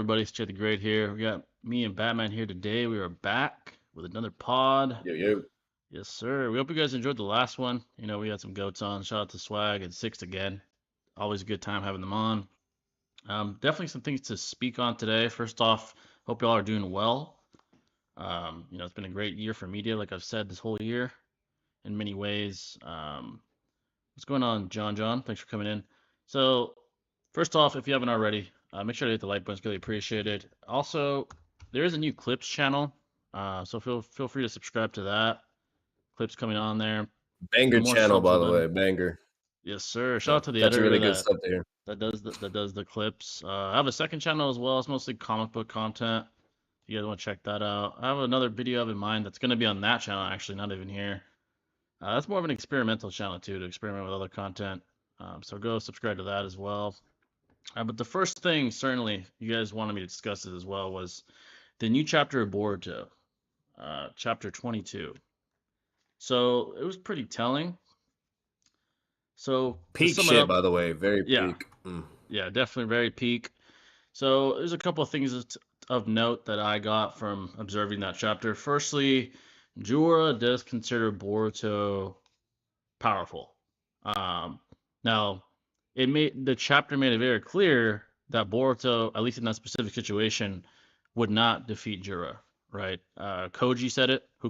everybody? It's Jay the Great here. We got me and Batman here today. We are back with another pod. Yo. Yes, sir. We hope you guys enjoyed the last one. We had some goats on. Shout out to Swag and Six again. Always a good time having them on. Definitely some things to speak on today. First off, hope y'all are doing well. It's been a great year for media, like I've said this whole year, in many ways. What's going on, John? Thanks for coming in. So, first off, if you haven't already, make sure to hit the like button. It's really appreciated. Also, there is a new clips channel, so feel free to subscribe to that. Clips coming on there. Banger channel, by the way. Banger. Yes, sir. Shout out to the That's editor really good stuff to hear. that does the clips. I have a second channel as well. It's mostly comic book content. If you guys want to check that out, I have another video I have in mind that's going to be on that channel. Actually, not even here. That's more of an experimental channel too, to experiment with other content. So go subscribe to that as well. But the first thing, certainly, you guys wanted me to discuss it as well, was the new chapter of Boruto, chapter 22. So it was pretty telling. So peak shit, by the way, very peak. Yeah, definitely very peak. So there's a couple of things of note that I got from observing that chapter. Firstly, Jura does consider Boruto powerful. Now, the chapter made it very clear that Boruto, at least in that specific situation, would not defeat Jura. Right? Koji said it, who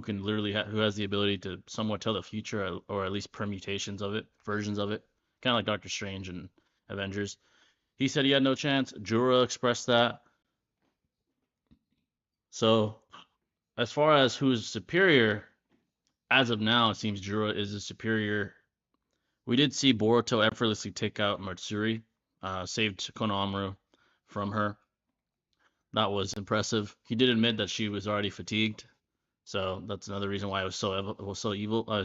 has the ability to somewhat tell the future, or at least permutations of it, versions of it, kind of like Doctor Strange and Avengers. He said he had no chance. Jura expressed that. So, as far as who's superior, as of now, it seems Jura is the superior. We did see Boruto effortlessly take out Matsuri, saved Konohamaru from her. That was impressive. He did admit that she was already fatigued, so that's another reason why it was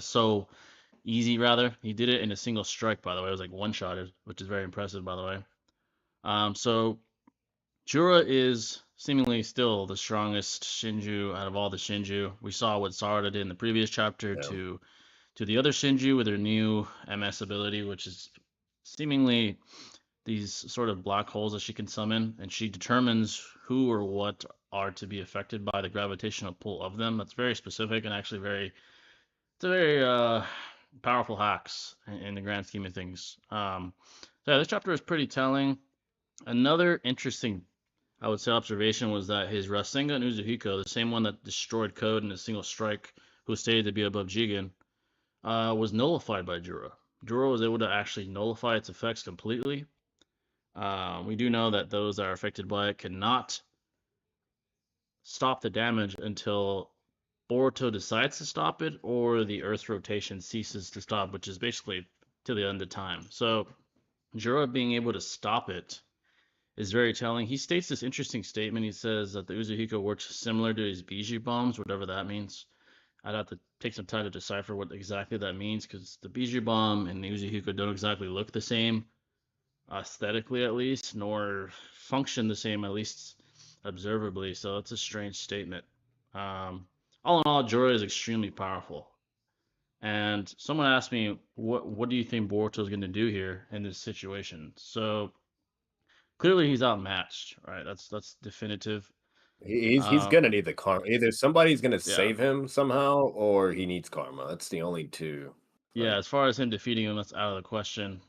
so easy. Rather, he did it in a single strike. By the way, it was like one-shotted, which is very impressive. By the way, so Jura is seemingly still the strongest Shinju out of all the Shinju. We saw what Sarada did in the previous chapter to the other Shinju with her new MS ability, which is seemingly these sort of black holes that she can summon, and she determines who or what are to be affected by the gravitational pull of them. That's very specific and actually very powerful hacks in the grand scheme of things. So yeah, this chapter is pretty telling. Another interesting, I would say, observation was that his Rasengan Uzuhiko, the same one that destroyed Code in a single strike, who was stated to be above Jigen, was nullified by Jura. Jura was able to actually nullify its effects completely. We do know that those that are affected by it cannot stop the damage until Boruto decides to stop it, or the Earth's rotation ceases to stop, which is basically to the end of time. So Jura being able to stop it is very telling. He states this interesting statement. He says that the Uzuhiko works similar to his Biju bombs, whatever that means. I'd have to take some time to decipher what exactly that means, because the Biju bomb and the Uzuhiko don't exactly look the same, aesthetically at least, nor function the same, at least observably. So it's a strange statement. All in all, Jura is extremely powerful. And someone asked me, what do you think Boruto is going to do here in this situation? So clearly he's outmatched, right? That's definitive. He's gonna need the karma. Either somebody's gonna save him somehow, or he needs karma. That's the only two. Yeah, as far as him defeating him, that's out of the question.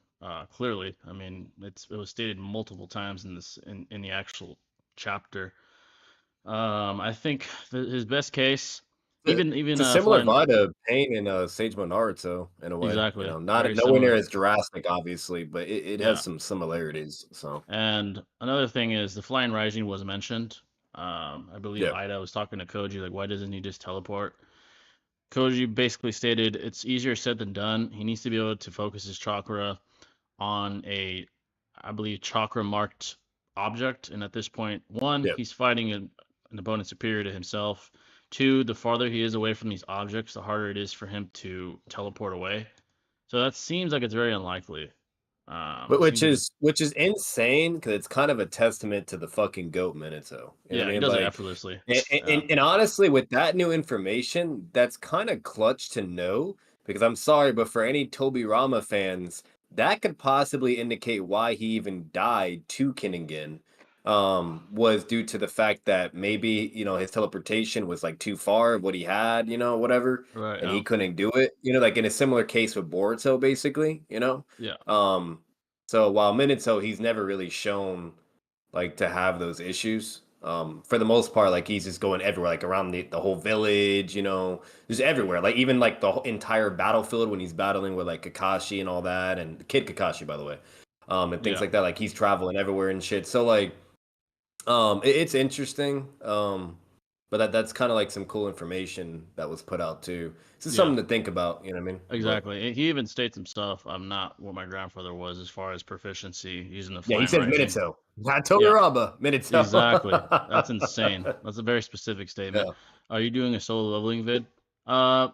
Clearly, I mean, it was stated multiple times in the actual chapter. I think his best case, even it's a similar vibe to Pain and Sage Mode Naruto in a way. Exactly. Nowhere near as drastic, obviously, but it has some similarities. So. And another thing is the Flying Rising was mentioned. I believe Ida was talking to Koji, like, why doesn't he just teleport? Koji basically stated it's easier said than done. He needs to be able to focus his chakra on I believe, chakra marked object. And at this point, one, he's fighting an opponent superior to himself. Two, the farther he is away from these objects, the harder it is for him to teleport away. So that seems like it's very unlikely. Which is insane, because it's kind of a testament to the fucking GOAT Minato. He does it effortlessly. And honestly, with that new information, that's kind of clutch to know, because I'm sorry, but for any Tobirama fans, that could possibly indicate why he even died to Kinningen. was due to the fact that maybe, his teleportation was like too far of what he had, whatever, Right. and he couldn't do it. Like in a similar case with Boruto, basically. Yeah. Um, so while Minato, he's never really shown like to have those issues. For the most part, like he's just going everywhere, like around the whole village, just everywhere. Like even like the whole entire battlefield when he's battling with like Kakashi and all that, and Kid Kakashi, by the way, and things Yeah. like that. Like he's traveling everywhere and shit. So like, it's interesting. But that's kind of like some cool information that was put out too. This is Yeah. something to think about. You know what I mean? But Exactly. He even states himself, "I'm not what my grandfather was as far as proficiency using the yeah, he flying says rising." Minato. Yeah. Toguraba, Exactly. That's Minato. insane. That's a very specific statement. Yeah. Are you doing a solo leveling vid? Uh,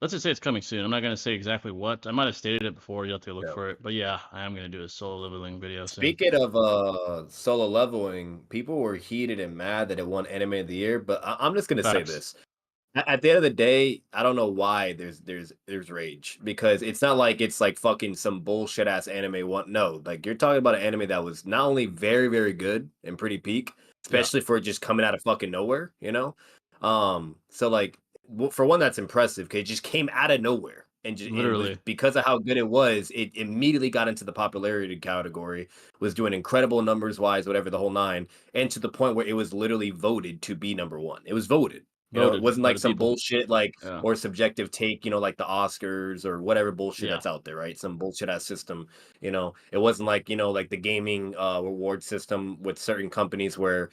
let's just say it's coming soon. I'm not gonna say exactly what. I might have stated it before. You have to look Yeah. for it. But yeah, I am gonna do a solo leveling video soon. Speaking of solo leveling, people were heated and mad that it won Anime of the Year, but I'm just gonna say Facts. this. At the end of the day, I don't know why there's rage because it's not like it's like fucking some bullshit ass anime one. No, like you're talking about an anime that was not only very very good and pretty peak, Yeah. especially for just coming out of fucking nowhere. So like for one, that's impressive because it just came out of nowhere and was Literally. because of how good it was, it immediately got into the popularity category, was doing incredible numbers wise, whatever the whole nine, and to the point where it was literally voted to be number one. It was voted. It Voted wasn't by like the some people. bullshit like Yeah. or subjective take, like the Oscars or whatever bullshit Yeah. that's out there, right? Some bullshit ass system. It wasn't like, like the gaming reward system with certain companies where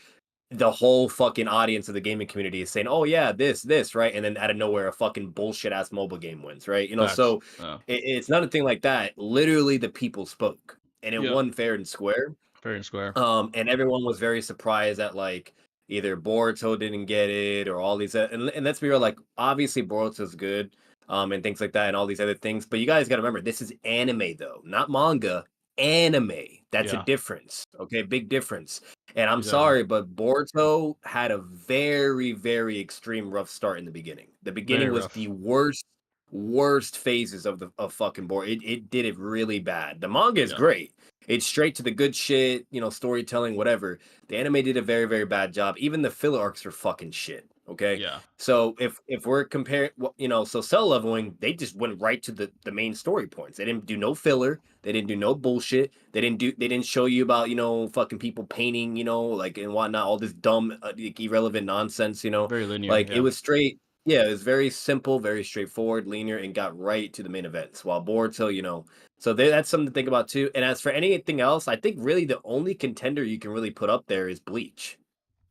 the whole fucking audience of the gaming community is saying, "Oh yeah, this, right?" And then out of nowhere, a fucking bullshit ass mobile game wins, right? Facts. So Yeah. it's not a thing like that. Literally, the people spoke, and it Yeah. won fair and square. Fair and square. And everyone was very surprised that like either Boruto didn't get it or all these and let's be real, like obviously Boruto's good, and things like that and all these other things. But you guys gotta remember this is anime though, not manga. Anime. That's a Yeah. difference. Okay, big difference. And I'm Exactly. sorry, but Boruto had a very, very extreme rough start in the beginning. The Very beginning was the rough. worst phases of fucking Boruto. It did it really bad. The manga is Yeah. great. It's straight to the good shit, storytelling, whatever. The anime did a very, very bad job. Even the filler arcs are fucking shit. Okay. Yeah. So if we're comparing, so cell leveling, they just went right to the main story points. They didn't do no filler. They didn't do no bullshit. They didn't show you about fucking people painting, like and whatnot, all this dumb, irrelevant nonsense. Very linear. Like it Yeah. was straight. Yeah, it was very simple, very straightforward, linear, and got right to the main events. While Boruto, so that's something to think about too. And as for anything else, I think really the only contender you can really put up there is Bleach.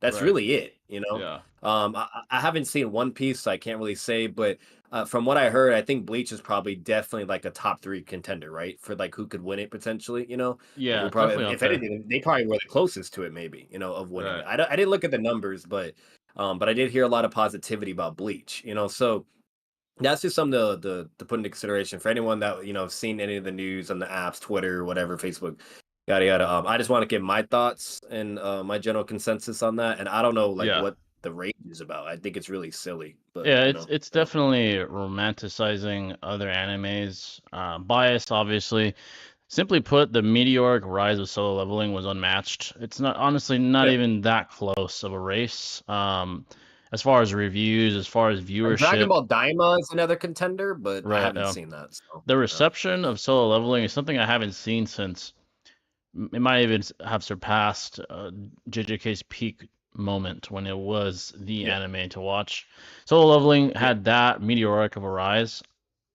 That's Right. really it. Yeah. I haven't seen One Piece, so I can't really say, but from what I heard, I think Bleach is probably definitely like a top three contender, right? For like who could win it potentially, like Yeah. who It's definitely probably, up if there. anything, they probably were the closest to it, maybe, of winning Right. it. I didn't look at the numbers, but I did hear a lot of positivity about Bleach, so that's just something to put into consideration for anyone that have seen any of the news on the apps, Twitter, whatever, Facebook, yada yada. I just want to give my thoughts and my general consensus on that, and I don't know like Yeah. what the rage is about. I think it's really silly, but Yeah, it's yeah. definitely romanticizing other animes. Bias, obviously. Simply put, the meteoric rise of solo leveling was unmatched. It's not honestly not Yeah. even that close of a race. As far as reviews, as far as Dragon viewership, Ball Daima is another contender, but I right? haven't seen that. So The yeah, reception of solo leveling is something I haven't seen since it might even have surpassed JJK's peak moment when it was the yeah. anime to watch. Solo leveling Yeah. had that meteoric of a rise.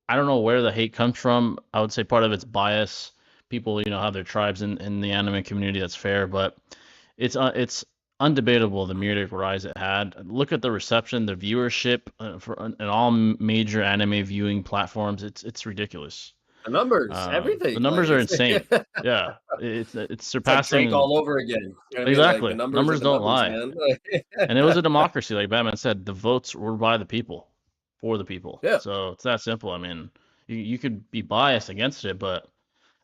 I don't know where the hate comes from. I would say part of it's bias. People, have their tribes in the anime community. That's fair, but it's undebatable the meteoric rise it had. Look at the reception, the viewership for in all major anime viewing platforms. It's ridiculous. The numbers, The everything, like numbers are it's insane. Yeah, it's it's like Drake surpassing all over again. You know what I mean? Like the exactly. numbers are Numbers the don't numbers, lie, man. and it was a democracy, like Batman said. The votes were by the people, for the people. Yeah. So it's that simple. I mean, you could be biased against it, but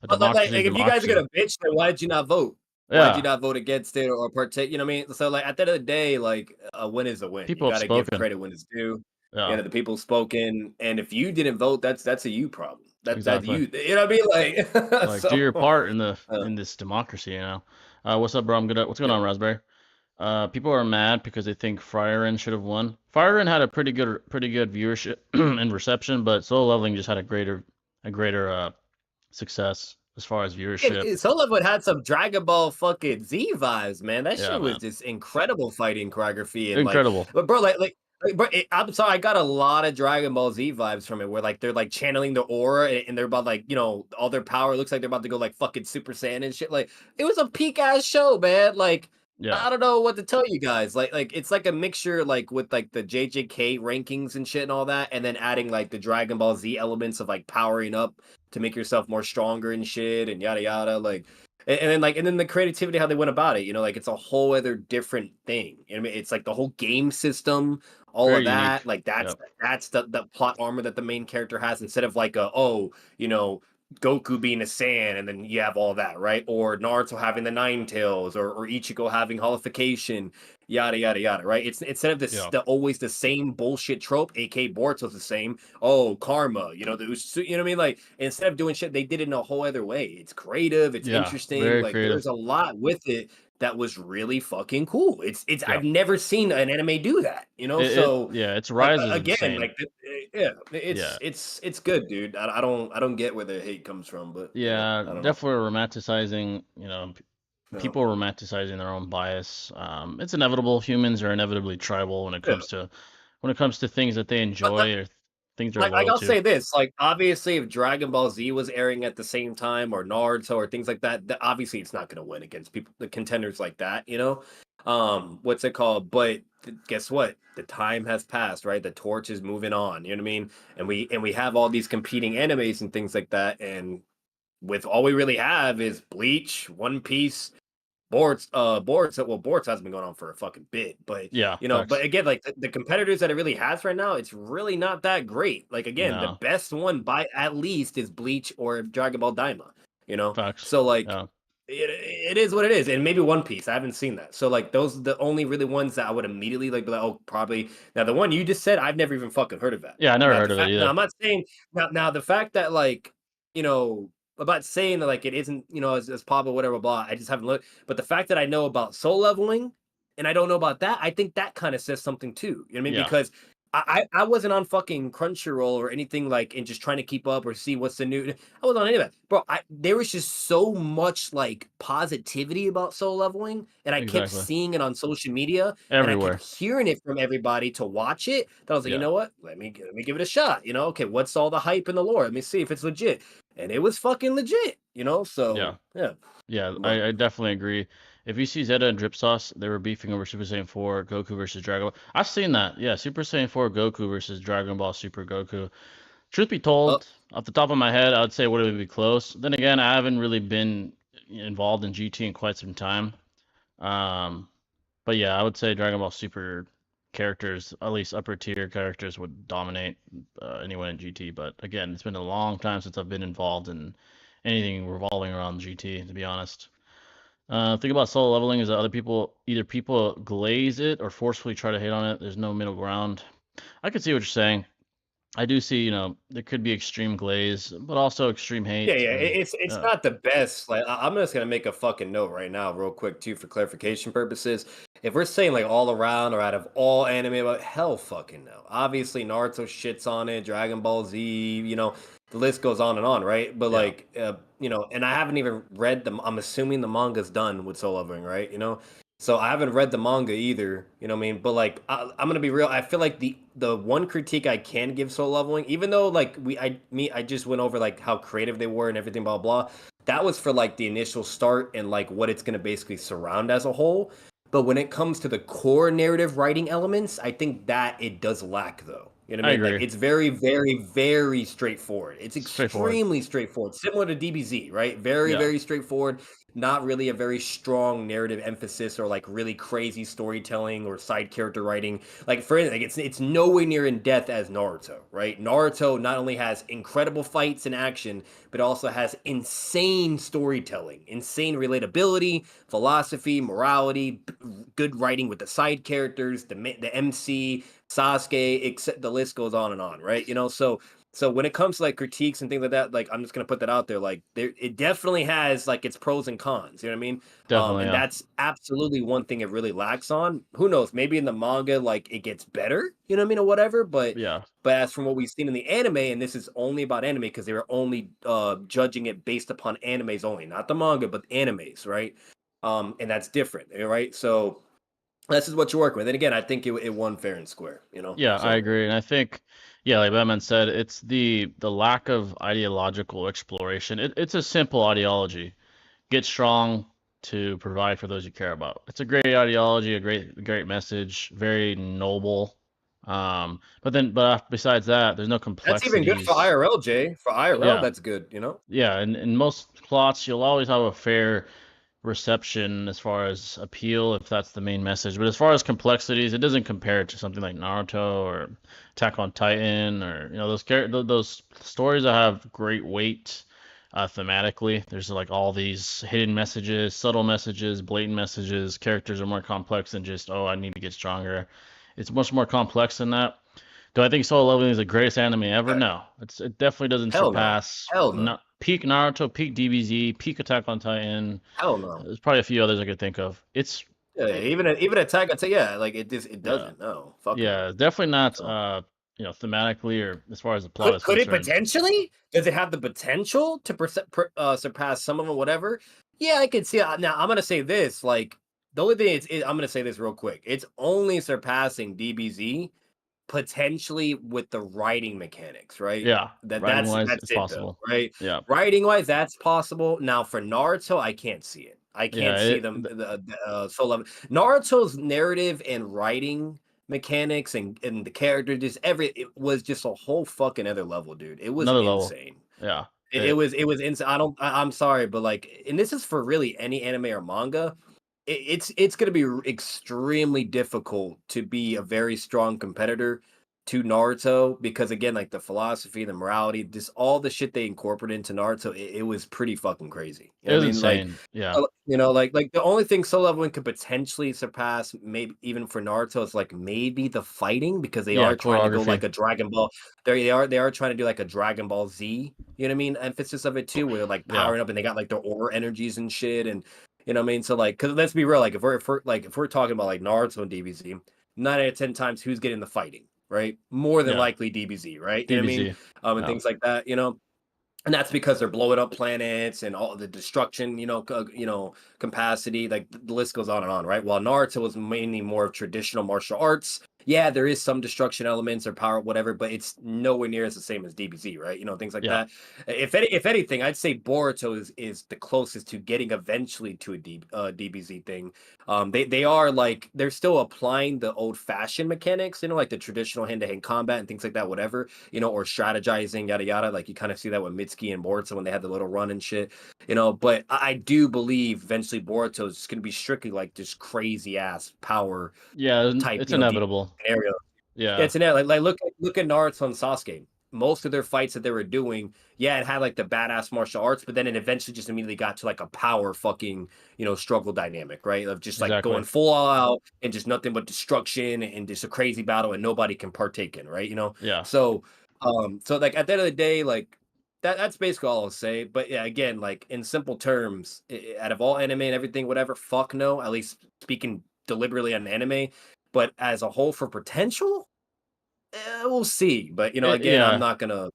a But like, democracy is if you guys are democracy. gonna bitch, then why did you not vote? Why did you Yeah, not vote against it or partake? You know what I mean? So like at the end of the day, like a win is a win. You people have got to give spoken. credit when it's due. Yeah, the people spoken, and if you didn't vote, that's a you problem. That exactly. you know what I mean? Like Like, do your so. part Uh, in this democracy, you know. What's up, bro? I'm good. What's going yeah. on, Raspberry? People are mad because they think Frieren should have won. Frieren had a pretty good viewership and reception, but Solo Leveling just had a greater success as far as viewership. Solo would had some Dragon Ball fucking Z vibes, man. That Yeah, shit was man, just incredible fighting choreography and incredible. but bro, bro, I'm sorry, I got a lot of Dragon Ball Z vibes from it, where like they're like channeling the aura and they're about like all their power looks like they're about to go like fucking Super Saiyan and shit. Like it was a peak ass show, man. Like Yeah, I don't know what to tell you guys. Like it's like a mixture like with like the JJK rankings and shit and all that, and then adding like the Dragon Ball Z elements of like powering up to make yourself more stronger and shit and yada yada. Like and then the creativity how they went about it, like it's a whole other different thing. I mean, it's like the whole game system, all of very unique. that. Like that's Yep. that's the plot armor that the main character has, instead of like you know, Goku being a Saiyan, and then you have all that, right? Or Naruto having the Nine Tails, or Ichigo having holification, yada yada yada, right? It's instead of Yeah. the always the same bullshit trope, aka Boruto's the same. Oh, karma, you know what I mean? Like instead of doing shit, they did it in a whole other way. It's creative, it's Yeah. interesting. Very Like creative. there's a lot with it that was really fucking cool. It's Yeah. I've never seen an anime do that, It So yeah. Its rise is again, insane. like yeah, Yeah. it's good, dude. I don't get where the hate comes from, but Yeah. I don't know. Definitely romanticizing. No. People romanticizing their own bias. It's inevitable. Humans are inevitably tribal Yeah. when it comes to things that they But enjoy or things they're like loyal I'll to. say this, like obviously if Dragon Ball Z was airing at the same time, or Naruto or things like that, obviously it's not going to win against people, the contenders like that. What's it called? But guess what? The time has passed, right? The torch is moving on. You know what I mean? And we have all these competing animes and things like that, and with all we really have is Bleach, One Piece, Boards has been going on for a fucking bit, but Yeah. but Facts. again, like the competitors that it really has right now, it's really not that great. Like again, the No. best one by at least is Bleach or Dragon Ball Daima, you know. Facts. So like Yeah. it is what it is, and maybe One Piece. I haven't seen that, so like those are the only really ones that I would immediately like be like, oh, probably. Now the one you just said, I've never even fucking heard of that. Yeah. I never Now the heard of it fact, now either. I'm not saying now the fact that like you know about saying that like it isn't as popular, whatever, blah. I just haven't looked, but the fact that I know about soul leveling and I don't know about that, I think that kind of says something too. You know what I mean? Yeah. Because I wasn't on fucking Crunchyroll or anything like and just trying to keep up or see what's the new. I wasn't on any of that, bro. There was just so much like positivity about soul leveling, and I kept Exactly. seeing it on social media, and I kept Everywhere. hearing it from everybody to watch it. That I was like, you Yeah. know what? Let me give it a shot. Okay, what's all the hype in the lore? Let me see if it's legit, and it was fucking legit. Yeah. So yeah, Yeah, but I definitely agree. If you see Zeta and Drip Sauce, they were beefing over Super Saiyan 4 Goku versus Dragon Ball. I've seen that. Yeah, Super Saiyan 4 Goku versus Dragon Ball Super Goku. Truth be uh, told, off the top of my head, I would say would it be close. Then again, I haven't really been involved in GT in quite some time. Um, but yeah, I would say Dragon Ball Super characters, at least upper tier characters, would dominate anyone in GT. But again, it's been a long time since I've been involved in anything revolving around GT, to be honest. Thing about solo leveling is that either people glaze it or forcefully try to hate on it. There's no middle ground. I can see what you're saying. I do see, there could be extreme glaze, but also extreme yeah, hate. yeah, And it's yeah, not the best. Like I'm just gonna make a fucking note right now, real quick, too, for clarification purposes. If we're saying like all around or out of all anime, about hell, fucking no. Obviously, Naruto shits on it, Dragon Ball Z, the list goes on and on, right? But yeah, like, and I haven't even read them. I'm assuming the manga's done with Soul Leveling, right? So I haven't read the manga either. You know what I mean? But like, I'm gonna be real. I feel like the one critique I can give Soul Leveling, even though like I just went over like how creative they were and everything, blah blah. That was for like the initial start and like what it's gonna basically surround as a whole. But when it comes to the core narrative writing elements, I think that it does lack, though. You know what I I mean? Like agree. it's very, very, very straightforward. It's Straightforward. extremely straightforward, similar to DBZ, right? Very, Yeah, very straightforward. Not really a very strong narrative emphasis or like really crazy storytelling or side character writing. Like for instance, like it's nowhere near in depth as Naruto, right? Naruto not only has incredible fights and action, but also has insane storytelling, insane relatability, philosophy, morality, good writing with the side characters, the MC, Sasuke, except the list goes on and on, right? So when it comes to like critiques and things like that, like I'm just gonna put that out there. Like there, it definitely has like its pros and cons. You know what I mean? Definitely, And yeah. that's absolutely one thing it really lacks on. Who knows? Maybe in the manga, like it gets better. You know what I mean, or whatever. Yeah. But as from what we've seen in the anime, and this is only about anime because they were only judging it based upon animes only, not the manga, but animes, right? And that's different, right? So this is what you're working with. And again, I think it won fair and square. Yeah, I So agree. And I think, yeah, like Batman said, it's the lack of ideological exploration. It's a simple ideology. Get strong to provide for those you care about. It's a great ideology, a great message, very noble. But besides that, there's no that's even good for complexities. IRL, Jay. For IRL, Yeah, that's good. yeah. And in most plots, you'll always have a fair reception as far as appeal, if that's the main message. But as far as complexities, it doesn't compare to something like Naruto or Attack on Titan, or those stories that have great weight thematically. There's like all these hidden messages, subtle messages, blatant messages. Characters are more complex than just, oh, I need to get stronger. It's much more complex than that. Do I think Solo Leveling is the greatest anime ever? No, it definitely doesn't Hell no. surpass Hell no. peak Naruto, peak DBZ, peak Attack on Titan. Hell no. There's probably a few others I could think of. Yeah, It, even Attack on Titan, yeah, like it yeah, doesn't. No, fuck no. yeah, definitely not. So Thematically or as far as the plot is could it concerned. potentially? Does it have the potential to surpass some of them? Whatever. Yeah, I could see it. Now I'm gonna say this. Like the only thing I'm gonna say this real quick. It's only surpassing DBZ potentially with the writing mechanics, right? Yeah, That writing that's wise, that's it's it though, possible. right? Yeah, Writing wise, that's possible. Now for Naruto, I can't see it. I yeah, can't see them so love Naruto's narrative and writing mechanics and the character just it was just a whole fucking other level, dude. It was another level. insane. Yeah, It was insane. I'm sorry, but like, and this is for really any anime or manga. It's going to be extremely difficult to be a very strong competitor to Naruto because again, like the philosophy, the morality, just all the shit they incorporated into Naruto, it was pretty fucking crazy. You it know what was I mean? Like, insane. Yeah, like the only thing Solo Leveling could potentially surpass, maybe even for Naruto, is like maybe the fighting because they yeah, are trying to go choreography. like a Dragon Ball. They are trying to do like a Dragon Ball Z. You know what I mean? Emphasis of it too, where they're like Yeah, powering up and they got like their aura energies and shit, and you know what I mean. So like, because let's be real, like if we're talking about like Naruto and DBZ, 9 out of 10 times who's getting the fighting, right? More than yeah, likely DBZ, right? You know what I mean? DBZ. And Yeah, things like that. And that's because they're blowing up planets and all the destruction, capacity. Like the list goes on and on, right? While Naruto was mainly more of traditional martial arts. Yeah, there is some destruction elements or power, whatever, but it's nowhere near as the same as DBZ, right? Things like yeah, that. If anything, I'd say Boruto is the closest to getting eventually to a DBZ thing. They are like they're still applying the old fashioned mechanics, like the traditional hand to hand combat and things like that, whatever, or strategizing, yada yada. Like you kind of see that with Mitsuki and Boruto when they had the little run and shit, But I do believe eventually Boruto is going to be strictly like this crazy ass power yeah. type, It's inevitable. scenario. Yeah, Yeah, it's an like look at Naruto and Sasuke. Most of their fights that they were doing, yeah, it had like the badass martial arts, but then it eventually just immediately got to like a power fucking, struggle dynamic, right? Of just like exactly. going full out and just nothing but destruction and just a crazy battle and nobody can partake in, right? Yeah, So like at the end of the day, like that's basically all I'll say. But yeah, again, like in simple terms, out of all anime and everything, whatever, fuck no. At least speaking deliberately on anime, but as a whole for potential, we'll see. But again, I'm yeah. not gonna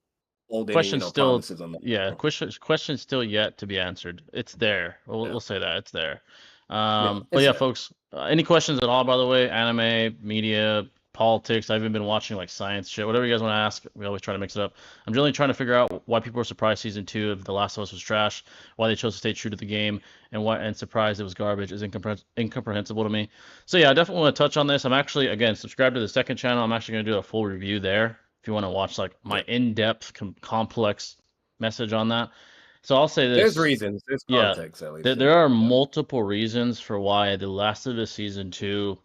hold any Question still, promises on that. yeah. Question still yet to be answered. It's there. We'll, Yeah, we'll say that it's there. yeah, But it's yeah, there. folks. Any questions at all? By the way, anime, media, politics. I've even been watching like science shit. Whatever you guys want to ask, we always try to mix it up. I'm generally trying to figure out why people were surprised season 2 of The Last of Us was trash, why they chose to stay true to the game, and surprised it was garbage is incomprehensible to me. So yeah, I definitely want to touch on this. I'm actually again subscribed to the second channel. I'm actually going to do a full review there if you want to watch like my Yeah, in-depth, complex message on that. So I'll say there's this. reasons, there's Yeah, context at there, least. there are Yeah. multiple reasons for why The Last of Us season 2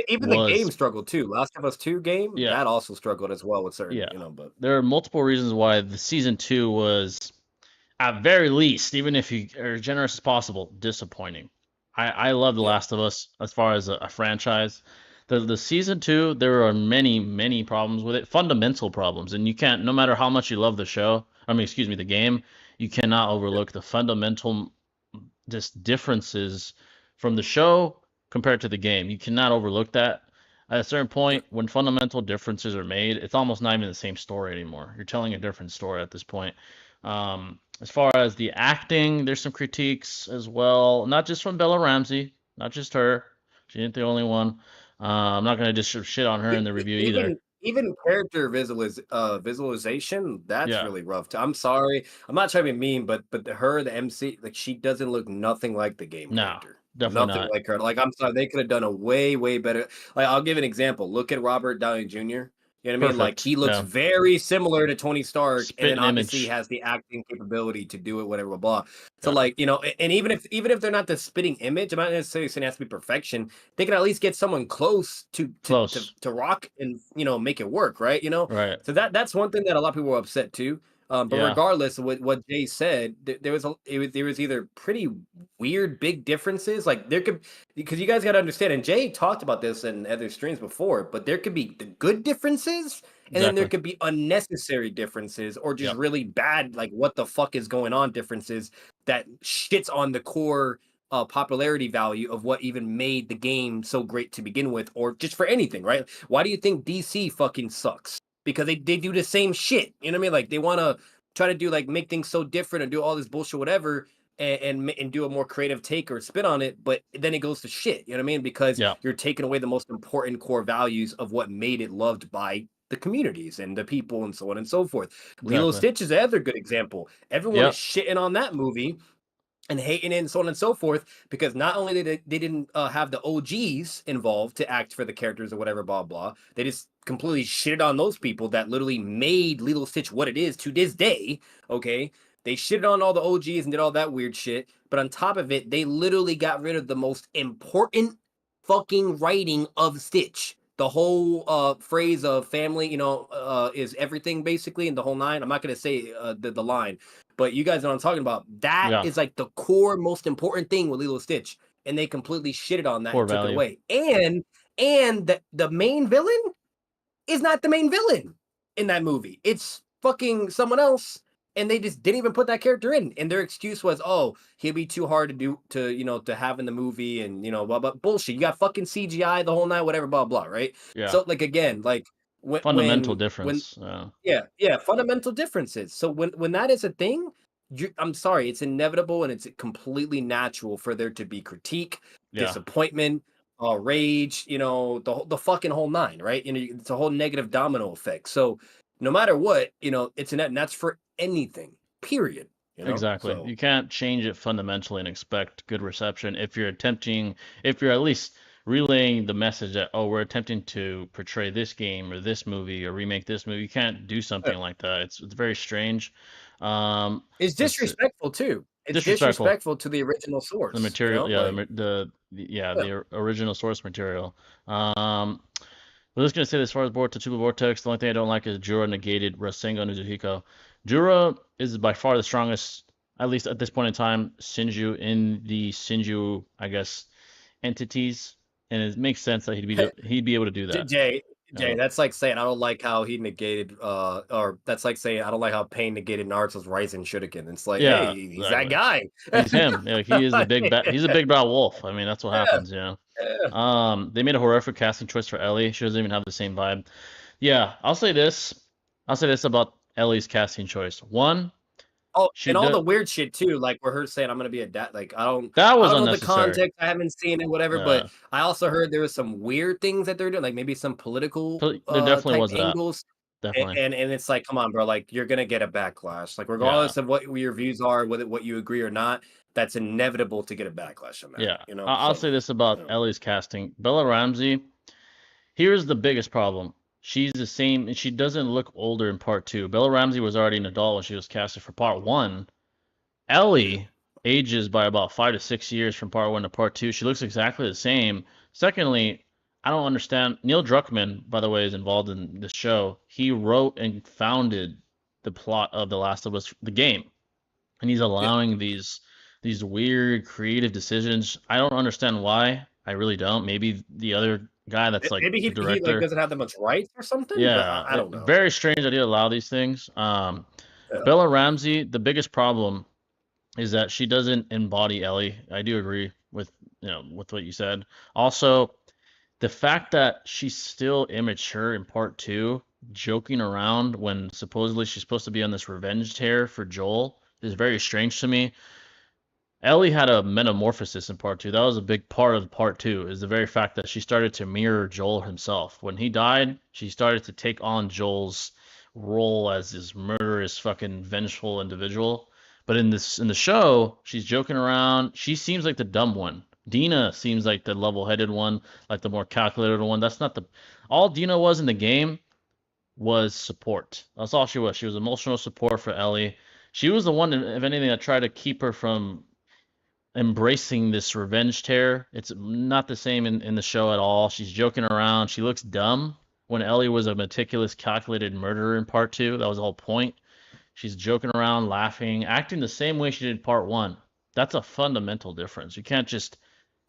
Even the game was, struggled too. Last of Us 2 game yeah, that also struggled as well with yeah. certain, but There are multiple reasons why the season 2 was, at very least, even if you are as generous as possible, disappointing. I love The yeah, Last of Us as far as a franchise. The season 2, there are many problems with it, fundamental problems, and you can't, no matter how much you love the show, I mean, excuse me, the game, you cannot overlook the fundamental just differences from the show compared to the game. You cannot overlook that. At a certain Yeah. point, when fundamental differences are made, it's almost not even the same story anymore. You're telling a different story at this point. As far as the acting, there's some critiques as well, not just from Bella Ramsey, not just her. She ain't the only one. I'm not gonna just shit on her in the review either. Even character visualization, that's Yeah, really rough too. I'm sorry. I'm not trying to be mean, but the MC, like she doesn't look nothing like the game no, character. definitely Nothing not. like her. Like I'm sorry, they could have done a way better. Like I'll give an example. Look at Robert Downey Jr. You know what I mean? Like Perfect. he looks Yeah, very similar to Tony Stark, and then spitting obviously he image. has the acting capability to do it, whatever, blah. So Yeah, like, and even if they're not the spitting image, I'm not necessarily saying it has to be perfection. They can at least get someone close to close. rock and make it work, right? Right. So that's one thing that a lot of people were upset too. But Yeah, regardless of what Jay said, there was either pretty weird big differences. Like there could, because you guys got to understand, and Jay talked about this in other streams before, but there could be the good differences, and then there exactly. could be unnecessary differences, or just Yep. really bad, like what the fuck is going on differences that shits on the core popularity value of what even made the game so great to begin with, or just for anything, right? Why do you think DC fucking sucks? Because they do the same shit. You know what I mean? Like they want to try to do like make things so different and do all this bullshit, whatever, and do a more creative take or spin on it. But then it goes to shit. You know what I mean? Because Yeah, you're taking away the most important core values of what made it loved by the communities and the people and so on and so forth. Lilo exactly. Stitch is another good example. Everyone is Yep. shitting on that movie and hating it and so on and so forth, because not only did they didn't have the OGs involved to act for the characters or whatever, blah blah. They just completely shitted on those people that literally made Lilo Stitch what it is to this day. Okay, they shitted on all the OGs and did all that weird shit, but on top of it, they literally got rid of the most important fucking writing of Stitch. The whole phrase of family, is everything basically, and the whole nine. I'm not gonna say the line, but you guys know what I'm talking about. That Yeah. is like the core, most important thing with Lilo Stitch, and they completely shitted on that Core and took it value. away. And the main villain is not the main villain in that movie. It's fucking someone else, and they just didn't even put that character in. And their excuse was, "Oh, he'll be too hard to do to have in the movie," and blah blah bullshit. You got fucking CGI the whole night, whatever, blah blah, right? Yeah. So like again, like when Fundamental when when difference. yeah, fundamental differences. So when that is a thing, I'm sorry, it's inevitable and it's completely natural for there to be critique, Yeah. disappointment, rage, the fucking whole nine, right? It's a whole negative domino effect. So no matter what, it's a net, and that's for anything, period. Exactly. So You can't change it fundamentally and expect good reception if you're attempting, if you're at least relaying the message that, oh, we're attempting to portray this game or this movie or remake this movie. You can't do yeah. something like that. It's very strange. Um, It's it's disrespectful too. It's disrespectful. disrespectful to the original The source, material, yeah, like yeah, yeah. the original source material. I was just gonna say, as far as Boruto Super Vortex, the only thing I don't like is Jura negated Rasengan Uzuhiko. Jura is by far the strongest, at least at this point in time, Sinju in the Sinju, I guess, entities, and it makes sense that he'd be able to do that. Jay, Yeah, that's like saying I don't like how he negated, or that's like saying I don't like how Pain negated Naruto's Rising Shuriken. It's like, hey, yeah, he's that exactly. guy. He's him. Yeah, he is the big bat. He's a big bad wolf. I mean, that's what Yeah, happens. yeah. They made a horrific casting choice for Ellie. She doesn't even have the same vibe. Yeah, I'll say this. I'll say this about Ellie's casting choice. One, Oh, she and all did the weird shit too, like where her saying I'm gonna be a dad. Like that I was don't know the unnecessary. context. I haven't seen it, whatever. But Yeah, I also heard there was some weird things that they're doing, like maybe some political there definitely type was that. angles. Definitely. And it's like, come on, bro, like you're gonna get a backlash. Like Yeah, regardless of what your views are, whether what you agree or not, that's inevitable to get a backlash on that. yeah. You know, I'll so say this about Ellie's casting. Bella Ramsey. Here's the biggest problem. She's the same, and she doesn't look older in part two. Bella Ramsey was already an adult when she was casted for part one. yeah, Ellie ages by about 5 to 6 years from part one to part two. She looks exactly the same. Secondly, I don't understand. Neil Druckmann, by the way, is involved in the show. He wrote and founded the plot of The Last of Us, the game, and he's yeah. allowing these weird creative decisions. I don't understand why. I really don't. Maybe the other guy that's like Maybe the he like director. doesn't have that much rights or something, but Yeah, I don't know. very strange idea to allow these things. Yeah, Bella Ramsey, the biggest problem is that she doesn't embody Ellie. I do agree with with what you said. Also, the fact that she's still immature in part two, joking around when supposedly she's supposed to be on this revenge tear for Joel is very strange to me. Ellie had a metamorphosis in part two. That was a big part of part two, is the very fact that she started to mirror Joel himself. When he died, she started to take on Joel's role as this murderous, fucking vengeful individual. But in the show, she's joking around. She seems like the dumb one. Dina seems like the level-headed one, like the more calculated one. That's not the all Dina was in the game was support. That's all she was. She was emotional support for Ellie. She was the one, if anything, that tried to keep her from embracing this revenge tear. It's not the same in the show at all. She's joking around. She looks dumb when Ellie was a meticulous, calculated murderer in part two. That was the whole point. She's joking around, laughing, acting the same way she did in part one. That's a fundamental difference. You can't just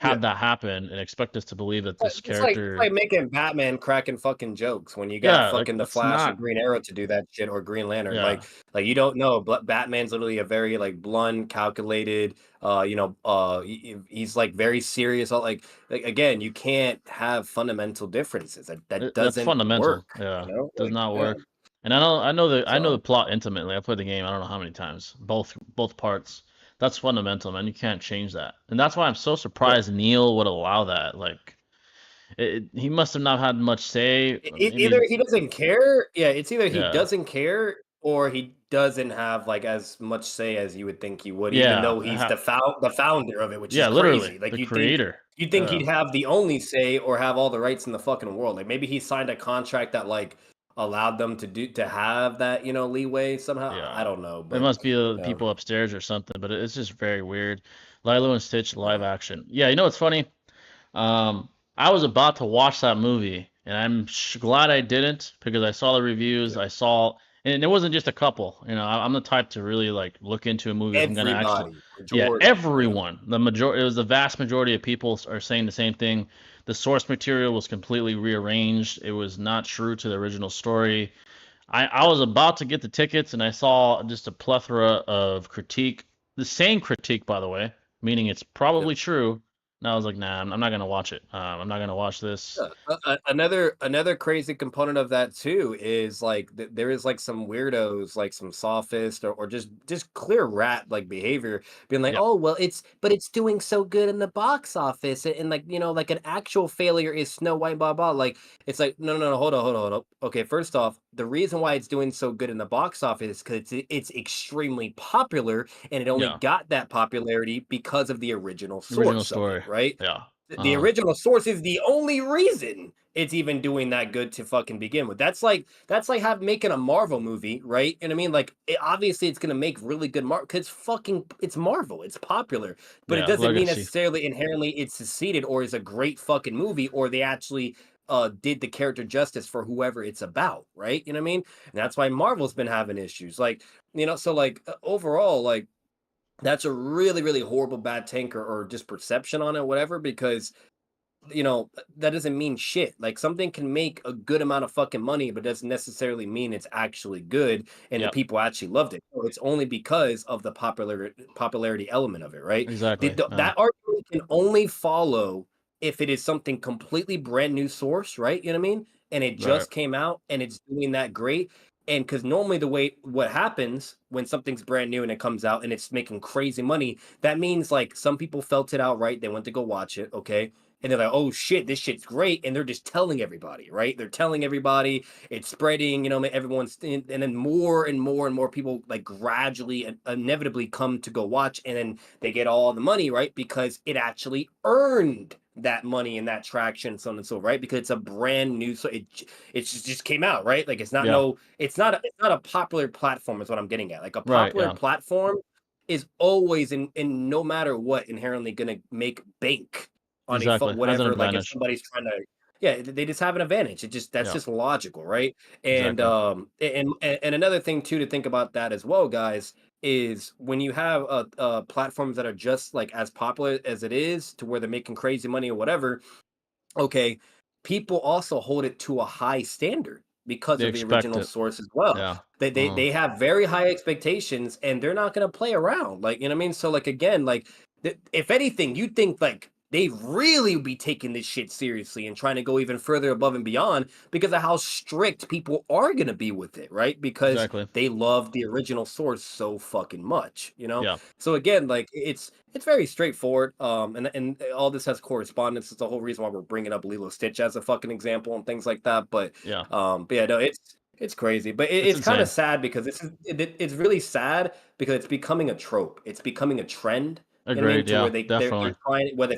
yeah. have that happen and expect us to believe that this It's character. like making Batman cracking fucking jokes when you got Yeah, like fucking the that's Flash and not. Green Arrow to do that shit, or Green Lantern. Yeah, Like you don't know, but Batman's literally a very like blunt, calculated. He's like very serious. Like again, you can't have fundamental differences. That that's doesn't fundamental. work. Yeah, You know, does like not yeah. work. And I know the So plot intimately. I played the game I don't know how many times. Both parts. That's fundamental, man. You can't change that. And that's why I'm so yeah. surprised Neil would allow that. Like he must have not had much say. Either Maybe he doesn't care. Yeah, it's either he yeah. doesn't care or he doesn't have like as much say as you would think he would, even Yeah. though he's the founder of it, which is Yeah, literally. crazy. Like The creator. you'd think Yeah. he'd have the only say or have all the rights in the fucking world. Like maybe he signed a contract that like allowed them to have that, leeway somehow. I Yeah. don't know, It but must be the yeah, people upstairs or something, but it's just very weird. Lilo and Stitch live yeah, action. Yeah, you know what's funny? I was about to watch that movie, and I'm glad I didn't because I saw the reviews. yeah. I saw, and it wasn't just a couple. I'm the type to really like look into a movie if I'm gonna actually. Everybody, Yeah, majority, yeah, everyone. It was the vast majority of people are saying the same thing. The source material was completely rearranged. It was not true to the original story. I yeah, was about to get the tickets, and I saw just a plethora of critique. The same critique, by the way, meaning it's yeah. probably true. And I was like, nah, I'm not gonna watch it. I'm not gonna watch this. Yeah, another crazy component of that too is like there is like some weirdos, like some sophist or just clear rat like behavior, being like, Yeah, oh well, it's doing so good in the box office, and like like an actual failure is Snow White, blah blah. Like it's like no, hold on. Okay, first off, the reason why it's doing so good in the box office is because it's extremely popular, and it only yeah. got that popularity because of the original Original source of it, story. right? Yeah. The original source is the only reason it's even doing that good to fucking begin with. That's like have making a Marvel movie, right? And I mean, like, obviously it's gonna make really good Marvel because it's Marvel, it's popular, but it Yeah. doesn't mean Legacy. necessarily inherently it's succeeded or is a great fucking movie or they actually did the character justice for whoever it's about, right? You know what I mean? And that's why Marvel's been having issues, like so like overall, like that's a really really horrible bad take or just perception on it, whatever, because that doesn't mean shit. Like something can make a good amount of fucking money, but doesn't necessarily mean it's actually good and the Yep. people actually loved it. So it's only because of the popularity element of it, right? Exactly. Yeah. That argument can only follow if it is something completely brand new source, right? You know what I mean? And it Right. just came out and it's doing that great. And because normally what happens when something's brand new and it comes out and it's making crazy money, that means like some people felt it out, right? They went to go watch it, okay? And they're like, "Oh shit, this shit's great," and they're just telling everybody, right? They're telling everybody, it's spreading, everyone's and then more and more and more people like gradually and inevitably come to go watch, and then they get all the money, right? Because it actually earned that money and that traction, so on and so, right? Because it's a brand new, so it just came out, right? Like Yeah. it's not a popular platform, is what I'm getting at. Like a Right. popular Yeah. platform is always in no matter what inherently gonna make bank on Exactly. Has an whatever, like if advantage. somebody's trying to, yeah, they just have an advantage. That's Yeah. just logical, right? And Exactly. and another thing too to think about that as well, guys, is when you have platforms that are just like as popular as it is to where they're making crazy money or whatever. Okay, people also hold it to a high standard because They of the expect original it. source as well. Yeah. They have very high expectations and they're not going to play around. Like, you know what I mean? So like again, like if anything, you think like they really be taking this shit seriously and trying to go even further above and beyond because of how strict people are going to be with it, right? Because Exactly. they love the original source so fucking much, you know? Yeah. So again, like it's very straightforward. And all this has correspondence. It's the whole reason why we're bringing up Lilo Stitch as a fucking example and things like that. Yeah. But yeah, no, it's crazy. But It's it's kind of insane. sad because it's really sad because it's becoming a trope. It's becoming a trend. You know what I mean? Agreed. To where Yeah. they're Definitely. trying whether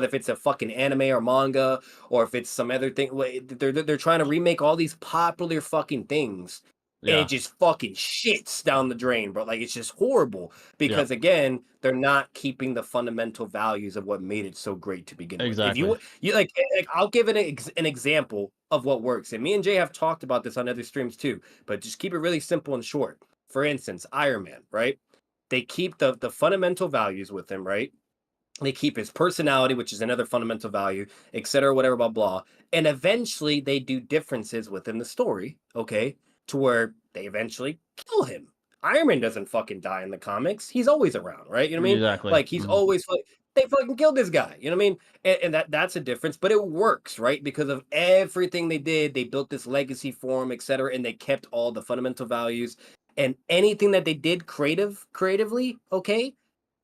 if it's a fucking anime or manga or if it's some other thing, they're trying to remake all these popular fucking things and it Yeah. just fucking shits down the drain, bro. Like it's just horrible Yeah. because again, they're not keeping the fundamental values of what made it so great to begin with. If Exactly. you like I'll give it an example of what works. And me and Jay have talked about this on other streams too, but just keep it really simple and short. For instance, Iron Man, right? They keep the fundamental values with him, right? They keep his personality, which is another fundamental value, etc., whatever, blah, blah. And eventually they do differences within the story, okay, to where they eventually kill him. Iron Man doesn't fucking die in the comics. He's always around, right? You know what I mean? Exactly. Like he's always like they fucking killed this guy. You know what I mean? And that's a difference, but it works, right? Because of everything they did, they built this legacy for him, etc., and they kept all the fundamental values and anything that they did creatively, okay,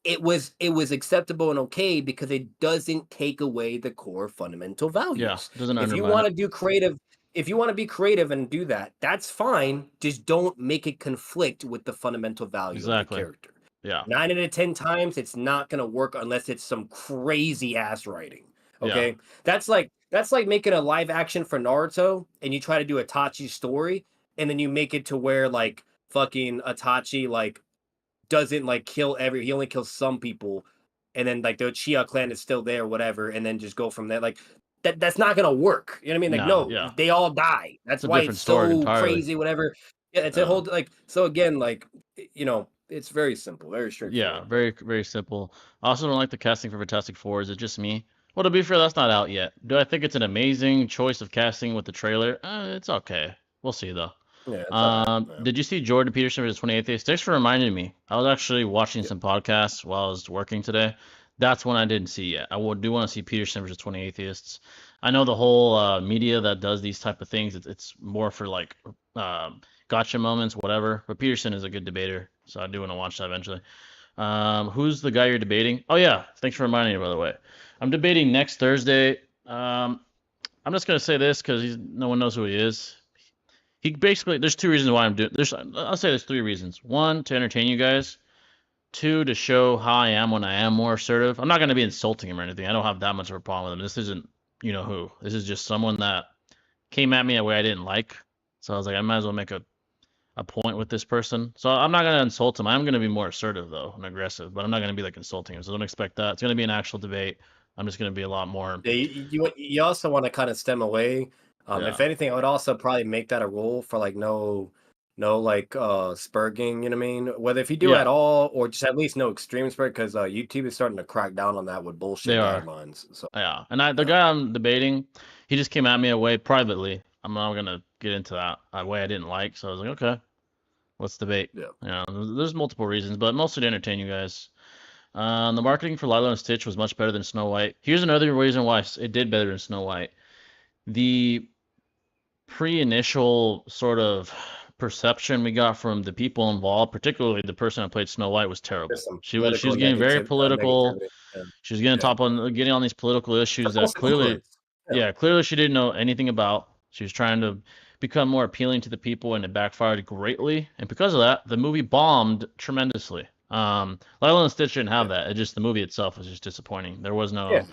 it was acceptable and okay because it doesn't take away the core fundamental Yeah. values. Doesn't If you undermine want it. to do creative, if you want to be creative and do that, that's fine. Just don't make it conflict with the fundamental value of the Exactly. character. Yeah. 9 out of 10 times, it's not gonna work unless it's some crazy ass writing. Yeah. Okay, that's like making a live action for Naruto, and you try to do Itachi's story, and then you make it to where like fucking Itachi like doesn't like kill he only kills some people, and then like the Uchiha clan is still there, whatever, and then just go from there. Like that's not gonna work. You know what I mean? Like, No. no, Yeah. they all die. It's That's a why it's different story so entirely. crazy, whatever. Yeah, it's a Yeah. whole like so again, like it's very simple, very Yeah. straightforward, but Very, very simple. I also don't like the casting for Fantastic Four. Is it just me? Well, to be fair, that's not out yet. Do I think it's an amazing choice of casting with the trailer? It's okay. We'll see though. yeah, it's all right. Yeah. Did you see Jordan Peterson versus 20 Atheists? Thanks for reminding me. I was actually watching Yeah. some podcasts while I was working today. That's one I didn't see yet. Do want to see Peterson versus 20 Atheists. I know the whole media that does these type of things. It's more for like gotcha moments, whatever. But Peterson is a good debater, so I do want to watch that eventually. Who's the guy you're debating? Oh yeah, thanks for reminding me. By the way, I'm debating next Thursday. I'm just gonna say this because no one knows who he is. He basically there's two reasons why I'm doing I'll say there's three reasons. One, to entertain you guys. Two, to show how I am when I am more assertive. I'm not gonna be insulting him or anything. I don't have that much of a problem with him. This isn't you know who. This is just someone that came at me a way I didn't like. So I was like, I might as well make a point with this person. So I'm not gonna insult him. I'm gonna be more assertive though and aggressive, but I'm not gonna be like insulting him. So don't expect that. It's gonna be an actual debate. I'm just gonna be a lot more. Yeah, you also want to kind of stem away. If Yeah. anything, I would also probably make that a rule for like no like spurging, you know what I mean? Whether if you do Yeah. at all or just at least no extreme spur, because YouTube is starting to crack down on that with They bullshit are. guidelines. So Yeah. And the yeah, guy I'm debating, he just came at me a way privately. I'm not gonna get into that a way I didn't like. So I was like, okay, let's debate. yeah. You know, there's multiple reasons, but mostly to entertain you guys. The marketing for Lilo and Stitch was much better than Snow White. Here's another reason why it did better than Snow White. The pre-initial sort of perception we got from the people involved, particularly the person who played Snow White, was There's terrible. some She was political getting very negative political. negativity. Yeah, She was getting yeah. getting on these political The issues false that clearly, equivalence. Yeah. yeah, clearly she didn't know anything about. She was trying to become more appealing to the people, and it backfired greatly. And because of that, the movie bombed tremendously. Lilo and Stitch didn't have Yeah. that. It just the movie itself was just disappointing. There was Yeah. no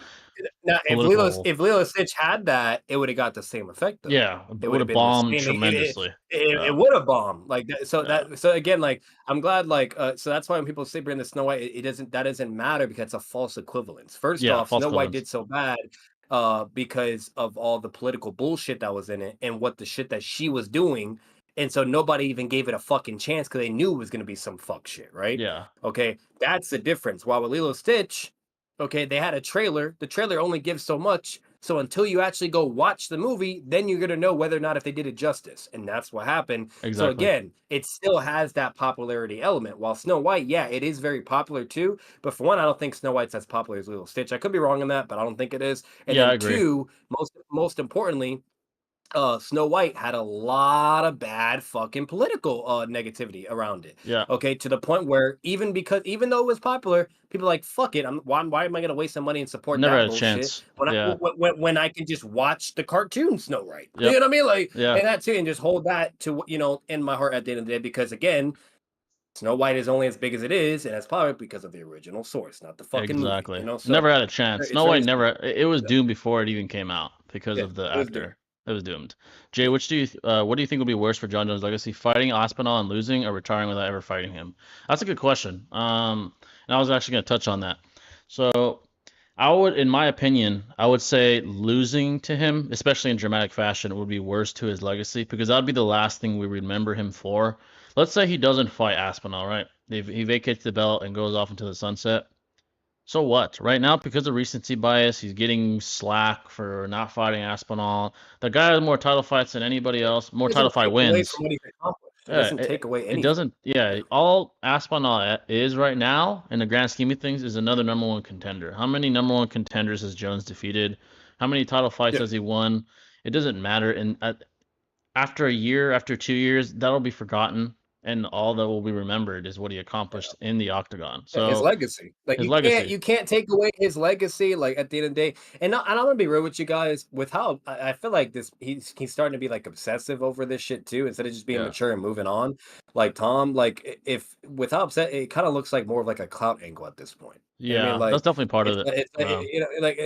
Now, political. if Lilo Stitch had that, it would have got the same effect though. Yeah, It it would would have have been the bombed same. tremendously. It Yeah, would have bombed like that. So yeah, again, like I'm glad like so that's why when people say bring the Snow White, it doesn't that doesn't matter because it's a false equivalence. First yeah. off, False Snow White equivalence. did so bad because of all the political bullshit that was in it and what the shit that she was doing. And so nobody even gave it a fucking chance because they knew it was gonna be some fuck shit, right? Yeah, Okay, that's the difference. While with Lilo Stitch, okay, they had a trailer. The trailer only gives so much. So until you actually go watch the movie, then you're gonna know whether or not if they did it justice. And that's what happened. So Exactly. again, it still has that popularity element. While Snow White, yeah, it is very popular too. But for one, I don't think Snow White's as popular as Lilo Stitch. I could be wrong on that, but I don't think it is. And Yeah, I then agree. two, most importantly, Snow White had a lot of bad fucking political negativity around it. Yeah. Okay, to the point where even though it was popular, people are like fuck it. Why am I gonna waste some money and support Never that had a bullshit chance. when Yeah. when I can just watch the cartoon Snow White? You Yep. know what I mean? Like Yeah. and that too, and just hold that to in my heart at the end of the day because again, Snow White is only as big as it is, and that's probably because of the original source, not the fucking movie. Exactly. So Never had a chance. it's Snow very White never. It was simple. doomed before it even came out because Yeah, of the it was doomed. actor. It was doomed. Jay, what do you think will be worse for John Jones' legacy? Fighting Aspinall and losing, or retiring without ever fighting him? That's a good question. And I was actually going to touch on that. So I would, in my opinion, I would say losing to him, especially in dramatic fashion, would be worse to his legacy because that would be the last thing we remember him for. Let's say he doesn't fight Aspinall, right? He vacates the belt and goes off into the sunset. So what? Right now, because of recency bias, he's getting slack for not fighting Aspinall. The guy has more title fights than anybody else, more It title doesn't fight take away wins. from what he's accomplished. It Yeah, doesn't take away it anything. doesn't. Yeah, all Aspinall is right now, in the grand scheme of things, is another number one contender. How many number one contenders has Jones defeated? How many title fights Yeah. has he won? It doesn't matter. And after a year, after 2 years, that'll be forgotten, and all that will be remembered is what he accomplished in the octagon. Yeah, his So legacy. Like his legacy. you can't take away his legacy. Like at the end of the day, and I'm gonna be real with you guys. With how I feel like this, he's starting to be like obsessive over this shit too, instead of just being Yeah, mature and moving on. Like Tom, like if with how upset, it kind of looks like more of like a clout angle at this point. You know what I mean? yeah, that's Like definitely part of it. it's like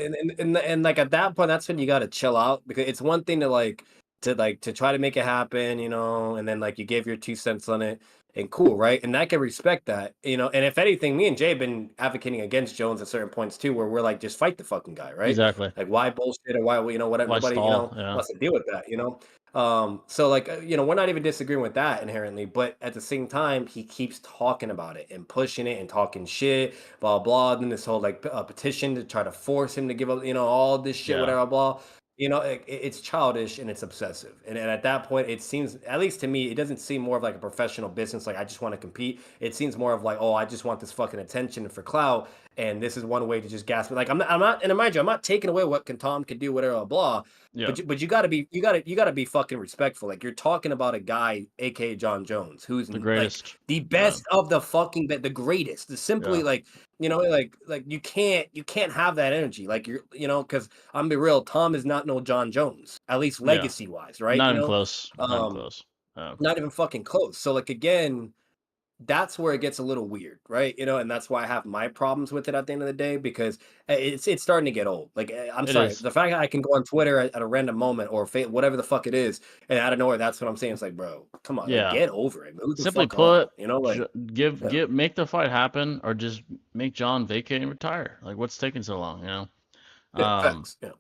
and like at that point, that's when you got to chill out because it's one thing to to try to make it happen, and then like you gave your 2 cents on it and cool, right? And I can respect that, And if anything, me and Jay have been advocating against Jones at certain points too, where we're like, just fight the fucking guy, right? Exactly. Like, why bullshit or why, whatever, Why nobody, stall? Yeah, wants to deal with that. So like, we're not even disagreeing with that inherently, but at the same time, he keeps talking about it and pushing it and talking shit, blah blah. Then this whole like petition to try to force him to give up, all this shit, yeah, whatever, blah. It's childish and it's obsessive. And at that point, it seems, at least to me, it doesn't seem more of like a professional business. Like, I just want to compete. It seems more of like, oh, I just want this fucking attention for clout. And this is one way to just gasp. Like, I'm not, and mind you, I'm not taking away what Tom could do, whatever, blah. yeah. But you gotta be, you gotta be fucking respectful. Like, you're talking about a guy, aka John Jones, who's The like greatest. the Yeah, best of the fucking, the greatest. The simply yeah, like, like you can't have that energy. Like because I'm gonna be real, Tom is not no John Jones, at least yeah. legacy wise, right? Not even close. Not even Um, close. Yeah, not even fucking close. So like again, that's where it gets a little weird, right? And that's why I have my problems with it at the end of the day because it's starting to get old. Like I'm it sorry, is. the fact that I can go on Twitter at a random moment or whatever the fuck it is, and out of nowhere, that's what I'm saying. It's like, bro, come on, like Yeah. get over it, move the Simply fuck on, put, like yeah, make the fight happen, or just make John vacate and retire. Like, what's taking so long? yeah, Um, facts, yeah,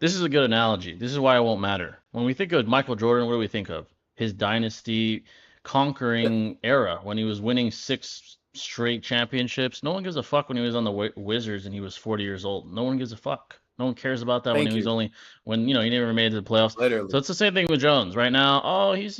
this is a good analogy. This is why it won't matter. When we think of Michael Jordan, what do we think of? His dynasty yeah, conquering era when he was winning 6 straight championships. No one gives a fuck when he was on the Wizards and he was 40 years old. No one gives a fuck. No one cares about that when he thank was you, only he never made it to the playoffs. So literally. it's the same thing with Jones right now. Oh, he's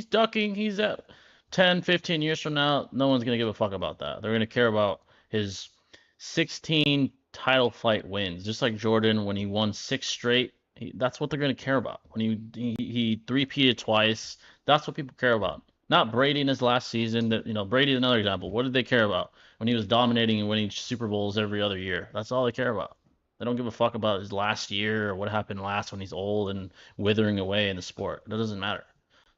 ducking. He's at 10, 15 years from now. No one's gonna give a fuck about that. They're gonna care about his 16 title fight wins, just like Jordan when he won 6 straight. That's what they're going to care about. When he three-peated twice, that's what people care about. Not Brady in his last season. Brady is another example. What did they care about when he was dominating and winning Super Bowls every other year? That's all they care about. They don't give a fuck about his last year or what happened last when he's old and withering away in the sport. That doesn't matter.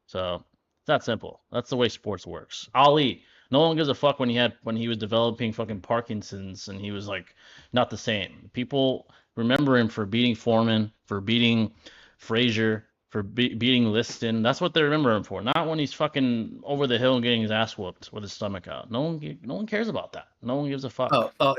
So it's that simple. That's the way sports works. Ali, no one gives a fuck when he was developing fucking Parkinson's and he was like not the same. People remember him for beating Foreman, for beating Frazier, for beating Liston. That's what they remember him for. Not when he's fucking over the hill and getting his ass whooped with his stomach out. No one cares about that. No one gives a fuck. So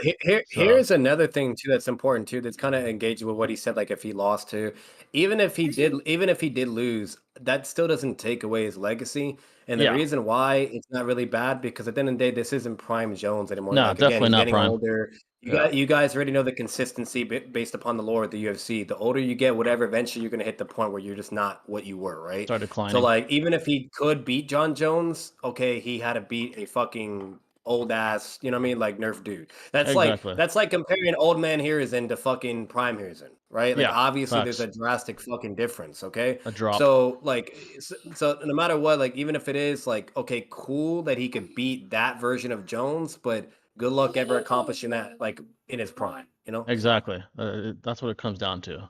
Here's another thing too that's important too. That's kind of engaged with what he said. Like if he lost to, even if he did lose, that still doesn't take away his legacy. And the yeah, reason why it's not really bad because at the end of the day, this isn't Prime Jones anymore. no, Like again, definitely he's not getting prime. older. Yeah, You guys already know the consistency based upon the lore of the UFC. The older you get, whatever, eventually you're gonna hit the point where you're just not what you were, right? start So declining. like, even if he could beat John Jones, okay, he had to beat a fucking old ass, you know what I mean, like Nerf dude. Exactly. That's like comparing Old Man Heroes to fucking Prime Heroes, right? Like Yeah, obviously there's facts. a drastic fucking difference, okay? A drop. So like so no matter what, like even if it is like okay, cool that he could beat that version of Jones, but good luck ever accomplishing that like in his prime, you know? So Exactly. That's what it comes down to.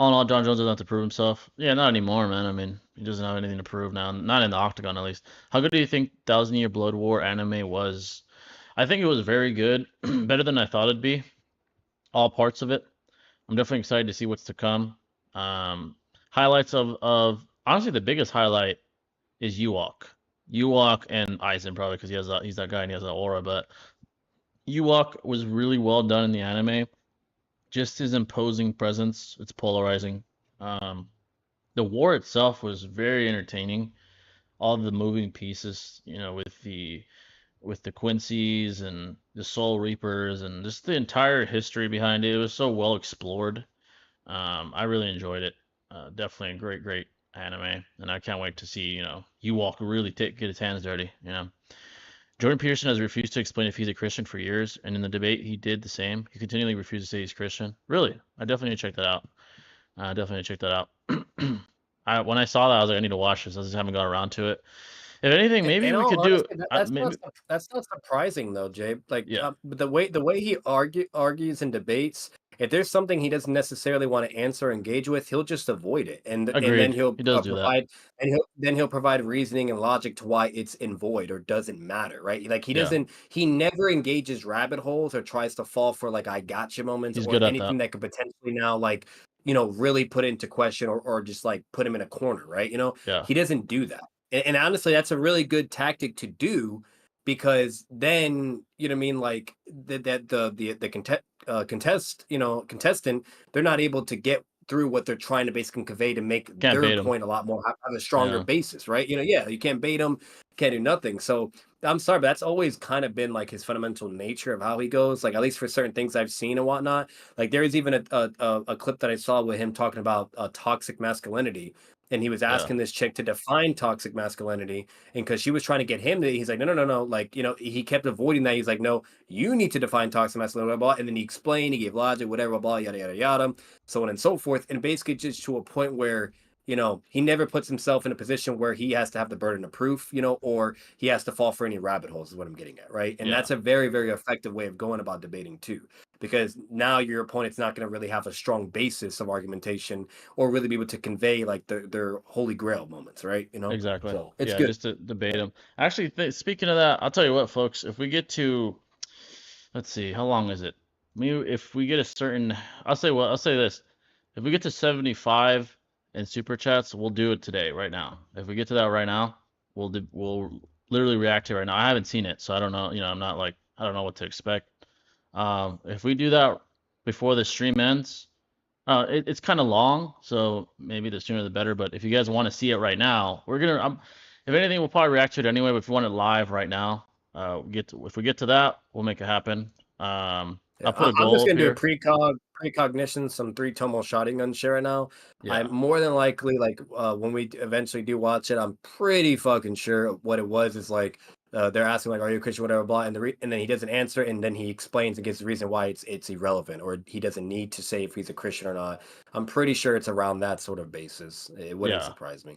All in all, John Jones doesn't have to prove himself. Yeah, not anymore, man. I mean, he doesn't have anything to prove now. Not in the octagon, at least. How good do you think Thousand Year Blood War anime was? I think it was very good, better than I thought it'd be. All parts of it. I'm definitely excited to see what's to come. Highlights of honestly the biggest highlight is Ewok. Ewok and Aizen probably because he's that guy and he has that aura. But Ewok was really well done in the anime. Just his imposing presence. It's polarizing. Um, the war itself was very entertaining. All the moving pieces, with the Quincy's and the Soul Reapers and just the entire history behind it. It was so well explored. I really enjoyed it. Definitely a great anime, and I can't wait to see Ewok really get his hands dirty. Jordan Peterson has refused to explain if he's a Christian for years, and in the debate he did the same. He continually refused to say he's Christian. Really, I definitely need to check that out. When I saw that, I was like, I need to watch this. I just haven't got around to it. If anything, maybe in we all could do. honesty, Maybe that's not surprising though, Jay. Like yeah, the way he argues in debates, if there's something he doesn't necessarily want to answer or engage with, he'll just avoid it, and then agreed. He does do that. he'll provide reasoning and logic to why it's in void or doesn't matter, right? Like Yeah, he never engages rabbit holes or tries to fall for like I gotcha moments he's or good at that. anything that could potentially now like really put it into question or just like put him in a corner, right? Yeah, He doesn't do that. And honestly, that's a really good tactic to do because then you know what I mean, like the contestant, they're not able to get through what they're trying to basically convey to make can't their bait him. point a lot more have a stronger Yeah, basis, right? Yeah, you can't bait them, can't do nothing. So I'm sorry, but that's always kind of been like his fundamental nature of how he goes. Like at least for certain things I've seen and whatnot. Like there is even a clip that I saw with him talking about toxic masculinity, and he was yeah, asking this chick to define toxic masculinity, and because she was trying to get him to, he's like, no, like he kept avoiding that. He's like, no, you need to define toxic masculinity, blah, blah. And then he explained, he gave logic, whatever, blah, blah, yada yada yada, so on and so forth, and basically just to a point where he never puts himself in a position where he has to have the burden of proof, or he has to fall for any rabbit holes, is what I'm getting at, right? And yeah, that's a very, very effective way of going about debating too, because now your opponent's not going to really have a strong basis of argumentation or really be able to convey like their holy grail moments, right? exactly. So it's Yeah, good. just to debate him. Actually, speaking of that, I'll tell you what, folks. If we get to, let's see, how long is it? If we get a certain, I'll say this. If we get to 75 in super chats, we'll do it today, right now. If we get to that right now, we'll literally react to it right now. I haven't seen it, so I don't know. I'm not like I don't know what to expect. If we do that before the stream ends, it's kind of long, so maybe the sooner the better. But if you guys want to see it right now, we're gonna. If anything, we'll probably react to it anyway. But if you want it live right now, if we get to that, we'll make it happen. Yeah, I'll put a I'm goal just up gonna do a here. precognition, some three tomo shotgun share right now. I'm Yeah, more than likely like when we eventually do watch it, I'm pretty fucking sure what it was is like they're asking like, "Are you a Christian?" Whatever, blah, and and then he doesn't answer, and then he explains and gives the reason why it's irrelevant, or he doesn't need to say if he's a Christian or not. I'm pretty sure it's around that sort of basis. It wouldn't yeah. surprise me.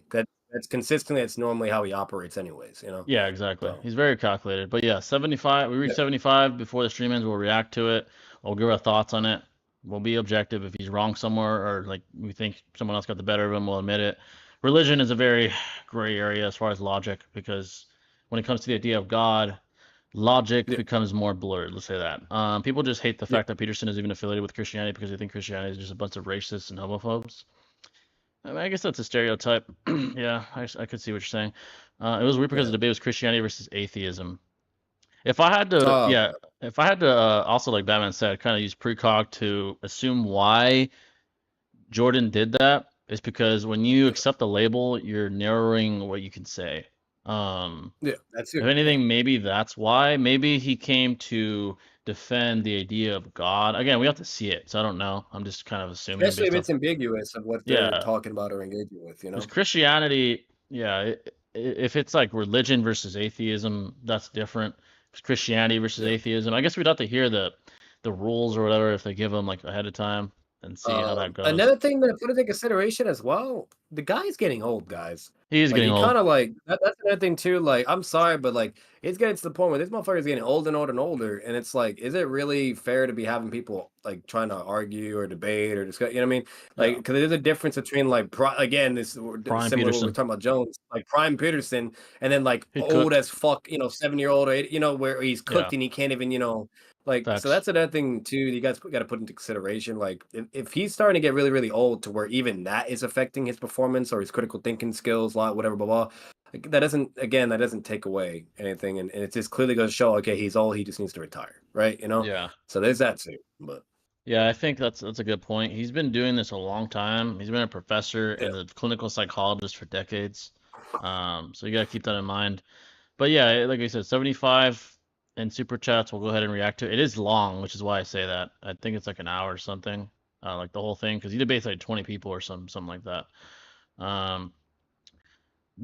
That's consistently. It's normally how he operates, anyways. Yeah, exactly. So He's very calculated. But yeah, 75. We reach yeah, 75 before the stream ends. We'll react to it. We'll give our thoughts on it. We'll be objective. If he's wrong somewhere or like we think someone else got the better of him, we'll admit it. Religion is a very gray area as far as logic because when it comes to the idea of God, logic yeah, becomes more blurred. Let's say that. People just hate the yeah. fact that Peterson is even affiliated with Christianity because they think Christianity is just a bunch of racists and homophobes. I mean, I guess that's a stereotype. Yeah, I could see what you're saying. It was weird because Yeah. the debate was Christianity versus atheism. If I had to, Oh, yeah, okay. if I had to also like Batman said, kind of use precog to assume why Jordan did that, is because when you Yeah. accept the label, you're narrowing what you can say. Um, Yeah, that's if it. Yeah. anything, maybe that's why. Maybe he came to defend the idea of God. Again, we have to see it, so I don't know. I'm just kind of assuming Especially based if off. it's ambiguous of what they're Yeah, talking about or engaging with, you because know? Christianity, yeah, if it's like religion versus atheism, that's different. If it's Christianity versus Yeah. atheism, I guess we'd have to hear the rules or whatever if they give them like ahead of time and see how that goes. Another thing that I put into consideration as well, the guy's getting old, guys. He is Like getting he old. kind of like that's another thing too. Like I'm sorry, but like it's getting to the point where this motherfucker's getting older and older and older, and it's like, is it really fair to be having people like trying to argue or debate or discuss? You know what I mean? Like, Yeah, because there's a difference between like again, this Prime similar to what we're Peterson. talking about Jones, like Prime Peterson, and then like He old cooked. as fuck, 7 year old or 8, where he's Yeah, cooked and he can't even, like, so facts. that's another thing too. You guys got to put into consideration. Like, if he's starting to get really, really old to where even that is affecting his performance or his critical thinking skills, lot whatever, blah blah. Like, that doesn't take away anything, and it just clearly goes to show, okay, he's old. He just needs to retire, right? Yeah. So there's that too. But Yeah, I think that's a good point. He's been doing this a long time. He's been a professor yeah, and a clinical psychologist for decades. So you gotta keep that in mind. But yeah, like I said, 75 and super chats. We'll go ahead and react to it. It is long, which is why I say that. I think it's like an hour or something, like the whole thing, because he debates like 20 people or something like that. Um,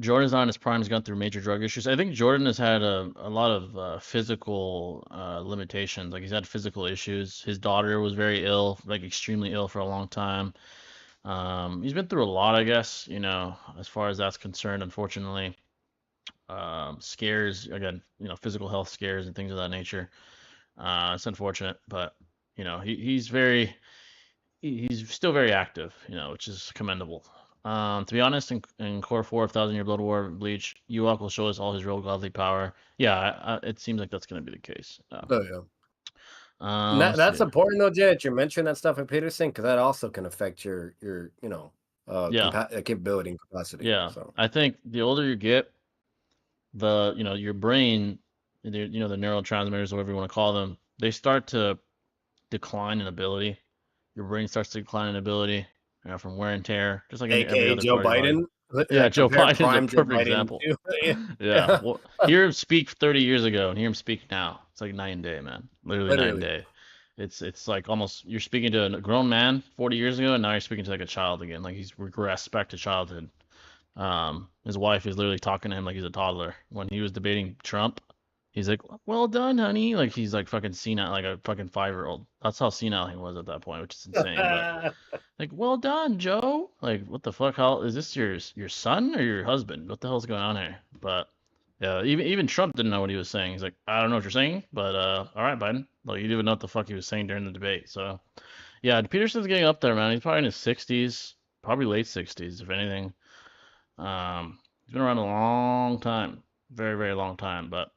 Jordan's on his prime. He's gone through major drug issues. I think Jordan has had a lot of physical limitations. Like he's had physical issues. His daughter was very ill, like extremely ill for a long time. He's been through a lot, I guess, as far as that's concerned, unfortunately. Scares, again, physical health scares and things of that nature. It's unfortunate, but, he's still very active, which is commendable. To be honest, in Core 4 of Thousand Year Blood War Bleach, Ewok will show us all his real godly power. Yeah, it seems like that's going to be the case. oh yeah. And Let's that's see. important though, Jay, that you're mentioning that stuff with Peterson because that also can affect your Yeah, capability and capacity. yeah. So I think the older you get, your brain, the neurotransmitters, whatever you want to call them, they start to decline in ability. Your brain starts to decline in ability, from wear and tear, just like in every AKA other Joe part of your body. Biden. Yeah, Joe Compare Biden's a prime Joe perfect Biden example. to Yeah, yeah. well, hear him speak 30 years ago and hear him speak now. It's like night and day, man. Literally night and Literally. day. It's like almost you're speaking to a grown man 40 years ago, and now you're speaking to like a child again. Like he's regressed back to childhood. His wife is literally talking to him like he's a toddler. When he was debating Trump, he's like, "Well done, honey." Like he's like fucking senile, like a fucking 5-year-old. That's how senile he was at that point, which is insane. But like, well done, Joe. Like, what the fuck? How is this your son or your husband? What the hell's going on here? But yeah, even Trump didn't know what he was saying. He's like, I don't know what you're saying, but all right, Biden. Like, you didn't even know what the fuck he was saying during the debate. So yeah, Peterson's getting up there, man. He's probably in his 60s, probably late 60s, if anything. He's been around a long time, very very long time. But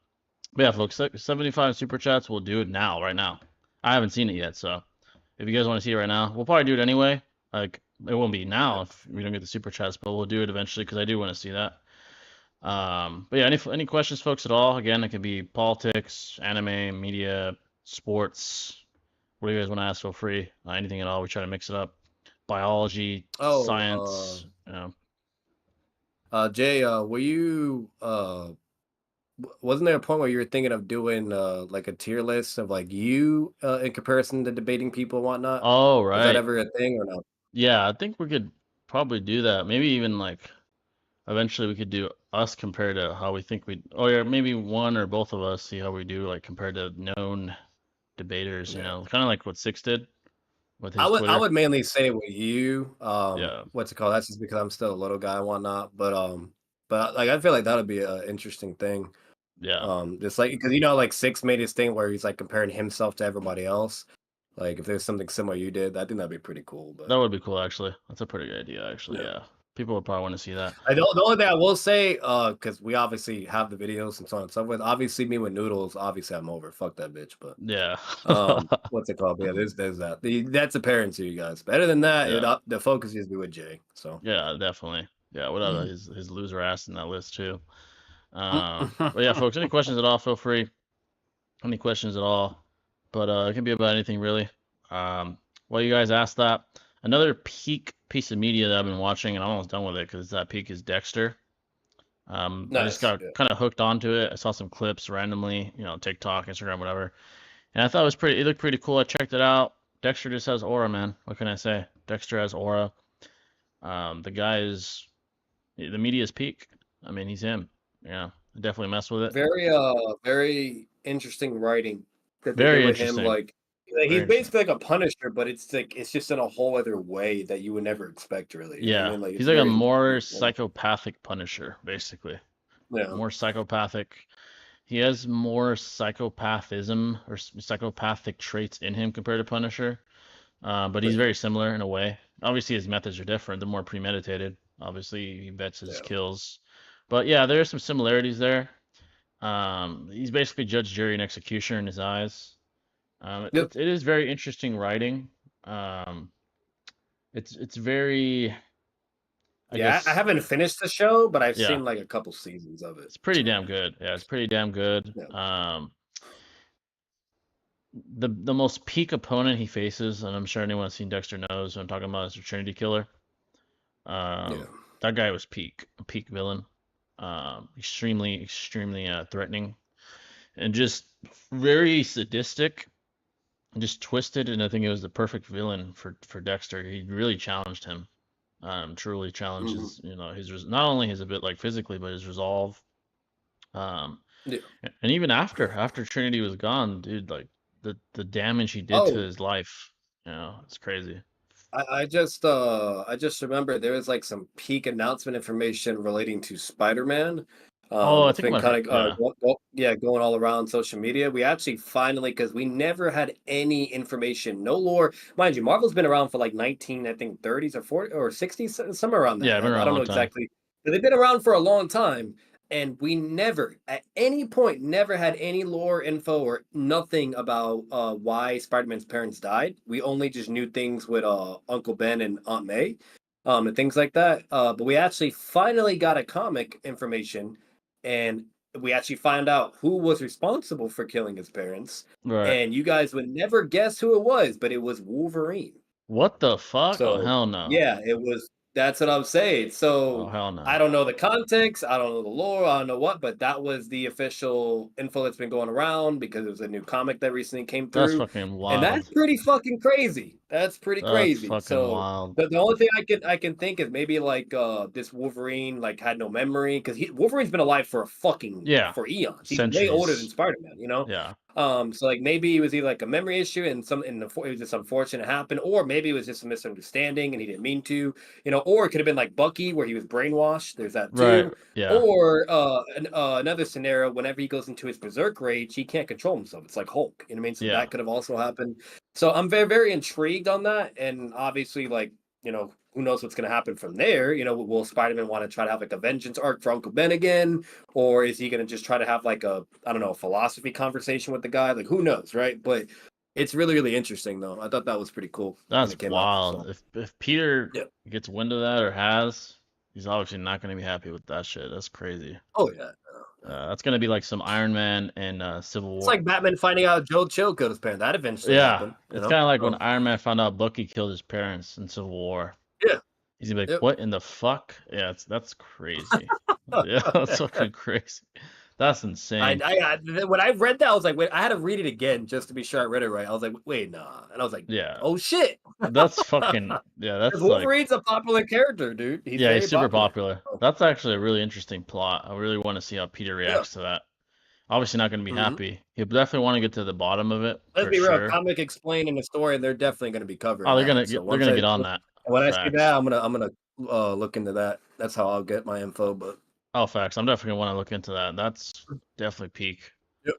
yeah, folks, 75 super chats. We'll do it now, right now. I haven't seen it yet, so if you guys want to see it right now, we'll probably do it anyway. Like it won't be Yeah. now if we don't get the super chats, but we'll do it eventually because I do want to see that. But yeah, any questions, folks, at all? Again, it could be politics, anime, media, sports. What do you guys want to ask? Feel free. Anything at all. We try to mix it up. Biology, Oh, science. Jay, were you wasn't there a point where you were thinking of doing like a tier list of like you in comparison to debating people and whatnot? Oh, Was that right. ever a thing or no? Yeah, I think we could probably do that. Maybe even like eventually we could do us compared to how we think we. Oh yeah, maybe one or both of us see how we do like compared to known debaters. Yeah. Kind of like what Six did with I his would I Twitter. would mainly say with you, Yeah, what's it called? That's just because I'm still a little guy and whatnot. But like I feel like that would be an interesting thing. yeah, Just like because like Six made his thing where he's like comparing himself to everybody else. Like if there's something similar you did, I think that'd be pretty cool. But that would be cool actually. That's a pretty good idea actually. yeah. Yeah, people would probably want to see that. The only thing I will say, because we obviously have the videos and so on and so forth. Obviously, me with noodles, obviously I'm over. Fuck that bitch. But Yeah, what's it called? Yeah, there's that. That's apparent to you guys. Better than that, yeah, the focus is be with Jay. So. yeah, definitely. Yeah, without his loser ass in that list too. But yeah, folks, any questions at all? Feel free. any questions at all, but it can be about anything really. While you guys asked that, another peak piece of media that I've been watching, and I'm almost done with it because that peak is Dexter. I just Nice. got Yeah. kind of hooked onto it. I saw some clips randomly, TikTok, Instagram, whatever, and I thought it was pretty. It looked pretty cool. I checked it out. Dexter just has aura, man. What can I say? Dexter has aura. The guy is the media's peak. I mean, he's him. Yeah, definitely mess with it. Very interesting writing that they did Very with him. interesting. Like Very he's interesting. basically like a Punisher, but it's just in a whole other way that you would never expect, really. You know what I Yeah, mean? Like he's it's like a very more interesting. psychopathic Punisher, basically. Yeah, More psychopathic. He has more psychopathism or psychopathic traits in him compared to Punisher. But he's right. very similar in a way. Obviously, his methods are different. They're more premeditated. Obviously, he vets his Yeah. kills. But yeah, there are some similarities there. He's basically judge, jury, and executioner in his eyes. Yep. It is very interesting writing. Um, it's very, I Yeah, I guess, haven't finished the show, but I've yeah, seen like a couple seasons of it. it's pretty So damn good. Yeah, it's pretty damn good. yeah, The most peak opponent he faces, and I'm sure anyone that's seen Dexter knows what I'm talking about, is the Trinity Killer. yeah. That guy was a peak villain. Extremely, extremely threatening, and just very sadistic, and just twisted. And I think it was the perfect villain for Dexter. He really challenged him. Truly challenged Hmm. his, not only his a bit like physically, but his resolve. Um, Yeah. and even after Trinity was gone, dude, like the damage he did to Oh, his life, it's crazy. I just remember there was like some peak announcement information relating to Spider-Man. Oh, I That's think I been might have kind heard. of Yeah, yeah, going all around social media. We actually finally, because we never had any information, no lore. Mind you, Marvel's been around for like 19, I think 30s or 40 or 60s, somewhere around yeah, that. I've been I around a don't know long time. exactly. But they've been around for a long time, and we never, at any point, never had any lore info or nothing about why Spider-Man's parents died. We only just knew things with Uncle Ben and Aunt May, and things like that. But we actually finally got a comic information, and we actually find out who was responsible for killing his parents. Right. And you guys would never guess who it was, but it was Wolverine. What the fuck? Oh So hell no. yeah, it was that's what I'm saying. Oh So hell I no. don't know the context, I don't know the lore, I don't know what, but that was the official info that's been going around because it was a new comic that recently came That's through. fucking And that's wild. pretty fucking crazy. That's pretty That's crazy. fucking So wild. the only thing I can think is maybe like this Wolverine like had no memory because Wolverine's been alive for a fucking Yeah. for eons. He's way older than Centuries. Spider-Man, you know? Yeah. So like maybe it was either like a memory issue and it was just unfortunate happened, or maybe it was just a misunderstanding and he didn't mean to, or it could have been like Bucky where he was brainwashed. There's that Right. too. Yeah. Or another scenario, whenever he goes into his berserk rage, he can't control himself. It's like Hulk. You know what I mean? So Yeah. that could have also happened. So I'm very, very intrigued on that. And obviously, like, who knows what's going to happen from there? Will Spider-Man want to try to have like a vengeance arc for Uncle Ben again? Or is he going to just try to have like I don't know, a philosophy conversation with the guy? Like, who knows, right? But it's really, really interesting, though. I thought that was pretty cool when That's it came out. wild. So, If Peter yeah. gets wind of that or has, he's obviously not gonna be happy with that shit. That's crazy. Oh, yeah. That's gonna be like some Iron Man and Civil It's War. like Batman finding out Joe Chill killed his parents. That eventually Yeah. happened, It's kind of like when So, Iron Man found out Bucky killed his parents in Civil War. yeah. He's gonna be like, Yep. "What in the fuck?" Yeah, that's crazy. Yeah, that's fucking crazy. That's insane. When I read that, I was like, wait, I had to read it again just to be sure I read it right. I was like, wait, nah. And I was like, Yeah, oh shit. that's fucking. Yeah, Because that's like. Wolverine's a popular character, dude. He's Yeah, he's very super popular. popular. So, That's actually a really interesting plot. I really want to see how Peter yeah. reacts to that. Obviously, not gonna be Mhm. happy. He'll definitely want to get to the bottom of it Let's for be real. sure. Comic explaining the story, and they're definitely going to be Oh, covering that. So they're once gonna I get on that. when I see Facts. that, I'm gonna look into that. That's how I'll get my info. But Oh, facts. I'm definitely gonna want to look into that. That's definitely peak. yep.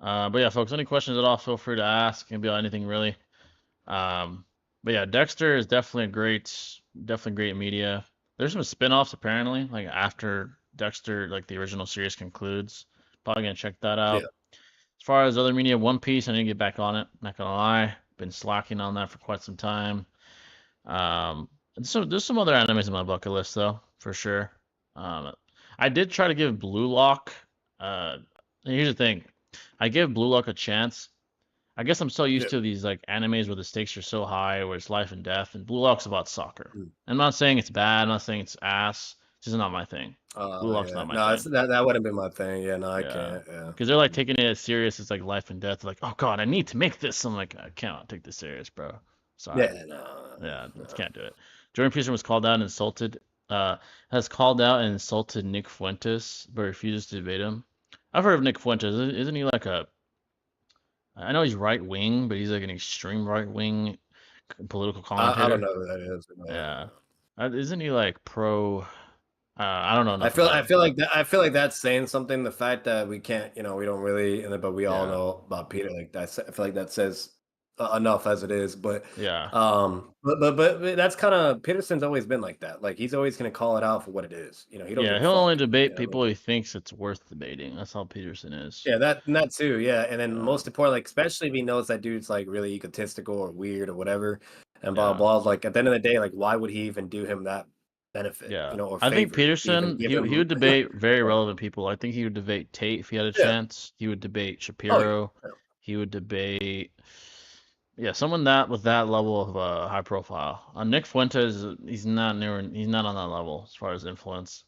But yeah, folks, any questions at all, feel free to ask. It can be on anything really. Um, but yeah, Dexter is definitely great media. There's some spin-offs apparently, like after Dexter, like the original series concludes. Probably gonna check that Yeah. out. As far as other media, One Piece, I need to get back on it. Not gonna lie, been slacking on that for quite some time. There's some other animes on my bucket list though, for sure. Um, I did try to give Blue Lock. Uh, Here's the thing. I give Blue Lock a chance. I guess I'm so used Yeah. to these like animes where the stakes are so high, where it's life and death, and Blue Lock's about soccer. Mm. I'm not saying it's bad. I'm not saying it's ass. It's just not my thing. Blue Lock's Yeah. not my No, thing. that wouldn't be my thing. Yeah, no, I Yeah, can't. Yeah. because they're like taking it as serious as like life and death. Like, oh god, I need to make this. I'm like, I cannot take this serious, bro. Sorry. Yeah, no, Yeah, I no. can't do it. Jordan Peterson was called out and insulted. Has called out and insulted Nick Fuentes, but refuses to debate him. I've heard of Nick Fuentes. Isn't he like a? I know he's right wing, but he's like an extreme right wing political I don't commentator. know who that is. No. Yeah, isn't he like pro? I don't know I enough feel about I him. feel like that I feel like that's saying something. The fact that we can't, we don't really, but we all Yeah, know about Peter. Like that, I feel like that says enough as it is. But yeah, but that's kind of Peterson's always been like that. Like he's always gonna call it out for what it is. He don't yeah. give a He'll only fuck. You debate know what I mean? people he thinks it's worth debating. That's how Peterson is. Yeah, that too. Yeah, and then Yeah, most important, like especially if he knows that dude's like really egotistical or weird or whatever, and blah yeah. blah. Like at the end of the day, like why would he even do him that benefit, Yeah, or I think favor to even Peterson give he him? would debate very Yeah. relevant people. I think he would debate Tate if he had a Yeah. chance. He would debate Oh yeah. Shapiro. He would debate yeah, someone that with that level of high profile. Nick Fuentes, he's not on that level as far as influence.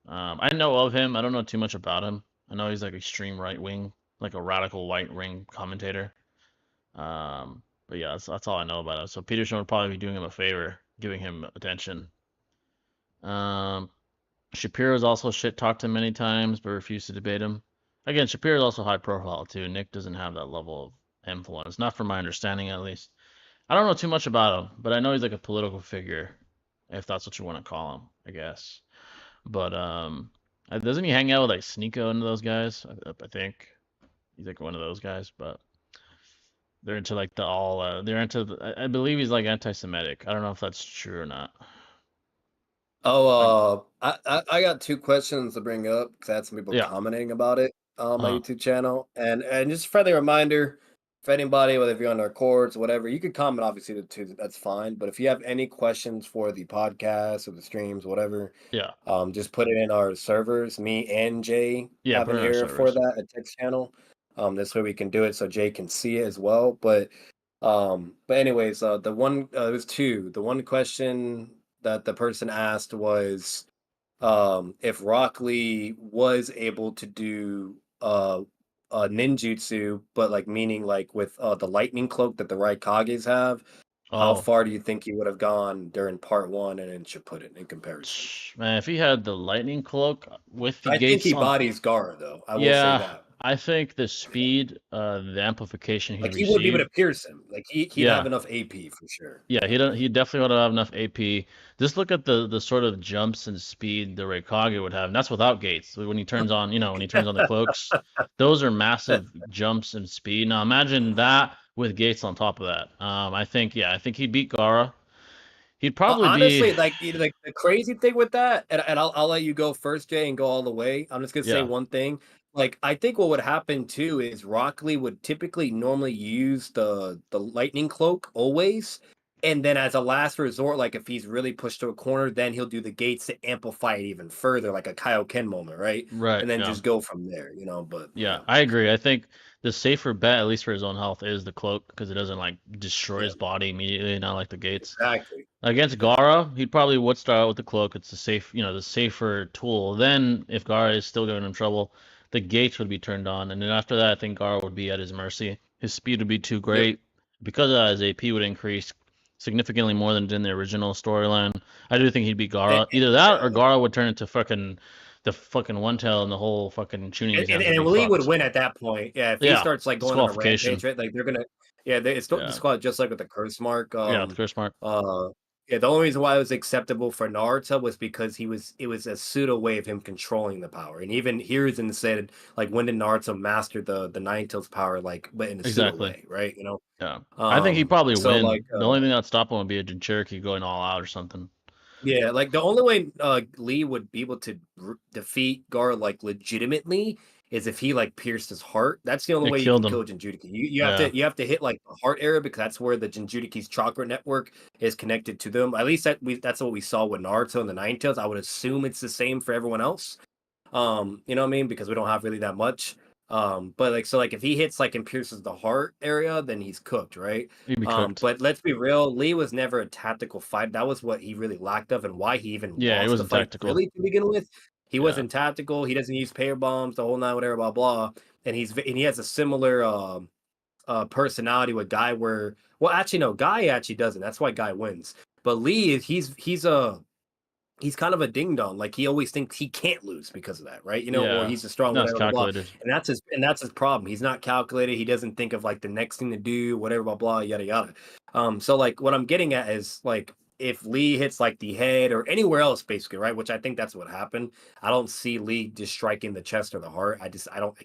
I know of him. I don't know too much about him. I know he's like extreme right wing, like a radical right wing commentator. But yeah, that's all I know about him. So Peterson would probably be doing him a favor, giving him attention. Um, Shapiro's also shit talked him many times, but refused to debate him. Again, Shapiro's also high profile too. Nick doesn't have that level of influence, not from my understanding at least. I don't know too much about him, but I know he's like a political figure, if that's what you want to call him, I guess. But doesn't he hang out with like Sneeko and those guys? I think he's like one of those guys, but they're into like the all. They're into. I believe he's like anti-Semitic. I don't know if that's true or not. Like, Oh, I got two questions to bring up because I had some people yeah. commenting about it on my Uh, YouTube channel, and just a friendly reminder for anybody, whether if you're on our courts, whatever, you could comment obviously the two, that's fine. But if you have any questions for the podcast or the streams, whatever, yeah. just put it in our servers. Me and Jay Yeah. have Put in it in our here for servers. that a text channel. This way we can do it so Jay can see it as well. But anyways, the one it was two. The one question that the person asked was if Rock Lee was able to do ninjutsu, but like meaning like with the lightning cloak that the Raikages have, how Oh, far do you think he would have gone during part one and then should put it in comparison? man, if he had the lightning cloak with the I think gates he on, bodies Gara though. I will say yeah, that. I think the speed, the amplification he'd Like he wouldn't be able receive, to pierce him. Like he'd have yeah, enough AP for sure. yeah, he Yeah. don't, he definitely would have enough AP. Just look at the sort of jumps and speed the Raikage would have, and that's without gates. When he turns on, when he turns on the cloaks, those are massive jumps and speed. Now imagine that with gates on top of that. I think he'd beat Gara. He'd probably be, Honestly, like the crazy thing with that, and I'll let you go first, Jay, and go all the way. I'm just gonna say yeah, one thing. Like I think what would happen too is Rock Lee would typically normally use the lightning cloak always, and then as a last resort, like if he's really pushed to a corner, then he'll do the gates to amplify it even further, like a Kaioken moment, right? right, And then yeah. just go from there, But Yeah, yeah, I agree. I think the safer bet, at least for his own health, is the cloak because it doesn't like destroy yeah, his body immediately, not like the gates. exactly. Against Gara, he probably would start out with the cloak. It's the safe, the safer tool. Then, if Gara is still giving him trouble, the gates would be turned on, and then after that, I think Gara would be at his mercy. His speed would be too Yep, great because of that, his AP would increase significantly more than in the original storyline. I do think he'd beat and, Gara. Either that or yeah. Gara would turn into fucking the fucking one tail, and the whole fucking tuning And, exams would and be Lee would fucked. win at that point. Yeah, if he Yeah, starts like going on a rampage, disqualification. right? Like they're gonna, yeah, it's the Yeah, squad just like with the curse mark. yeah, with Chris Mark. Uh, yeah, the only reason why it was acceptable for Naruto was because it was a pseudo way of him controlling the power. And even Hiruzen said, like, when did Naruto master the Nine Tails power, like, but in a pseudo Exactly. way, right? Yeah, I think he'd probably So like, win. The only thing that'd stop him would be a Jinchuriki going all out or something. yeah, like the only way Lee would be able to defeat Gar like legitimately is if he like pierced his heart. That's the only It way you killed can him. kill Jinchuriki. You have Yeah, to hit like the heart area because that's where the Jinchuriki's chakra network is connected to them. At least that's what we saw with Naruto and the Nine Tails. I would assume it's the same for everyone else. You know what I mean? Because we don't have really that much. But like so like if he hits like and pierces the heart area, then he's cooked, right? He'd be cooked. But let's be real, Lee was never a tactical fight. That was what he really lacked of and why he even Yeah, it lost the wasn't fight tactical. really to begin with. He Yeah. wasn't tactical, he doesn't use pair bombs, the whole nine, whatever, blah blah. And he has a similar personality with Guy where well actually no, Guy actually doesn't. That's why Guy wins. But Lee he's kind of a ding dong. Like he always thinks he can't lose because of that, right? You know, or Yeah. he's a strong, Not as whatever, blah, blah. calculated. And that's his problem. He's not calculated. He doesn't think of like the next thing to do, whatever, blah, blah, yada, yada. So like what I'm getting at is like if Lee hits like the head or anywhere else, basically, right? Which I think that's what happened. I don't see Lee just striking the chest or the heart. I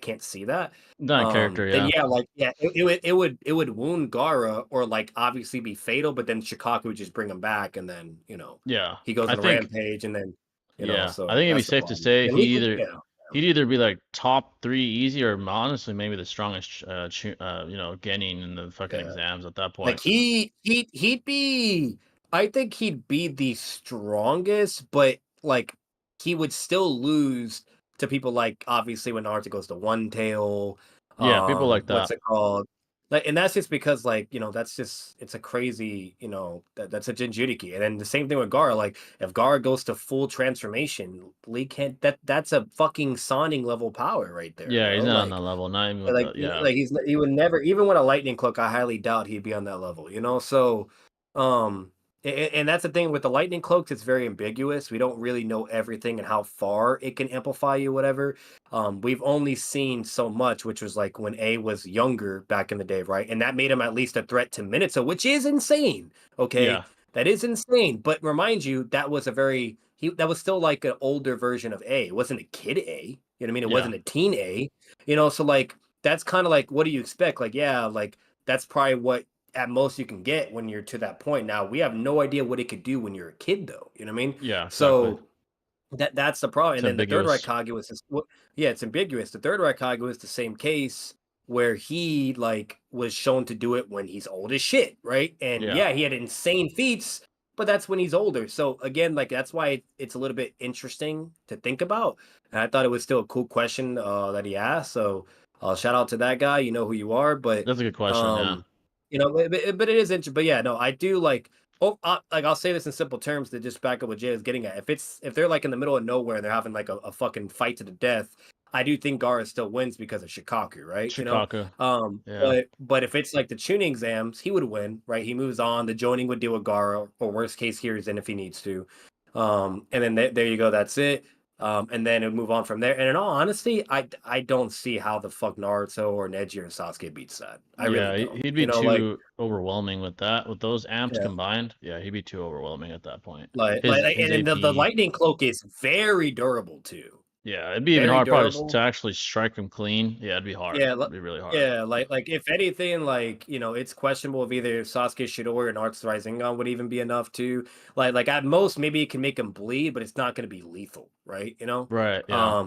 can't see that. Not in character, Then yeah. yeah, like yeah, it would wound Gara or like obviously be fatal, but then Shikaku would just bring him back, and then Yeah. he goes I on a think rampage, and then yeah. I so think it'd be that's the safe to problem. say And Lee, yeah, he'd either be like top 3 easy or honestly maybe the strongest Genin in the fucking yeah. exams at that Like point. he'd be. I think he'd be the strongest, but like he would still lose to people like obviously when Naruto goes to One Tail. Yeah, people like What's that. it called? Like, and that's just because like that's just it's a crazy that's a Jinjuriki, and then the same thing with Gara. Like if Gara goes to full transformation, Lee can't. That's a fucking Sonic level power right there, Yeah, he's bro. not on that level. Not even with the yeah. He would never even with a lightning cloak. I highly doubt he'd be on that level. So, and that's the thing with the lightning cloaks. It's very ambiguous. We don't really know everything and how far it can amplify you, whatever. We've only seen so much, which was like when A was younger back in the day, right? And that made him at least a threat to Minato, which is insane. Okay, Yeah. that is insane. But remind you, that was that was still like an older version of A. It wasn't a kid A. You know what I mean? It Yeah. wasn't a teen A. So like that's kind of like what do you expect? Like, yeah, like that's probably what at most you can get when you're to that point. Now we have no idea what it could do when you're a kid, though. You know what I mean? Yeah, exactly. So that's the problem. It's And then the third ambiguous. Raikage was yeah, it's ambiguous. The third Raikage was the same case where he like was shown to do it when he's old as shit, right? And Yeah. yeah, he had insane feats, but that's when he's older. So again, like that's why it's a little bit interesting to think about. And I thought it was still a cool question that he asked. So shout out to that guy. You know who you are, but That's a good question, yeah. but it is interesting. But yeah, no, I do like. Oh, like I'll say this in simple terms to just back up what Jay is getting at. If they're like in the middle of nowhere and they're having like a fucking fight to the death, I do think Gara still wins because of Shikaku, right? Shikaku. Yeah. But if it's like the tuning exams, he would win, right? He moves on. The Joning would deal with Gara, or worst case, hears in if he needs to. And then there you go. That's it. And then it move on from there. And in all honesty, I don't see how the fuck Naruto or Neji or Sasuke beats that. I really Yeah, don't. he'd be Like too overwhelming with that. With those amps yeah. combined, yeah, he'd be too overwhelming at that point. And His then the AP. lightning cloak is very durable too. Yeah, it'd be even Very hard probably to durable. actually strike him clean. Yeah, it'd be hard. Yeah, It'd be really hard. yeah, like if anything, like it's questionable if either Sasuke Shidori and Arts Rasengan would even be enough to like at most maybe it can make him bleed, but it's not going to be lethal, right? Right, yeah.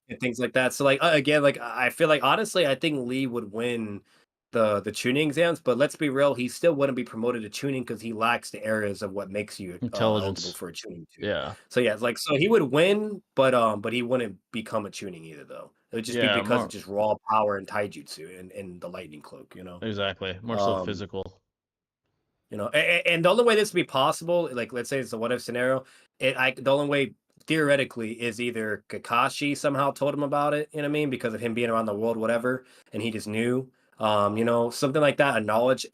And things like that. So like again, like I feel like honestly, I think Lee would win the tuning exams, but let's be real, he still wouldn't be promoted to tuning because he lacks the areas of what makes you eligible Intelligence. for a tuning too. Yeah. So yeah, like so he would win, but he wouldn't become a tuning either though. It would just be Yeah, because of more just raw power and taijutsu and the lightning cloak. exactly. More so Um, physical. and the only way this would be possible, like let's say it's a what if scenario, the only way theoretically is either Kakashi somehow told him about it, you know what I mean, because of him being around the world, whatever, and he just knew, something like that, a knowledge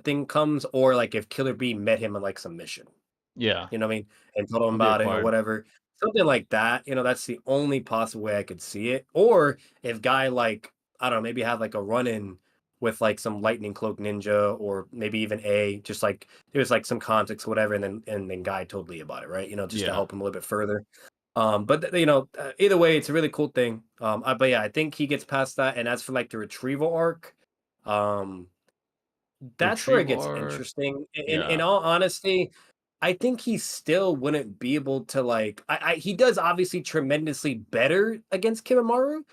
thing comes, or like if Killer Bee met him on like some mission, Yeah. you know what I mean, and told him It'd be about it or required. whatever, something like that. That's the only possible way I could see it. Or if guy like I don't know, maybe have like a run in with like some lightning cloak ninja, or maybe even just like there's like some context, whatever, and then guy told Lee about it, right? Just to Yeah. help him a little bit further. But either way, it's a really cool thing. But yeah, I think he gets past that. And as for like the retrieval arc, um, The that's where it retrieval gets arc. interesting. In Yeah. all honesty, I think he still wouldn't be able to like. He does obviously tremendously better against Kimimaro.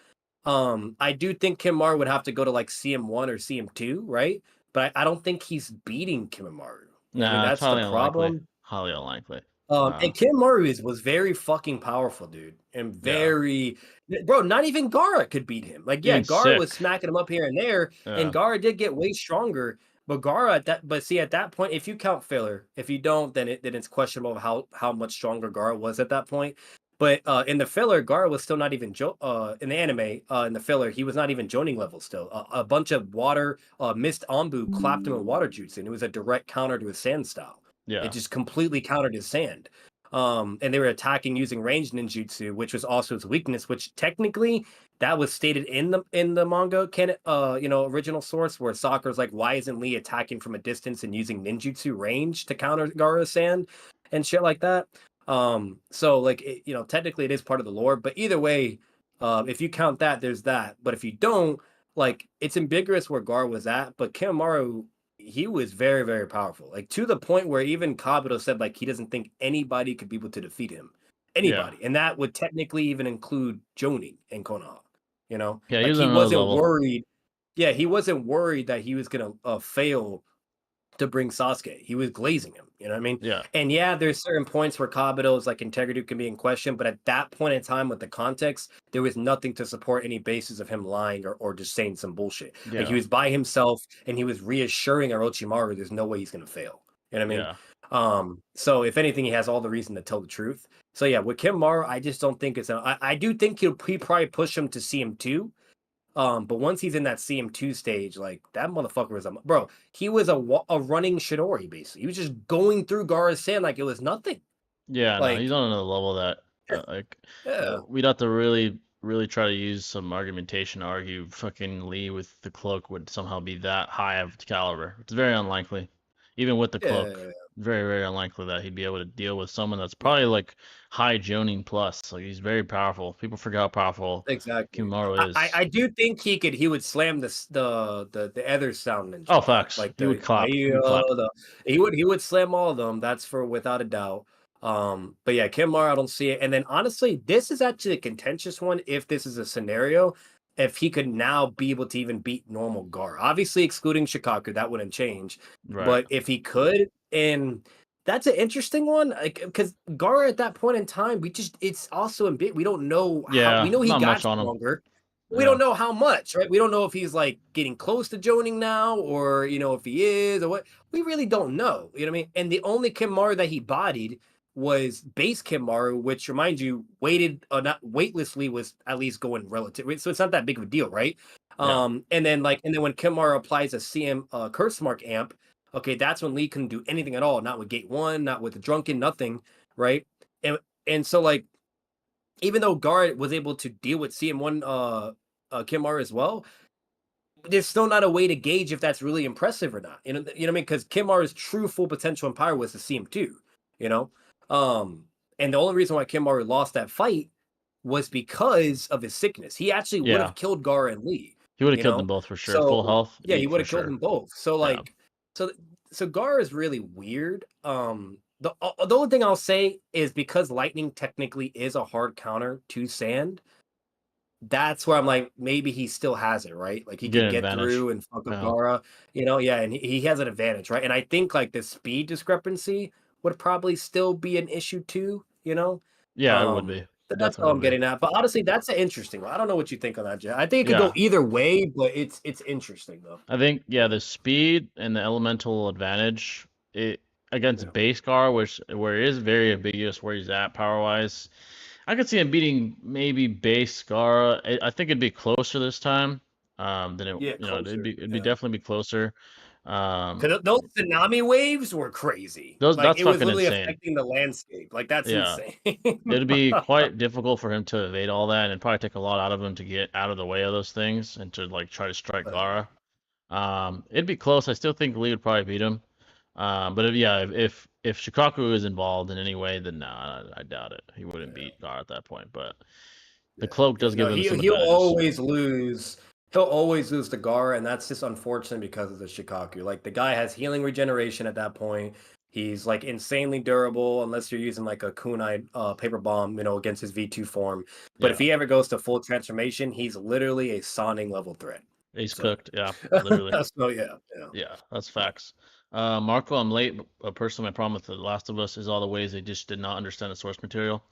I do think Kimimaro would have to go to like CM1 or CM2, right? But I don't think he's beating Kimimaro. You know what I mean? Nah, it's That's the highly unlikely. problem. Highly unlikely. And Kimaru was very fucking powerful, dude, and Yeah. very bro. Not even Gara could beat him. Like, yeah, Even Gara was sick. smacking him up here and there, and Yeah. Gara did get way stronger. But Gara at that, but see, at that point, if you count filler, if you don't, then it's questionable how much stronger Gara was at that point. But in the filler, Gara was still not even in the anime. In the filler, he was not even Jonin level still. A bunch of water mist Anbu clapped him in water jutsu, and it was a direct counter to his sand style. It Yeah. just completely countered his sand. And they were attacking using ranged ninjutsu, which was also his weakness, which technically that was stated in the manga original source, where Sakura's like, why isn't Lee attacking from a distance and using ninjutsu range to counter Gaara's sand and shit like that? So like technically it is part of the lore, but either way, if you count that, there's that. But if you don't, like, it's ambiguous where Gar was at, but Kimamaru, he was very, very powerful. Like, to the point where even Kabuto said like he doesn't think anybody could be able to defeat him. Yeah. Anybody. And that would technically even include Jonin and Konoha. You know? Yeah, he Like, was he on another wasn't level. worried. Yeah, he wasn't worried that he was gonna fail to bring Sasuke. He was glazing him. You know what I mean? Yeah. And yeah, there's certain points where Kabuto's like integrity can be in question, but at that point in time with the context, there was nothing to support any basis of him lying or just saying some bullshit. Like, he Yeah. was by himself and he was reassuring Orochimaru there's no way he's gonna fail. You know what I mean? Yeah. So if anything, he has all the reason to tell the truth. So yeah, with Kimmaru, I just don't think I do think he probably push him to CM2. But once he's in that CM2 stage, like, that motherfucker was bro. He was a running Shidori basically. He was just going through Gaara's sand like it was nothing. Yeah, no, he's Like, on another level that yeah, we'd have to really try to use some argumentation to argue fucking Lee with the cloak would somehow be that high of caliber. It's very unlikely. Even with the cloak, yeah, very, very unlikely that he'd be able to deal with someone that's probably like high Jonin plus. Like, he's very powerful. People forget how powerful exactly. Kimaru is. I do think he would slam the other sound ninja Oh, hard, facts. like He would clap. He would clap. he would slam all of them. That's for without a doubt. But yeah, Kimura, I don't see it. And then honestly, this is actually a contentious one. If this is a scenario, if he could now be able to even beat normal Gar, obviously excluding Shikaku, that wouldn't change. Right. But if he could, and that's an interesting one, like, because Gar at that point in time, it's also a bit, we don't know how, we Yeah, know he not got much on him. stronger. We Yeah. don't know how much, right? We don't know if he's like getting close to joining now, or if he is, or what. We really don't know. You know what I mean? And the only Kimmaru that he bodied was base Kimmaru, which, remind you, not weightlessly, was at least going relative. So it's not that big of a deal, right? Yeah. And then when Kimmaru applies a CM curse mark amp, okay, that's when Lee couldn't do anything at all. Not with Gate 1, not with the Drunken, nothing, right? And so, like, even though Guard was able to deal with CM1 Kimar as well, there's still not a way to gauge if that's really impressive or not. You know what I mean? Because Kimar's true full potential and power was to CM2, you know? And the only reason why Kimar lost that fight was because of his sickness. He actually would Yeah. have killed Gar and Lee, He would have you killed them know? both for sure. Full So health, yeah, he would for have killed them sure. both. So Yeah. like, so Gar is really weird. The only thing I'll say is, because lightning technically is a hard counter to sand, that's where I'm like, maybe he still has it, right? Like, he Get could an get advantage. through and fuck up Yeah. Gara, yeah, and he has an advantage, right? And I think like the speed discrepancy would probably still be an issue too, you know? Yeah, it would be. It That's all definitely I'm would be. getting at. But honestly, that's an interesting one. I don't know what you think on that, Jay. I think it could go Yeah. either way, but it's interesting though. I think, yeah, the speed and the elemental advantage Yeah. against base Gar, where it is very ambiguous where he's at power wise. I could see him beating maybe base Gar. I think it'd be closer this time. Than it, Yeah, closer. it'd be Yeah. definitely be closer. Um, Because those tsunami waves were crazy. Like, that's it was fucking literally insane. affecting the landscape. Like, that's Yeah. insane. It'd be quite difficult for him to evade all that, and it'd probably take a lot out of him to get out of the way of those things and to like try to strike Gara. It'd be close. I still think Lee would probably beat him. But if Shikaku is involved in any way, then nah, I doubt it. He wouldn't Yeah. beat Gara at that point. But the Yeah, cloak yeah. does No, give him some he'll advantages. always lose. He'll always lose to Gar, and that's just unfortunate because of the Shikaku. Like, the guy has healing regeneration at that point. He's like insanely durable, unless you're using like a kunai paper bomb, against his V2 form. But if Yeah, he ever goes to full transformation, he's literally a Sonic level threat. he's So, cooked. Yeah, literally. so yeah, yeah. Yeah, that's Uh, facts. Marco, I'm late. But personally, my problem with The Last of Us is all the ways they just did not understand the source material.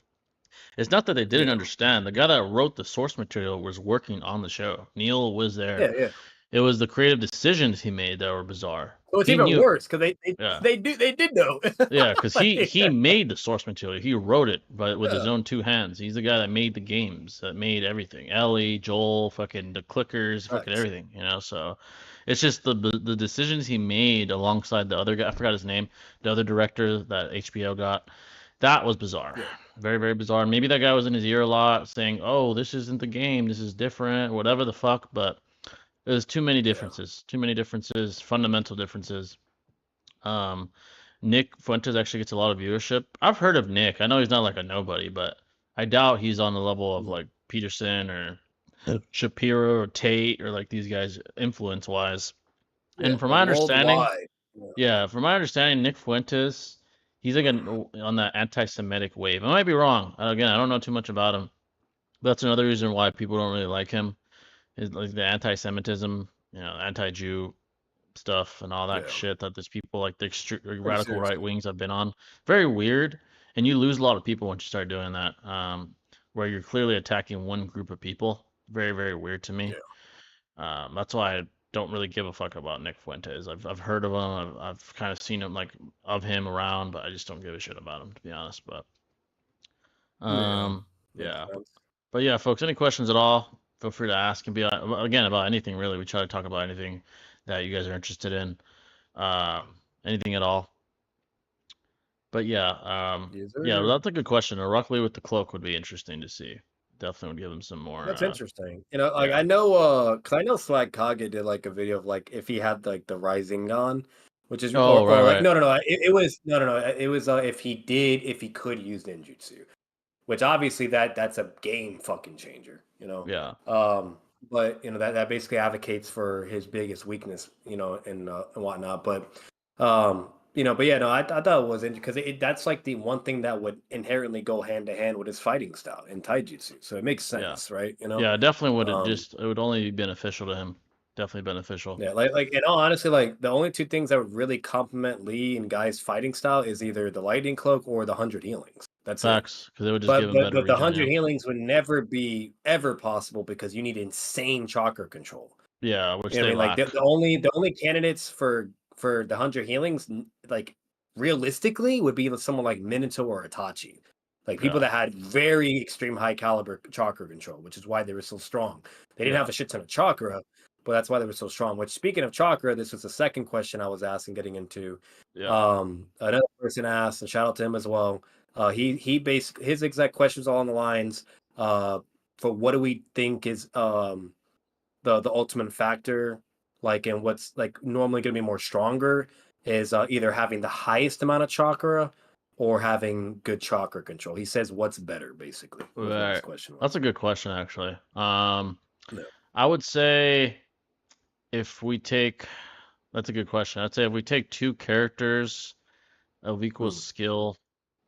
It's not that they didn't Yeah. understand. The guy that wrote the source material was working on the show. Neil was there. Yeah, yeah. It was the creative decisions he made that were bizarre. So it's He even knew, worse because yeah, they did know. yeah, because he Like, he made the source material. He wrote it, but with his yeah, own two hands. He's the guy that made the games, that made everything. Ellie, Joel, fucking the clickers, fucking facts. everything. So it's just the decisions he made alongside the other guy. I forgot his name. The other director that HBO got. That was bizarre. Yeah, Very, very bizarre. Maybe that guy was in his ear a lot, saying, "Oh, this isn't the game. This is different. Whatever the fuck." But there's too many yeah, differences. Too many differences. Fundamental differences. Um, Nick Fuentes actually gets a lot of viewership. I've heard of Nick. I know he's not like a nobody, but I doubt he's on the level of yeah. like Peterson or Shapiro or Tate or like these guys influence wise. Yeah, And from my like understanding, worldwide. Yeah, yeah, from my understanding, Nick Fuentes, he's like on that anti-Semitic wave. I might be wrong. Again, I don't know too much about him, but that's another reason why people don't really like him. Is like the anti-Semitism, anti-Jew stuff and all that yeah. shit that there's people like the Pretty radical serious. right wings have been on. Very weird, and you lose a lot of people once you start doing that. Where you're clearly attacking one group of people. Very, very weird to me. Yeah, That's why I don't really give a fuck about Nick Fuentes. I've heard of him. I've kind of seen him like of him around, but I just don't give a shit about him to be honest. But yeah. Makes yeah. sense. But yeah, folks, any questions at all? Feel free to ask and be again about anything really. We try to talk about anything that you guys are interested in. Anything at all. But yeah, Yes, yeah, well, sir. that's a good question. A Ruckley with the cloak would be interesting to see. Definitely would give him some more. That's interesting. You know, like Yeah. I know, cause I know Swag Kage did like a video of like if he had like the Rising on, which is Oh, right, or like right. no, it was no, it was if he could use ninjutsu. Which obviously that's a game fucking changer, you know. Yeah, But you know that basically advocates for his biggest weakness, you know, and whatnot. But yeah, no, I thought it was interesting because that's like the one thing that would inherently go hand to hand with his fighting style in taijutsu. So it makes yeah, sense, right? You know, yeah. Definitely would it um, just it would only be beneficial to him. Definitely beneficial. yeah, like in all honesty, like the only two things that would really complement Lee and Guy's fighting style is either the lightning cloak or the 100 healings. That's it. Facts, because it would just give But him but better but the regen. 100 Yeah, healings would never be ever possible because you need insane chakra control. yeah, You which know what I they mean? Like lack. the only candidates for the 100 healings, like realistically, would be someone like Minato or Itachi. Like people Yeah, that had very extreme high caliber chakra control, which is why they were so strong. They didn't yeah, have a shit ton of chakra, but that's why they were so strong. Which speaking of chakra, this was the second question I was asking getting into. yeah. Another person asked, and shout out to him as well. He basically his exact questions all on the lines. For what do we think is the ultimate factor, like, and what's like normally going to be more stronger is either having the highest amount of chakra or having good chakra control. He says what's better basically was what his Right. question was. That's a good question, actually. Yeah. I would say if we take, that's a good question. I'd say if we take two characters of equal Hmm. skill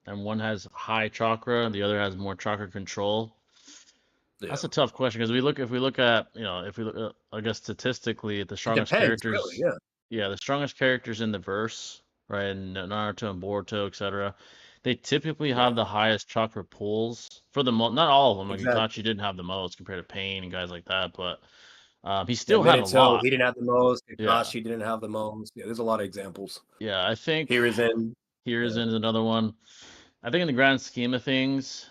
and one has high chakra and the other has more chakra control, Yeah. that's a tough question because if we look at, if we look, I guess statistically at the It strongest depends, really. characters, Yeah. yeah, the strongest characters in the verse, right, in Naruto and Boruto, etc., they typically Yeah. have the highest chakra pools for the most, not all of them. Like Itachi Exactly. didn't have the most compared to Pain and guys like that, but he Yeah. still had a Minato, lot. he didn't have the most. Yeah, Kakashi didn't have the most. Yeah. There's a lot of examples. yeah, I think Here is in. Here's Yeah. in another one. I think in the grand scheme of things,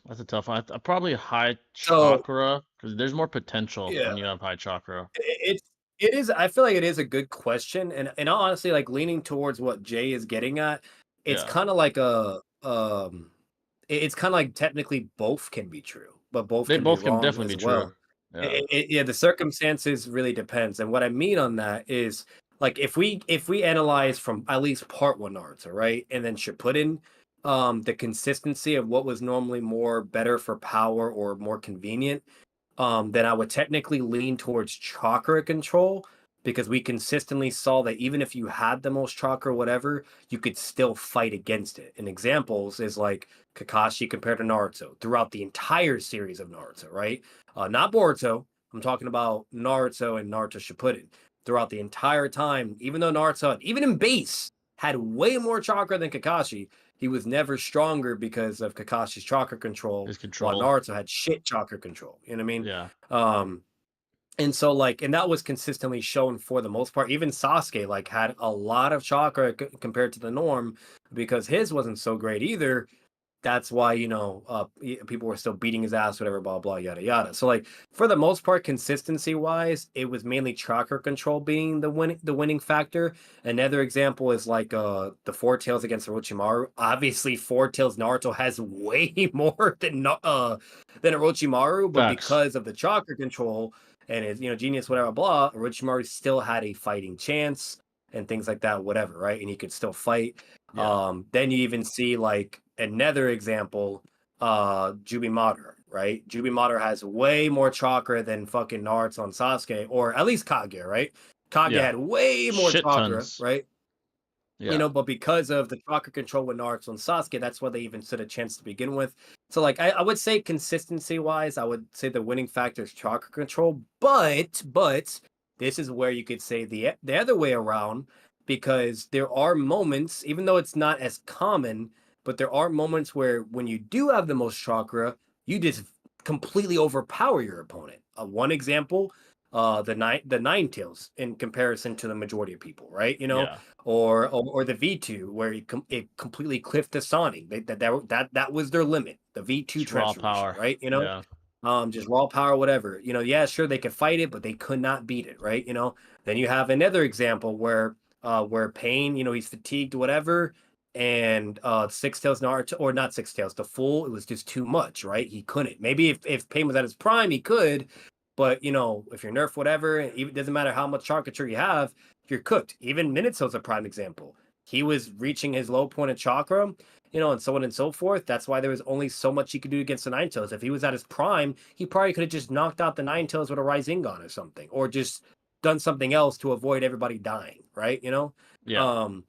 that's a tough one. Probably high So chakra because there's more potential yeah. when you have high chakra. It's it is I feel like it is a good question, and honestly, like leaning towards what Jay is getting at, it's Yeah, kind of like it's kind of like technically both can be true, but both they can be both can wrong definitely as be true. well. Yeah, Yeah, the circumstances really depends, and what I mean on that is like if we analyze from at least part one Naruto, right, and then Shippuden, the consistency of what was normally more better for power or more convenient, then I would technically lean towards chakra control because we consistently saw that even if you had the most chakra, or whatever, you could still fight against it. And examples is like Kakashi compared to Naruto throughout the entire series of Naruto, right? Not Boruto. I'm talking about Naruto and Naruto Shippuden. throughout the entire time, even though Naruto, even in base, had way more chakra than Kakashi, he was never stronger because of Kakashi's chakra control, His while control. Naruto had shit chakra control. You know what I mean? Yeah. Um, and so like, and that was consistently shown for the most part. Even Sasuke like had a lot of chakra compared to the norm because his wasn't so great either. That's why people were still beating his ass, whatever, blah blah, yada yada. So like for the most part, consistency wise, it was mainly chakra control being the winning factor. Another example is like the Four Tails against Orochimaru. Obviously, Four Tails Naruto has way more than Orochimaru, but Facts. because of the chakra control and his genius, whatever, blah, Orochimaru still had a fighting chance and things like that, whatever, right? And he could still fight. Yeah. Then you even see like another example, Jubi Madara, right? Jubi Madara has way more chakra than fucking Naruto and Sasuke, or at least Kage, right? Kage Yeah. had way more Shit chakra, tons. right? Yeah. But because of the chakra control with Naruto and Sasuke, that's why they even stood a chance to begin with. So, like, I would say consistency wise, I would say the winning factor is chakra control, but this is where you could say the other way around because there are moments, even though it's not as common, but there are moments where when you do have the most chakra, you just completely overpower your opponent. One example, the nine tails in comparison to the majority of people, right? Yeah. Or the V2 where it completely clipped the Sonic. That was their limit. The V2 Just raw transformation, power. right? Yeah. Just raw power, whatever. Yeah, sure they could fight it, but they could not beat it, right? Then you have another example where Pain, he's fatigued, whatever, and Six Tails Naruto, or not Six Tails, the Fool, it was just too much, right? He couldn't. Maybe if Pain was at his prime, he could, but if you're nerf, whatever, it doesn't matter how much chakra you have, you're cooked. Even Minato's a prime example. He was reaching his low point of chakra, and so on and so forth. That's why there was only so much he could do against the Nine Tails. If he was at his prime, he probably could have just knocked out the Nine Tails with a Rasengan or something, or just done something else to avoid everybody dying, right? Yeah. Um,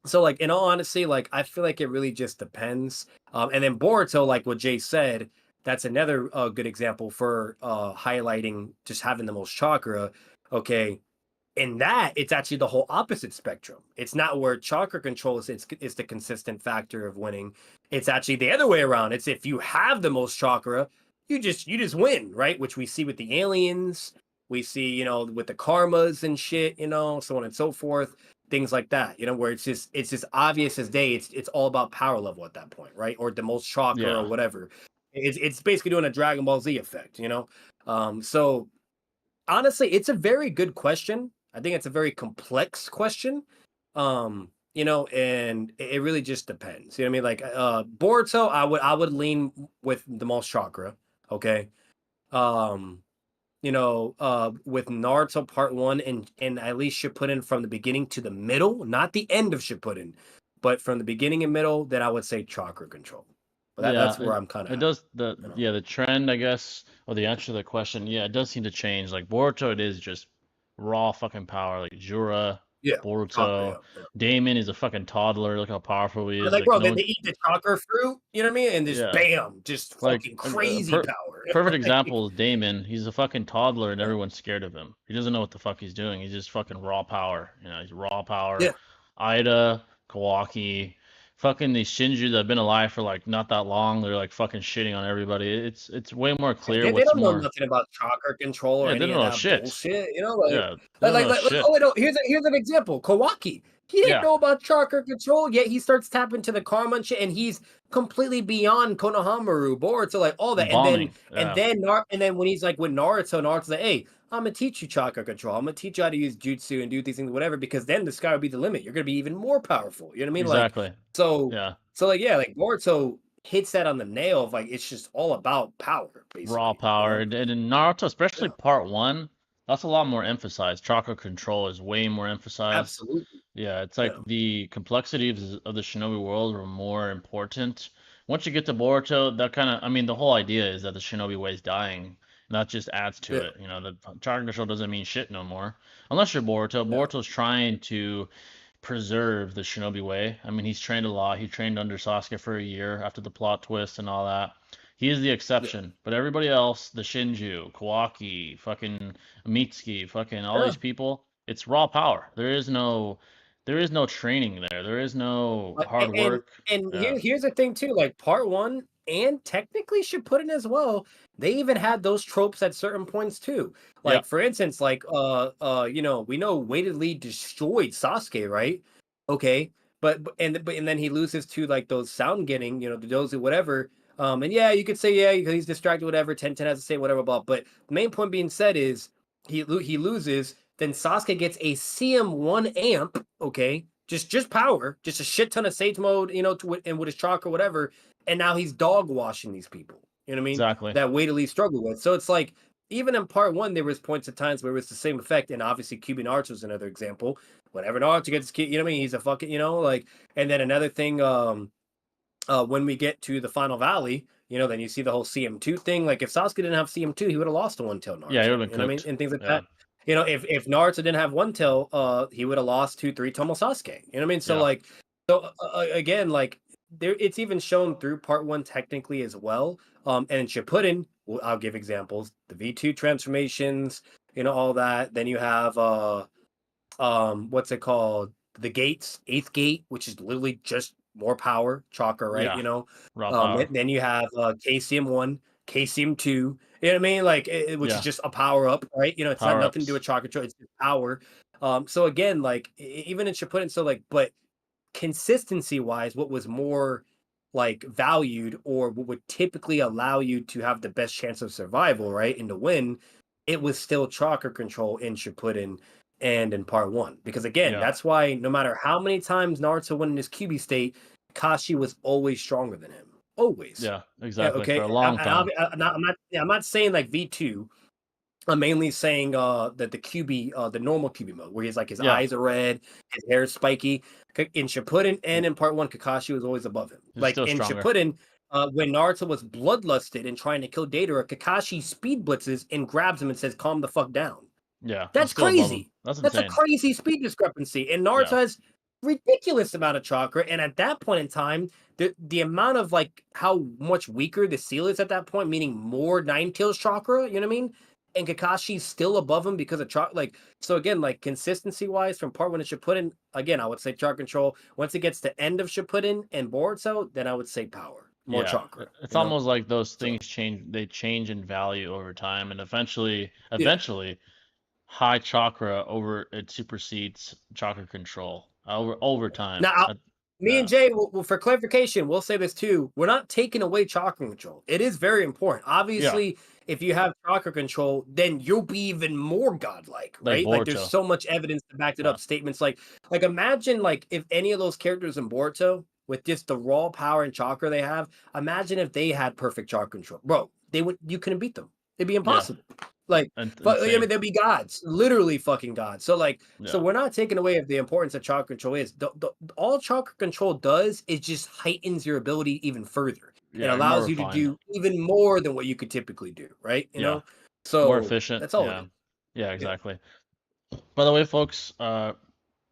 so like in all honesty, like I feel like it really just depends. And then Boruto, like what Jay said, that's another good example for highlighting just having the most chakra. Okay, in that it's actually the whole opposite spectrum. It's not where chakra control is the consistent factor of winning. It's actually the other way around. It's if you have the most chakra, you just win, right? Which we see with the aliens, we see with the karmas and shit, so on and so forth, things like that. Where it's just obvious as day. It's all about power level at that point, right? Or the most chakra or Yeah. whatever. It's basically doing a Dragon Ball Z effect, So honestly, it's a very good question. I think it's a very complex question. And it really just depends. You know what I mean? Like Boruto, I would lean with the most chakra. Okay. Um, with Naruto Part One and at least Shippuden from the beginning to the middle, not the end of Shippuden, but from the beginning and middle, then I would say chakra control. But that's Yeah, where I'm kind of it at. does the trend, I guess, or the answer to the question, yeah, it does seem to change. Like Boruto, it is just raw fucking power. Like Jura, Yeah, chakra. Boruto, Yeah, yeah. Damon is a fucking toddler. Look how powerful he But is. like, Like bro, no they one, eat the chakra fruit, you know what I mean? And just yeah. bam, just Like fucking a crazy power. perfect Like, example is Damon. He's a fucking toddler and yeah, everyone's scared of him. He doesn't know what the fuck he's doing. He's just fucking raw power. He's raw power. yeah. Ida, Kawaki, fucking these Shinju that have been alive for like not that long. They're like fucking shitting on everybody. It's way more clear They what's don't know more. nothing about chakra control or Yeah, they any don't of know that shit. bullshit. Like, Yeah, they like, don't like, know like, shit. oh wait, no, here's an example. Kawaki, he didn't Yeah, know about chakra control, yet he starts tapping to the karma and shit, and he's completely beyond Konohamaru, Boruto, like all that. And then bombing. and Yeah, then and then when he's like with Naruto's like, hey, I'm gonna teach you chakra control. I'm gonna teach you how to use jutsu and do these things, whatever, because then the sky will be the limit. You're gonna be even more powerful. You know what I mean? Like, exactly. so Yeah. so like yeah, like Boruto hits that on the nail of like it's just all about power, Raw basically. power. And in Naruto, especially Yeah, part one, that's a lot more emphasized. Chakra control is way more emphasized. absolutely. Yeah, it's like Yeah, the complexity of the shinobi world were more important. Once you get to Boruto, that kind of, I mean, the whole idea is that the shinobi way is dying. And that just adds to yeah, it. The chakra control doesn't mean shit no more. Unless you're Boruto. yeah, Boruto's trying to preserve the shinobi way. I mean, he's trained a lot. He trained under Sasuke for a year after the plot twist and all that. He is the yeah, exception, but everybody else, the Shinju, Kawaki, fucking Mitsuki, fucking all yeah. these people, it's raw power. There is no training there. There is no Like, hard work. and Yeah. here's the thing too, like part one and technically Shippuden as well, they even had those tropes at certain points too. Yeah. Like for instance, like you know, we know Weighted Lee destroyed Sasuke, right? Okay. And then he loses to like those sound getting, you know, the those whatever. And yeah, you could say yeah, because he's distracted, whatever. Ten has to say whatever about. But the main point being said is he loses. Then Sasuke gets a CM1 amp, okay, just power, just a shit ton of Sage mode, you know, and with his chalk or whatever, and now he's dog washing these people. You know what I mean? Exactly. That Weighted Lee struggle with. So it's like even in part one, there was points at times where it was the same effect, and obviously Cuban Arts was another example. Whenever Naruto gets, you know what I mean? He's a fucking, you know, like, and then another thing, when we get to the final valley, you know, then you see the whole CM2 thing. Like if Sasuke didn't have CM2, he would have lost to One Tail Yeah, Naruto. he would have You been know what I mean? cooked. And things like Yeah. that. You know, if Naruto didn't have One Tail, he would have lost to Three Tomo Sasuke. You know what I mean? So Yeah. like, again, like there, it's even shown through part one technically as well. And in Shippuden, I'll give examples: the V2 transformations, you know, all that. Then you have what's it called, the gates, eighth gate, which is literally just more power, chakra, right? Yeah. You know, Raw power. then you have KCM1, KCM2, you know what I mean, like which is Yeah. just a power up, right? You know, it's not Power nothing to do ups. with chakra, it's just power. So again, like even in Shippuden, so like, but consistency wise, what was more like valued or what would typically allow you to have the best chance of survival, right? And to win, it was still chakra control in Shippuden and in part one. Because again, Yeah. that's why no matter how many times Naruto went in his QB state, Kashi was always stronger than him. Always. Yeah. Yeah, Exactly. For okay. a long time. I'm not saying like V2. I'm mainly saying that the QB, the normal QB mode, where he's like his Yeah. eyes are red, his hair is spiky. In Shippuden and in part one, Kakashi was always above him. He's Like still in stronger. Shippuden, when Naruto was bloodlusted and trying to kill Deidara, Kakashi speed blitzes and grabs him and says, "Calm the fuck down." Yeah. He's That's still above him. crazy. That's That's a insane. crazy speed discrepancy. And Naruto Yeah. has ridiculous amount of chakra. And at that point in time, the amount of like how much weaker the seal is at that point, meaning more Nine Tails chakra, you know what I mean? And Kakashi's still above him because of chakra. Like, so again, like consistency wise from part one of Shippuden, again, I would say chakra control. Once it gets to end of Shippuden and Boruto, then I would say power, more Yeah. chakra, It's you know? almost like those So things change. They change in value over time, and eventually, yeah. eventually, high chakra over it supersedes chakra control over time. Now, me and Yeah. Jay, for clarification, we'll say this too. We're not taking away chakra control. It is very important. Yeah. Obviously, if you have chakra control, then you'll be even more godlike, Like right? Like there's Boruto. so much evidence to back it Yeah. up. Statements like imagine like if any of those characters in Boruto with just the raw power and chakra they have, imagine if they had perfect chakra control, bro. They would you couldn't beat them. It'd be Yeah. impossible. Like, but I Insane. mean, they'd be gods, literally fucking gods. So like, so Yeah. we're not taking away of the importance of chakra control is. All chakra control does is just heightens your ability even further and Yeah. You're more allows you to refined. do even more than what you could typically do, right? You Yeah. know, More so efficient. that's all it Yeah. is. Yeah. Yeah. Exactly. By the way, folks,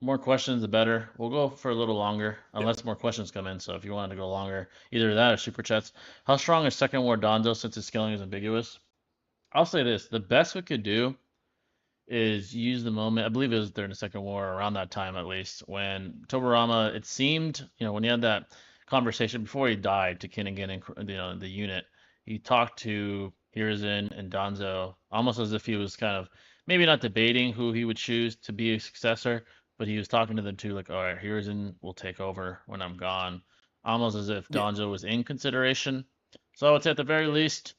more questions the better. We'll go for a little longer, Yeah. unless more questions come in. So if you wanted to go longer, either that or super chats. How strong is Second War Donzo since his scaling is ambiguous? I'll say this: the best we could do is use the moment. I believe it was during the Second War, around that time at least, when Tobarama. It seemed, when he had that conversation before he died to Kinnigan and the unit, he talked to Hiruzen and Danzo almost as if he was kind of maybe not debating who he would choose to be a successor, but he was talking to them too, like, all right, Hiruzen will take over when I'm gone, almost as if Yeah. Danzo was in consideration. So I would say at the very least,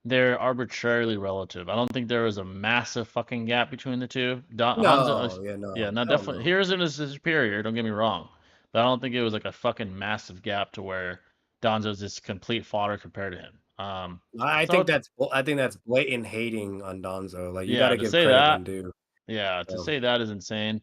they're arbitrarily relative. I don't think there was a massive fucking gap between the two. Hanzo, No. Yeah. yeah, No. not Hell definitely. no. Hiruzen is superior. Don't get me wrong, but I don't think it was like a fucking massive gap to where Donzo's this complete fodder compared to him. So I think that's blatant hating on Donzo. Like you got yeah, to to give say credit that, when due. yeah, to So. say that is insane.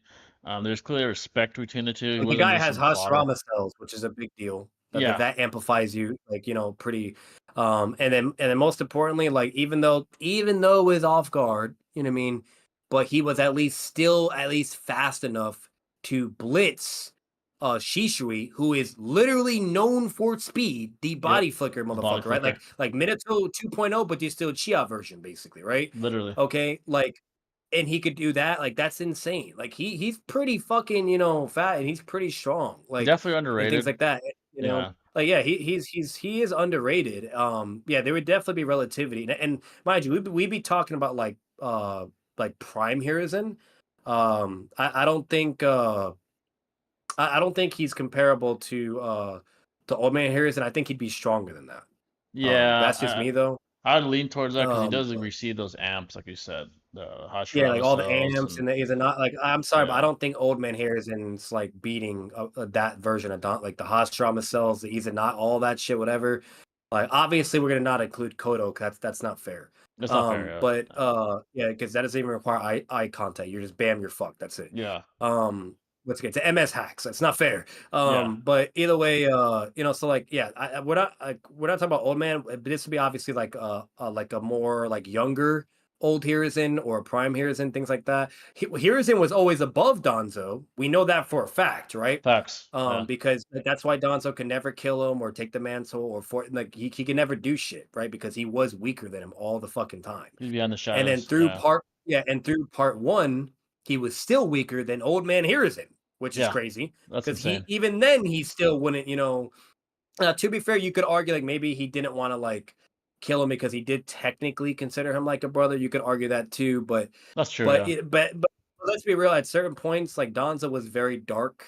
There's clear respect between the two. He And the wasn't guy just has some fodder. Hashirama cells, which is a big deal. Yeah, That amplifies you, like pretty. And then most importantly, like even though it was off guard, you know what I mean, but he was at least fast enough to blitz Shishui, who is literally known for speed, the yep, body flicker the body motherfucker, right? flicker, Like Minato 2.0, but you're still Chia version, basically, right? literally. Okay, like and he could do that, like, that's insane. Like, he's pretty fucking, you know, fat, and he's pretty strong, like, Definitely and things underrated. like that, you know? Yeah. Like, yeah, he is underrated. Yeah, there would definitely be relativity, and mind you, we'd be talking about, like, prime Hiruzen. I don't think, I don't think he's comparable to Old Man Hiruzen. I think he'd be stronger than that. Yeah, That's just me, though. I'd lean towards that because he does But receive those amps, like you said, the yeah, like Hashirama all the cells, amps and and the is it not like I'm sorry, but I yeah, don't think Old Man Harrison's like beating that version of Don, like the Hashirama cells, the not all that shit, whatever. Like obviously we're gonna not include Kodo 'cause that's not fair. that's not fair. Yeah, But yeah, because that doesn't even require eye contact. You're just bam, you're fucked. That's it. yeah, Let's get to MS hacks. That's not fair. yeah. But either way, you know, so like yeah, we're not talking about old man. But this would be obviously like a more like younger old Hiruzen or prime Hiruzen, things like that. Hiruzen was always above Donzo. We know that for a fact, right? Facts. Yeah, Because that's why Donzo could never kill him or take the mantle or like he could never do shit, right? Because he was weaker than him all the fucking time. he's beyond the And then shadows. Yeah, through part one, he was still weaker than Old Man Hiruzen, which is yeah, crazy that's because he insane. even then he still wouldn't, you know. To be fair, you could argue like maybe he didn't want to like kill him because he did technically consider him like a brother. You could argue that too, That's true. Yeah, but let's be real. At certain points, like Donza was very dark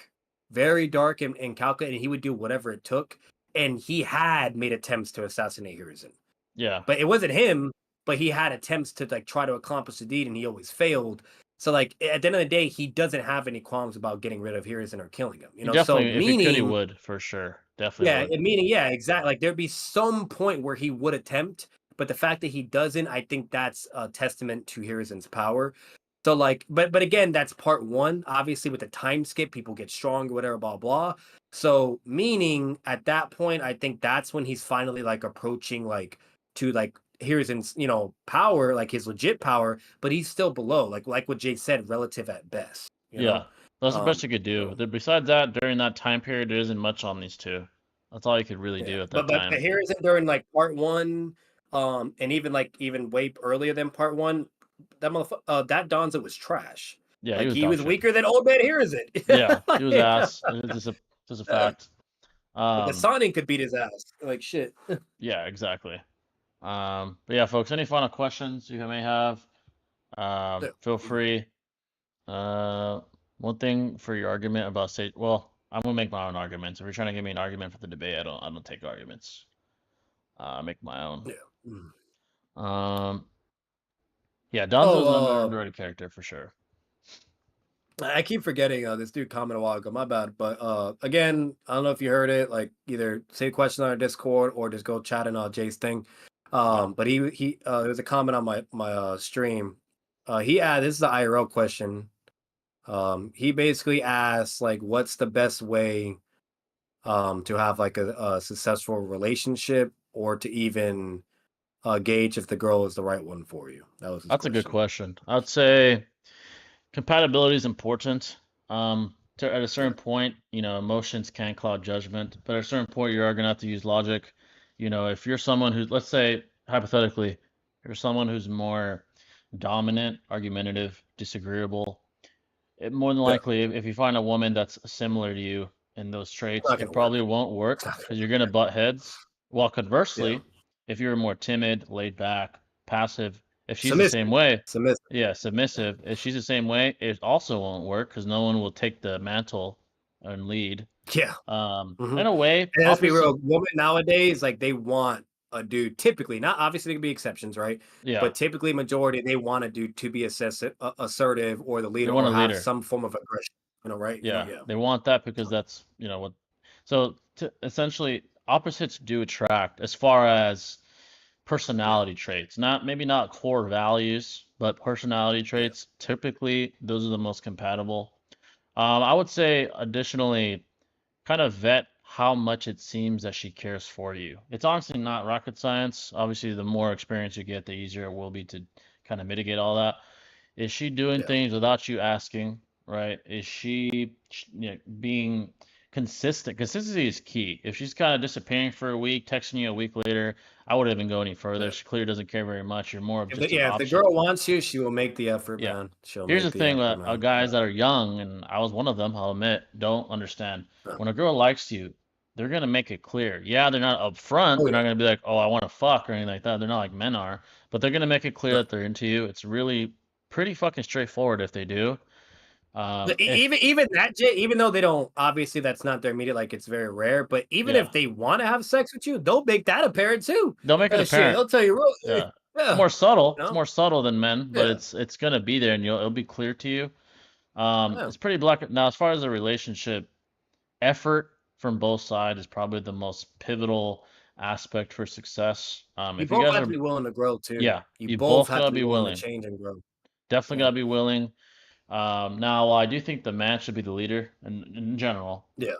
and calculated. And he would do whatever it took, and he had made attempts to assassinate Hiruzen. yeah. But it wasn't him, but he had attempts to like try to accomplish the deed and he always failed. So like at the end of the day, he doesn't have any qualms about getting rid of Hiruzen or killing him, you He know? So definitely, if he could, he meaning, would for sure. Definitely yeah, would. meaning, yeah, exactly. Like there'd be some point where he would attempt, but the fact that he doesn't, I think that's a testament to Hiruzen's power. So like, but again, that's part one. Obviously, with the time skip, people get stronger, whatever, blah blah. So meaning at that point, I think that's when he's finally like approaching like to like Hiruzen's, you know, power, like his legit power, but he's still below, like what Jay said, relative at best, you know. Yeah, that's the best Um, you could do. so Besides that, during that time period, there isn't much on these two. That's all you could really yeah, do at but that time. here is it during like part one, and even way earlier than part one, that Donza was trash. Yeah, he Like was he dog was shit. weaker than Old Man Hiruzen. Yeah, he was Like, ass. It's just a fact. the Um, Sonic could beat his ass. Like shit. yeah, exactly. But yeah, folks, any final questions you may have, Yeah. feel free. Uh, one thing for your argument about stage, well, I'm gonna make my own arguments. If you're trying to give me an argument for the debate, I don't take arguments. I make my own. Yeah. Mm. Um, yeah, Donzo's an Oh, underrated character for sure. I keep forgetting this dude commented a while ago. My bad. But again, I don't know if you heard it. Like either say a question on our Discord or just go chat in Jay's thing. Yeah, But he there was a comment on my stream. He asked, this is the IRL question. He basically asked like, what's the best way to have like a successful relationship or to even gauge if the girl is the right one for you? That was his that's a good question. question. I'd say compatibility is important. At a Yeah. certain point, emotions can cloud judgment, but at a certain point, you are gonna have to use logic. If you're someone who's, let's say, hypothetically, you're someone who's more dominant, argumentative, disagreeable, more than Yeah. likely, if you find a woman that's similar to you in those It's traits, not it gonna work. probably won't It's work not because gonna you're work. gonna butt heads. While Yeah. conversely, if you're more timid, laid back, passive, if she's the same Submissive. way, Submissive. yeah, submissive, if she's the same way, it also won't work because no one will take the mantle and lead. Yeah. In Mhm. a way, And let's be opposite, real, women nowadays, like they want a dude typically, not obviously there can be exceptions, right? yeah, But typically majority they want a dude to be assertive or the they leader want or a have leader. some form of aggression, right? Yeah, Yeah. they want that because that's, what. So essentially, opposites do attract as far as Yeah. personality traits. Not maybe not core values, but personality Yeah. traits. Typically, those are the most compatible. I would say additionally, kind of vet how much it seems that she cares for you. It's honestly not rocket science. Obviously, the more experience you get, the easier it will be to kind of mitigate all that. Is she doing Yeah. things without you asking, right? Is she, being Consistency is key. If she's kind of disappearing for a week, texting you a week later, I wouldn't even go any further. Yeah. She clearly doesn't care very much. You're more of just an If the option. girl wants you, she will make the effort, Yeah. man. She'll Here's make the the thing effort, that man. guys that are young, and I was one of them, I'll admit, don't understand. Yeah. When a girl likes you, they're gonna make it clear. Yeah, they're not upfront. Oh They're yeah. not gonna be like, "Oh, I want to fuck" or anything like that. They're not like men are, but they're gonna make it clear No. that they're into you. It's really pretty fucking straightforward if they do. If Even that, Jay, even though they don't, obviously that's not their immediate, like it's very rare. But even Yeah, if they want to have sex with you, they'll make that apparent too. they'll make it Shit, apparent. they'll tell you, Yeah, it's yeah, more subtle. you It's know, more subtle than men, but yeah, it's gonna be there, and it'll be clear to you. yeah. It's pretty black. Now, as far as the relationship, effort from both sides is probably the most pivotal aspect for success. You If you both guys have to are, be willing to grow too. yeah, You you both both have gotta to be be willing to willing. change and grow. Definitely Yeah, gotta be willing. Now, while I do think the man should be the leader in general, yeah,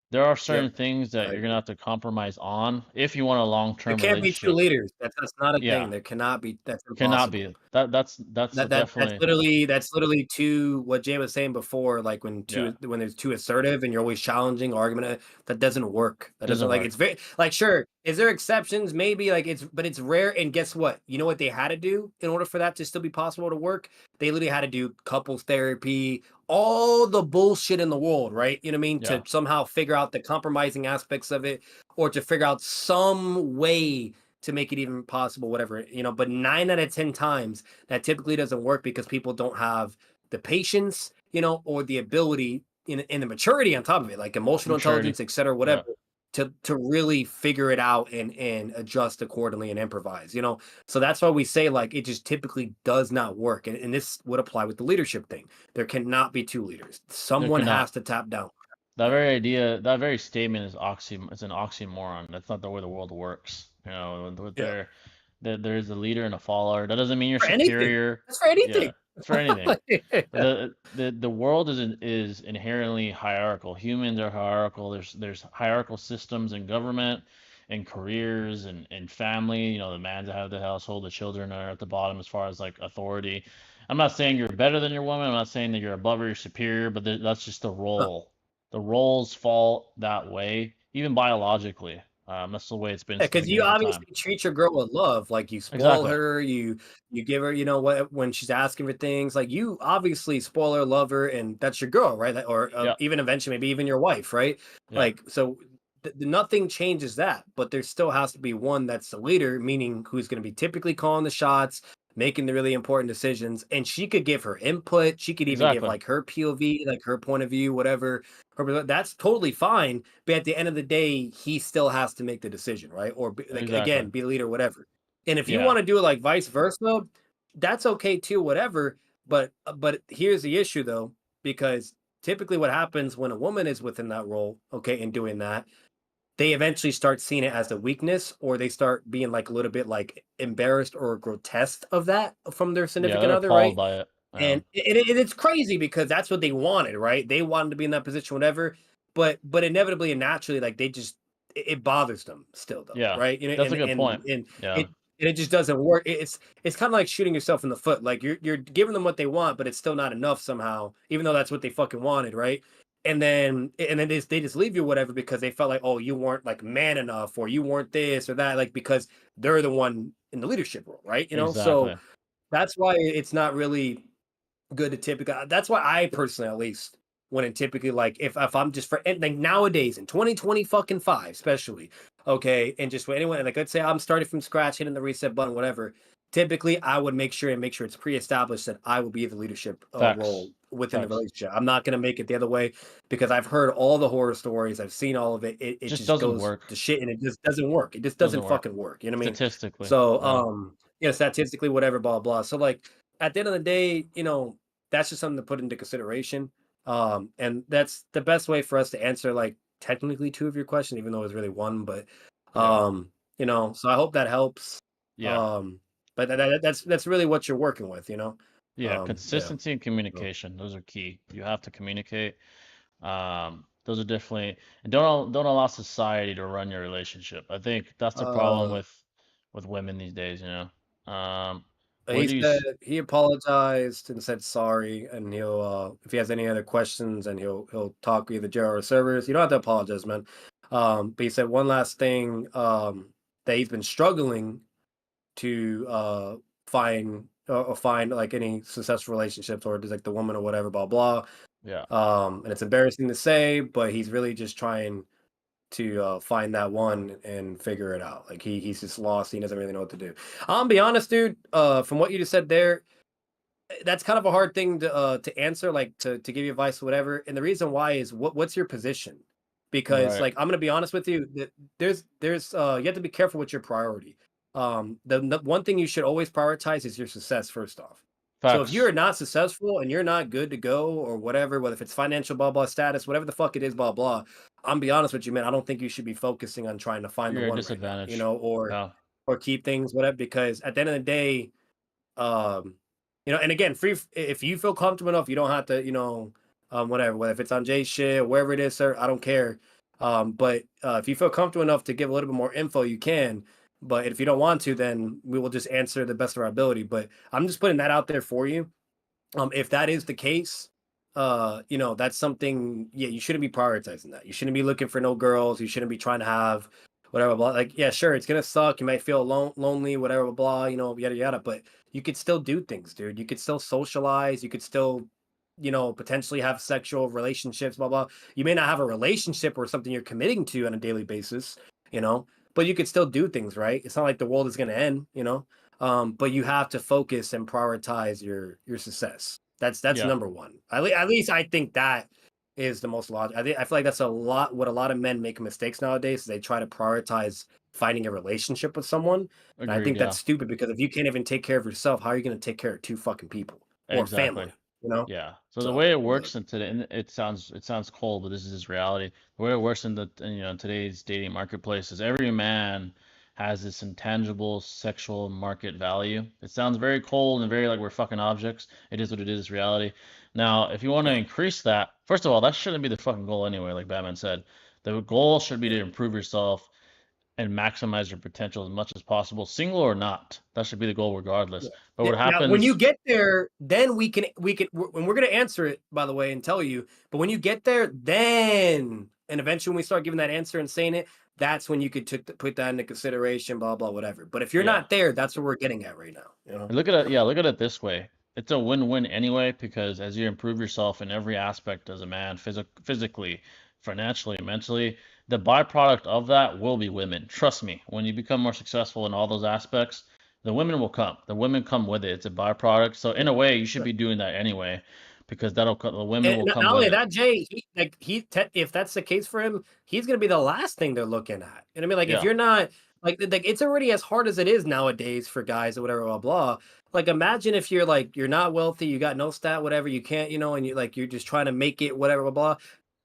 there are yep. certain things I that you're gonna agree. have to compromise on if you want a There long-term can't be two relationship. leaders. That's not a Yeah, thing. There cannot be. That's cannot impossible. be. That's That's definitely, literally too what Jay was saying before, like yeah, when there's too assertive and you're always challenging argument, that doesn't work. That doesn't doesn't like work. it's very like sure, is there exceptions? Maybe like it's but it's rare. And guess what? You know what they had to do in order for that to still be possible to work? They literally had to do couples therapy, all the bullshit in the world, right? You know what I mean? To Yeah, somehow figure out the compromising aspects of it, or to figure out some way to make it even possible, whatever, but 9 out of 10 times that typically doesn't work because people don't have the patience, or the ability in the maturity on top of it, like emotional maturity. intelligence, et cetera, Yeah, whatever, to really figure it out and adjust accordingly and improvise. So that's why we say like it just typically does not work. And this would apply with the leadership thing. There cannot be two leaders. there Someone has cannot. to tap down. That Yeah. very idea, that very statement is it's an oxymoron. That's not the way the world works. Yeah. There's a leader and a follower. That doesn't mean you're For anything. superior. That's for Yeah, anything. it's for anything. But Yeah. the world is inherently hierarchical. Humans are hierarchical. There's hierarchical systems in government, in careers, and family. The man's the head of the household. The children are at the bottom as far as like authority. I'm not saying you're better than your woman. I'm not saying that you're above or you're superior. But that's just the role. The roles fall that way, even biologically. That's the way it's been Yeah, since the because you beginning of time. obviously treat your girl with love, like, you spoil Exactly. her, you give her, what when she's asking for things, like, you obviously spoil her, love her, and that's your girl, right? Like, or, Yeah. even eventually, maybe even your wife, right? Yeah. Like, so nothing changes that, but there still has to be one that's the leader, meaning who's gonna be typically calling the shots, making the really important decisions, and she could give her input, she could even give, Exactly. like, her POV, like, her point of view, whatever, that's totally fine, but at the end of the day, he still has to make the decision, right? Or be, like Exactly. again, be the leader, whatever. And if you Yeah. want to do it like vice versa, that's okay too, whatever. But here's the issue though, because typically what happens when a woman is within that role, okay, and doing that, they eventually start seeing it as a weakness, or they start being like a little bit like embarrassed or grotesque of that from their Yeah. significant They're other, appalled right? by it. And it's crazy because that's what they wanted, right? They wanted to be in that position, whatever. But inevitably and naturally, like they just it bothers them still, though, Yeah. right? That's a good point. It Yeah. and it just doesn't work. It's kind of like shooting yourself in the foot. Like you're giving them what they want, but it's still not enough somehow, even though that's what they fucking wanted, right? And then they just leave you whatever because they felt like, oh, you weren't like man enough, or you weren't this or that, like because they're the one in the leadership role, right? So Exactly. that's why it's not really good to typically. That's why I personally, at least, wouldn't typically like if I'm just for and, like nowadays in 2020 fucking five, especially, okay, and just for anyone, like let's say I'm starting from scratch, hitting the reset button, whatever. Typically, I would make sure it's pre-established that I will be the leadership Facts. role within the Facts. relationship. I'm not gonna make it the other way because I've heard all the horror stories. I've seen all of it. It Just just doesn't goes work. to shit, and it just doesn't work. It just Doesn't doesn't work. fucking work. You know what I mean? Statistically. So, Yeah. statistically, whatever, blah blah. So, like at the end of the day, that's just something to put into consideration. And that's the best way for us to answer like technically two of your questions, even though it's really one. But Yeah. so I hope that helps. Yeah. Um, but that's really what you're working with. Yeah. Yeah. Consistency and So, communication. Those are key. You have to communicate. Those are definitely, and don't allow society to run your relationship. I think that's the problem uh, with women these days. Um, Where He do you said he apologized and said sorry, and he'll if he has any other questions, and he'll talk with either Jura or servers. You don't have to apologize, man. But he said one last thing that he's been struggling to find or find like any successful relationships or just like the woman or whatever, blah blah. yeah, And it's embarrassing to say, but he's really just trying to find that one and figure it out. Like he's just lost. He doesn't really know what to do. I'll be honest, dude. From what you just said there, that's kind of a hard thing to answer, like to give you advice or whatever. And the reason why is what's your position? Because right. like I'm gonna be honest with you, there's you have to be careful with your priority. The one thing you should always prioritize is your success first off. So if Facts. you're not successful and you're not good to go or whatever, whether if it's financial blah blah status, whatever the fuck it is, blah blah. I'm be honest with you, man. I don't think you should be focusing on trying to find the You're a one right now, disadvantage. Yeah, or keep things whatever. Because at the end of the day, um, and again, free if you feel comfortable enough, you don't have to, whatever, whether if it's on J shit, wherever it is, sir, I don't care. But if you feel comfortable enough to give a little bit more info, you can. But if you don't want to, then we will just answer the best of our ability. But I'm just putting that out there for you. If that is the case, that's something. Yeah, you shouldn't be prioritizing that. You shouldn't be looking for no girls. You shouldn't be trying to have whatever. Blah. Like, yeah, sure, it's gonna suck. You might feel lonely, whatever. Blah. Blah. Yada yada. But you could still do things, dude. You could still socialize. You could still, potentially have sexual relationships. Blah blah. You may not have a relationship or something you're committing to on a daily basis. You know, but you could still do things, right? It's not like the world is gonna end. But you have to focus and prioritize your success. That's yeah, number one. At least I think that is the most logical. I feel like that's a lot what a lot of men make mistakes nowadays. Is they try to prioritize finding a relationship with someone, and I agreed. think Yeah, that's stupid because if you can't even take care of yourself, how are you going to take care of two fucking people or exactly. family? You know. Yeah. So the So way it look, works in today, and it sounds cold, but this is just reality. The way it works in today's dating marketplace is every man has this intangible sexual market value. It sounds very cold and very like we're fucking objects. It is what it is. It's reality. Now, if you want to yeah, increase that, first of all, that shouldn't be the fucking goal anyway. Like Batman said, the goal should be to yeah. improve yourself and maximize your potential as much as possible, single or not. That should be the goal regardless. Yeah. But Yeah. what Now, when you happens? get there, then we can and we're gonna answer it by the way and tell you. But when you get there, then and eventually when we start giving that answer and saying it, that's when you could put that into consideration, blah blah whatever. But if you're Yeah. not there, that's what we're getting at right now. Look at it, yeah, look at it this way. It's a win-win anyway because as you improve yourself in every aspect as a man, physically, financially, mentally, the byproduct of that will be women. Trust me, when you become more successful in all those aspects, the women will come. The women come with it. It's a byproduct. So in Yeah. a way, you should Right. be doing that anyway because the women And will not come with only it. that, Jay, if that's the case for him, he's gonna be the last thing they're looking at. And I mean, like, if Yeah, you're not like it's already as hard as it is nowadays for guys or whatever, blah blah. Like, imagine if you're not wealthy, you got no stat, whatever, you can't, and you're just trying to make it, whatever, blah blah.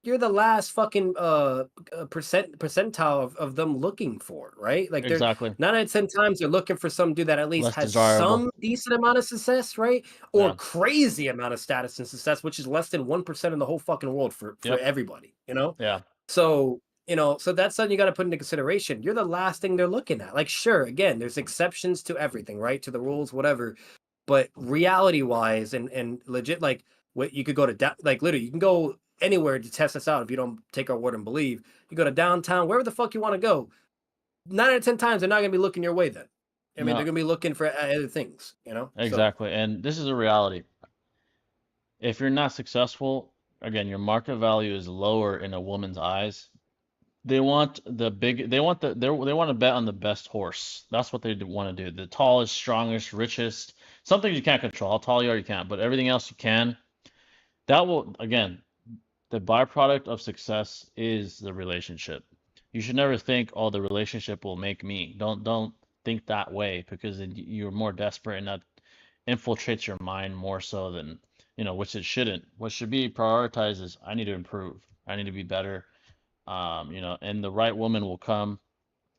You're the last fucking percentile of them looking for, right? Like they're exactly. 9 out of 10 times they're looking for some dude that at least Less has desirable. some decent amount of success, right? Or Yeah. crazy amount of status and success, which is less than 1% in the whole fucking world for Yep. everybody, Yeah. So, so that's something you got to put into consideration. You're the last thing they're looking at. Like, sure, again, there's exceptions to everything, right? To the rules, whatever. But reality wise and legit, like what you could go to like literally you can go anywhere to test this out if you don't take our word and believe. You go to downtown, wherever the fuck you want to go. 9 out of 10 times they're not gonna be looking your way then. I mean, they're No, gonna be looking for other things. So exactly. And this is a reality. If you're not successful, again, your market value is lower in a woman's eyes. They want to bet on the best horse. That's what they want to do. The tallest, strongest, richest. Some things you can't control. How tall you are, you can't, but everything else you can. That will, again, the byproduct of success is the relationship. You should never think, oh, the relationship will make me. Don't think that way because then you're more desperate and that infiltrates your mind more so than, which it shouldn't. What should be prioritized is I need to improve. I need to be better. And the right woman will come.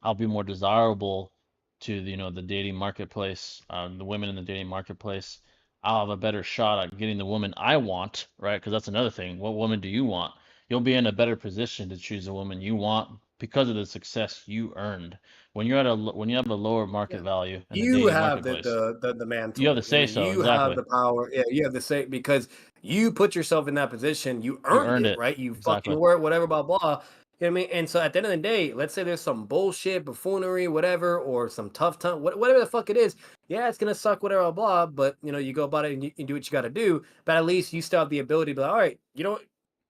I'll be more desirable to the dating marketplace, the women in the dating marketplace. I'll have a better shot at getting the woman I want, right? Because that's another thing. What woman do you want? You'll be in a better position to choose the woman you want because of the success you earned. When you're when you have a lower market Yeah. value in the You dating have marketplace, the you have to mantle. You know, say so. you have Exactly. the power. Yeah, you have the say because you put yourself in that position. You You earned earned it, it. right? You Exactly. fucking work, whatever, blah blah. You know what I mean? And so at the end of the day, let's say there's some bullshit, buffoonery, whatever, or some tough time, whatever the fuck it is. Yeah, it's gonna suck, whatever, blah. But you know, you go about it and you do what you got to do. But at least you still have the ability to be like, all right, you know,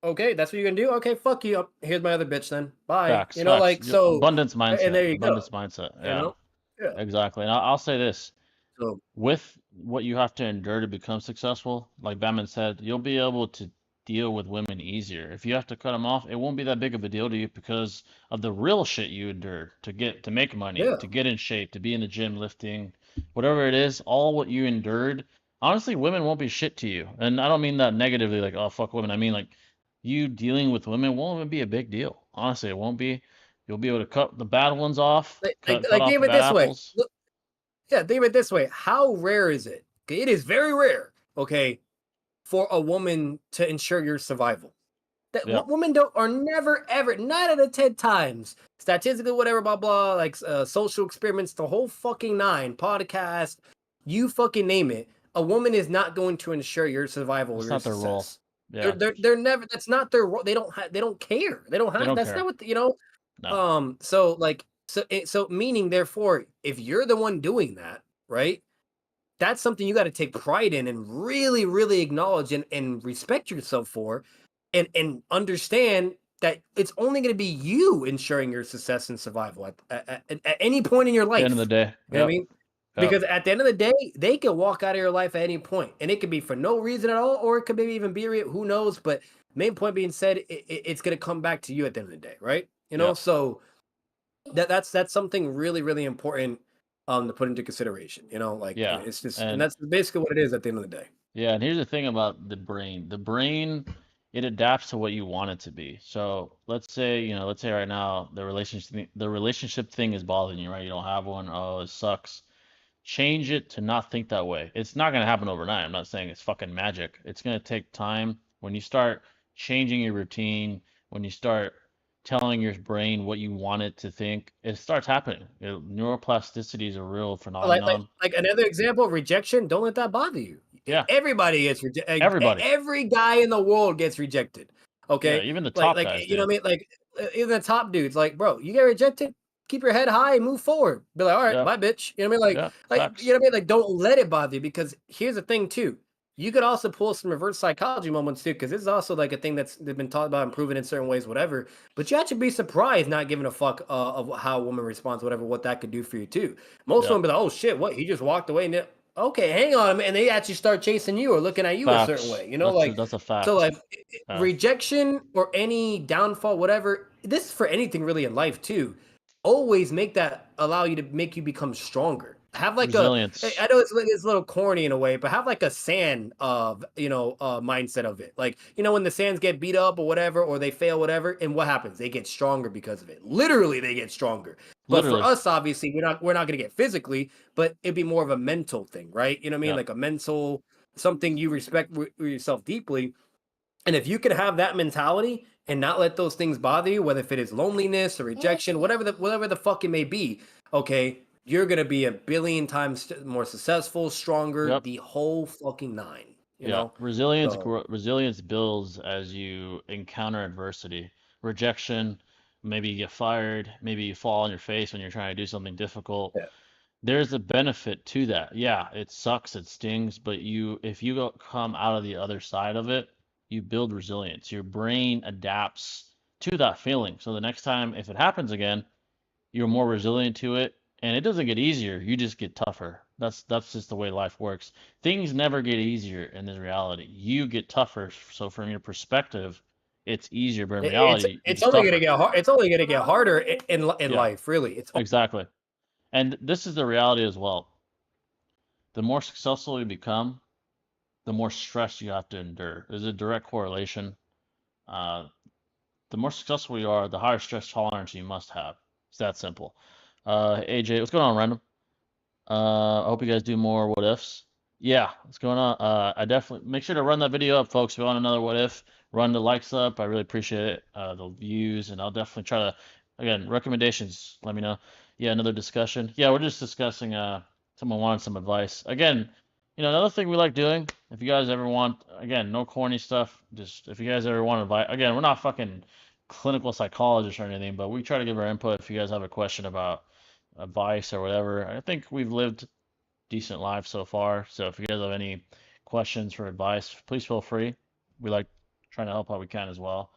okay, that's what you're gonna do. Okay, fuck you. Here's my other bitch then. Bye. Facts. You know, Facts. like so. Abundance And mindset. there you go. Abundance mindset. You Yeah. know. Yeah. Exactly. And I'll say this. So With what you have to endure to become successful, like Batman said, you'll be able to deal with women easier. If you have to cut them off, it won't be that big of a deal to you because of the real shit you endured to make money, yeah. to get in shape, to be in the gym lifting, whatever it is, all what you endured. Honestly, women won't be shit to you. And I don't mean that negatively, like, oh, fuck women. I mean, like, you dealing with women won't even be a big deal. Honestly, it won't be. You'll be able to cut the bad ones off, cut Like off think the of it bad this way. apples. Look, yeah, think of it this way. How rare is it? Okay, it is very rare. Okay, for a woman to ensure your survival. That Yeah. women don't are never ever 9 out of 10 times statistically whatever blah blah like social experiments the whole fucking nine podcast you fucking name it a woman is not going to ensure your survival or It's your not their role. success. Yeah. They're never that's not their role. They don't care. They don't They have don't that's care. not what you know. No. So like so meaning therefore if you're the one doing that, right? That's something you got to take pride in and really, really acknowledge and respect yourself for and understand that it's only going to be you ensuring your success and survival at any point in your At the end of the life. day. You know what I Yep. mean? Yep. Because at the end of the day, they can walk out of your life at any point, and it could be for no reason at all, or it could maybe even be who knows. But main point being said, it's going to come back to you at the end of the day, right? You know, Yep. so that's something really really important to put into consideration. You know, like Yeah. it's just and And that's basically what it is at the end of the day. yeah, and here's the thing about the brain. The brain, it adapts to what you want it to be. So let's say right now the relationship thing is bothering you, right? You don't have one. Oh, it sucks. Change it to not think that way. It's not gonna happen overnight. I'm not saying it's fucking magic. It's gonna take time. When you start changing your routine, when you start telling your brain what you want it to think, it starts happening. Neuroplasticity is a real phenomenon. Like another example, rejection. Don't let that bother you. Yeah, Everybody gets rejected. everybody. Every guy in the world gets rejected. Yeah, Okay, even the top guys you know do. what I mean. Like even the top dudes. Like bro, you get rejected. Keep your head high and move forward. Be like, all right, Yeah, bye, bitch. You know what I mean? yeah, You know facts. what I mean? Like, don't let it bother you because here's the thing too. You could also pull some reverse psychology moments too, because this is also like a thing that's been taught about and proven in certain ways, whatever. But you actually be surprised not giving a fuck of how a woman responds, whatever, what that could do for you too. Most Yeah, women be like, "Oh shit, what? He just walked away." And okay, hang on a minute, and they actually start chasing you or looking at you a certain facts. way. You know, like That's a so, fact. like Uh, rejection or any downfall, whatever. This is for anything really in life too. Always make that allow you to make you become stronger. Have like a I resilience. know it's a little corny in a way, but have like a sand mindset of it. Like, you know, when the sands get beat up or whatever, or they fail, whatever, and what happens? They get stronger because of it. Literally, they get stronger. But for Literally. us, obviously, we're not gonna get physically, but it'd be more of a mental thing, right? You know what I mean? Yeah, Like a mental something you respect yourself deeply. And if you can have that mentality and not let those things bother you, whether if it is loneliness or rejection, whatever the fuck it may be, okay, you're gonna be a billion times more successful, stronger, yep, the whole fucking nine, you yeah. know? So Resilience builds as you encounter adversity. Rejection, maybe you get fired, maybe you fall on your face when you're trying to do something difficult. yeah. There's a benefit to that. Yeah, it sucks, it stings, but if you come out of the other side of it, you build resilience. Your brain adapts to that feeling. So the next time, if it happens again, you're more resilient to it, and it doesn't get easier. You just get tougher. That's just the way life works. Things never get easier in this reality. You get tougher. So from your perspective, it's easier, but in reality, you're It's just only gonna tougher. get hard. It's only gonna get harder in Yeah, life, really. exactly. And this is the reality as well. The more successful you become, the more stress you have to endure. There's a direct correlation. Uh, the more successful you are, the higher stress tolerance you must have. It's that simple. AJ, what's going on, Random? I hope you guys do more what ifs. Yeah, what's going on? I definitely make sure to run that video up, folks. If you want another what if, run the likes up. I really appreciate it, the views, and I'll definitely try to Again, recommendations. Let me know. Yeah, another discussion. Yeah, we're just discussing. Someone wanted some advice. Again, another thing we like doing. If you guys ever want, again, no corny stuff. Just if you guys ever want advice. Again, we're not fucking clinical psychologists or anything, but we try to give our input. If you guys have a question about advice or whatever, I think we've lived decent lives so far. So if you guys have any questions for advice, please feel free. We like trying to help how we can as well.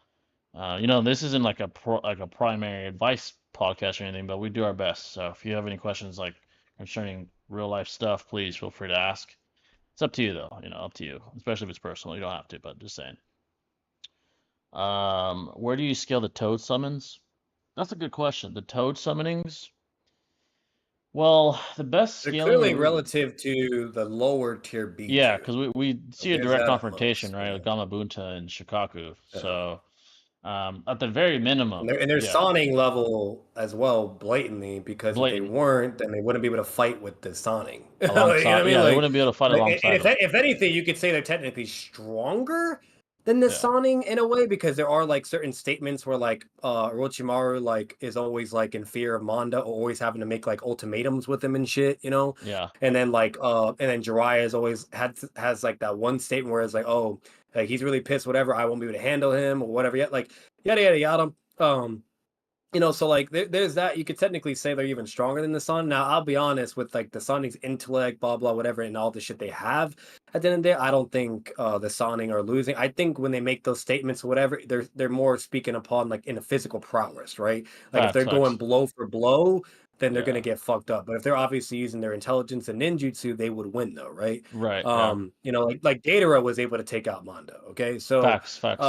This isn't like a primary advice podcast or anything, but we do our best. So if you have any questions like concerning real life stuff, please feel free to ask. It's up to you though, up to you. Especially if it's personal, you don't have to, but just saying. Where do you scale the toad summons? That's a good question. The toad summonings. Well, the best They're scaling clearly we relative to the lower tier yeah, Biju. because we Like, see a there's direct that confrontation, amongst, right, with Gamabunta and Shikaku. yeah. So, at the very And minimum, they're yeah, sonning level as well, blatantly, because if they blatant weren't, then they wouldn't be able to fight with the sonning. Like, you know what I alongside. mean? Yeah, they wouldn't be able to fight And alongside them. if anything, you could say they're technically stronger than the Yeah, sonning in a way, because there are like certain statements where like Orochimaru like is always like in fear of Manda, or always having to make like ultimatums with him and shit, you know? yeah, And then and then Jiraiya is always has like that one statement where it's like, oh, like he's really pissed, whatever, I won't be able to handle him or whatever yet. Like yada yada yada. So like there's that. You could technically say they're even stronger than the Sun. Now, I'll be honest with like the Sonic's intellect, blah blah, whatever, and all the shit they have. At the end of the day, I don't think the Sonic are losing. I think when they make those statements or whatever, they're more speaking upon like in a physical prowess, right? Like if facts, they're going facts. blow for blow, then they're gonna Yeah, get fucked up. But if they're obviously using their intelligence and ninjutsu, they would win though, right? right. Yeah, Like Datara was able to take out Mondo. Okay, so facts, facts.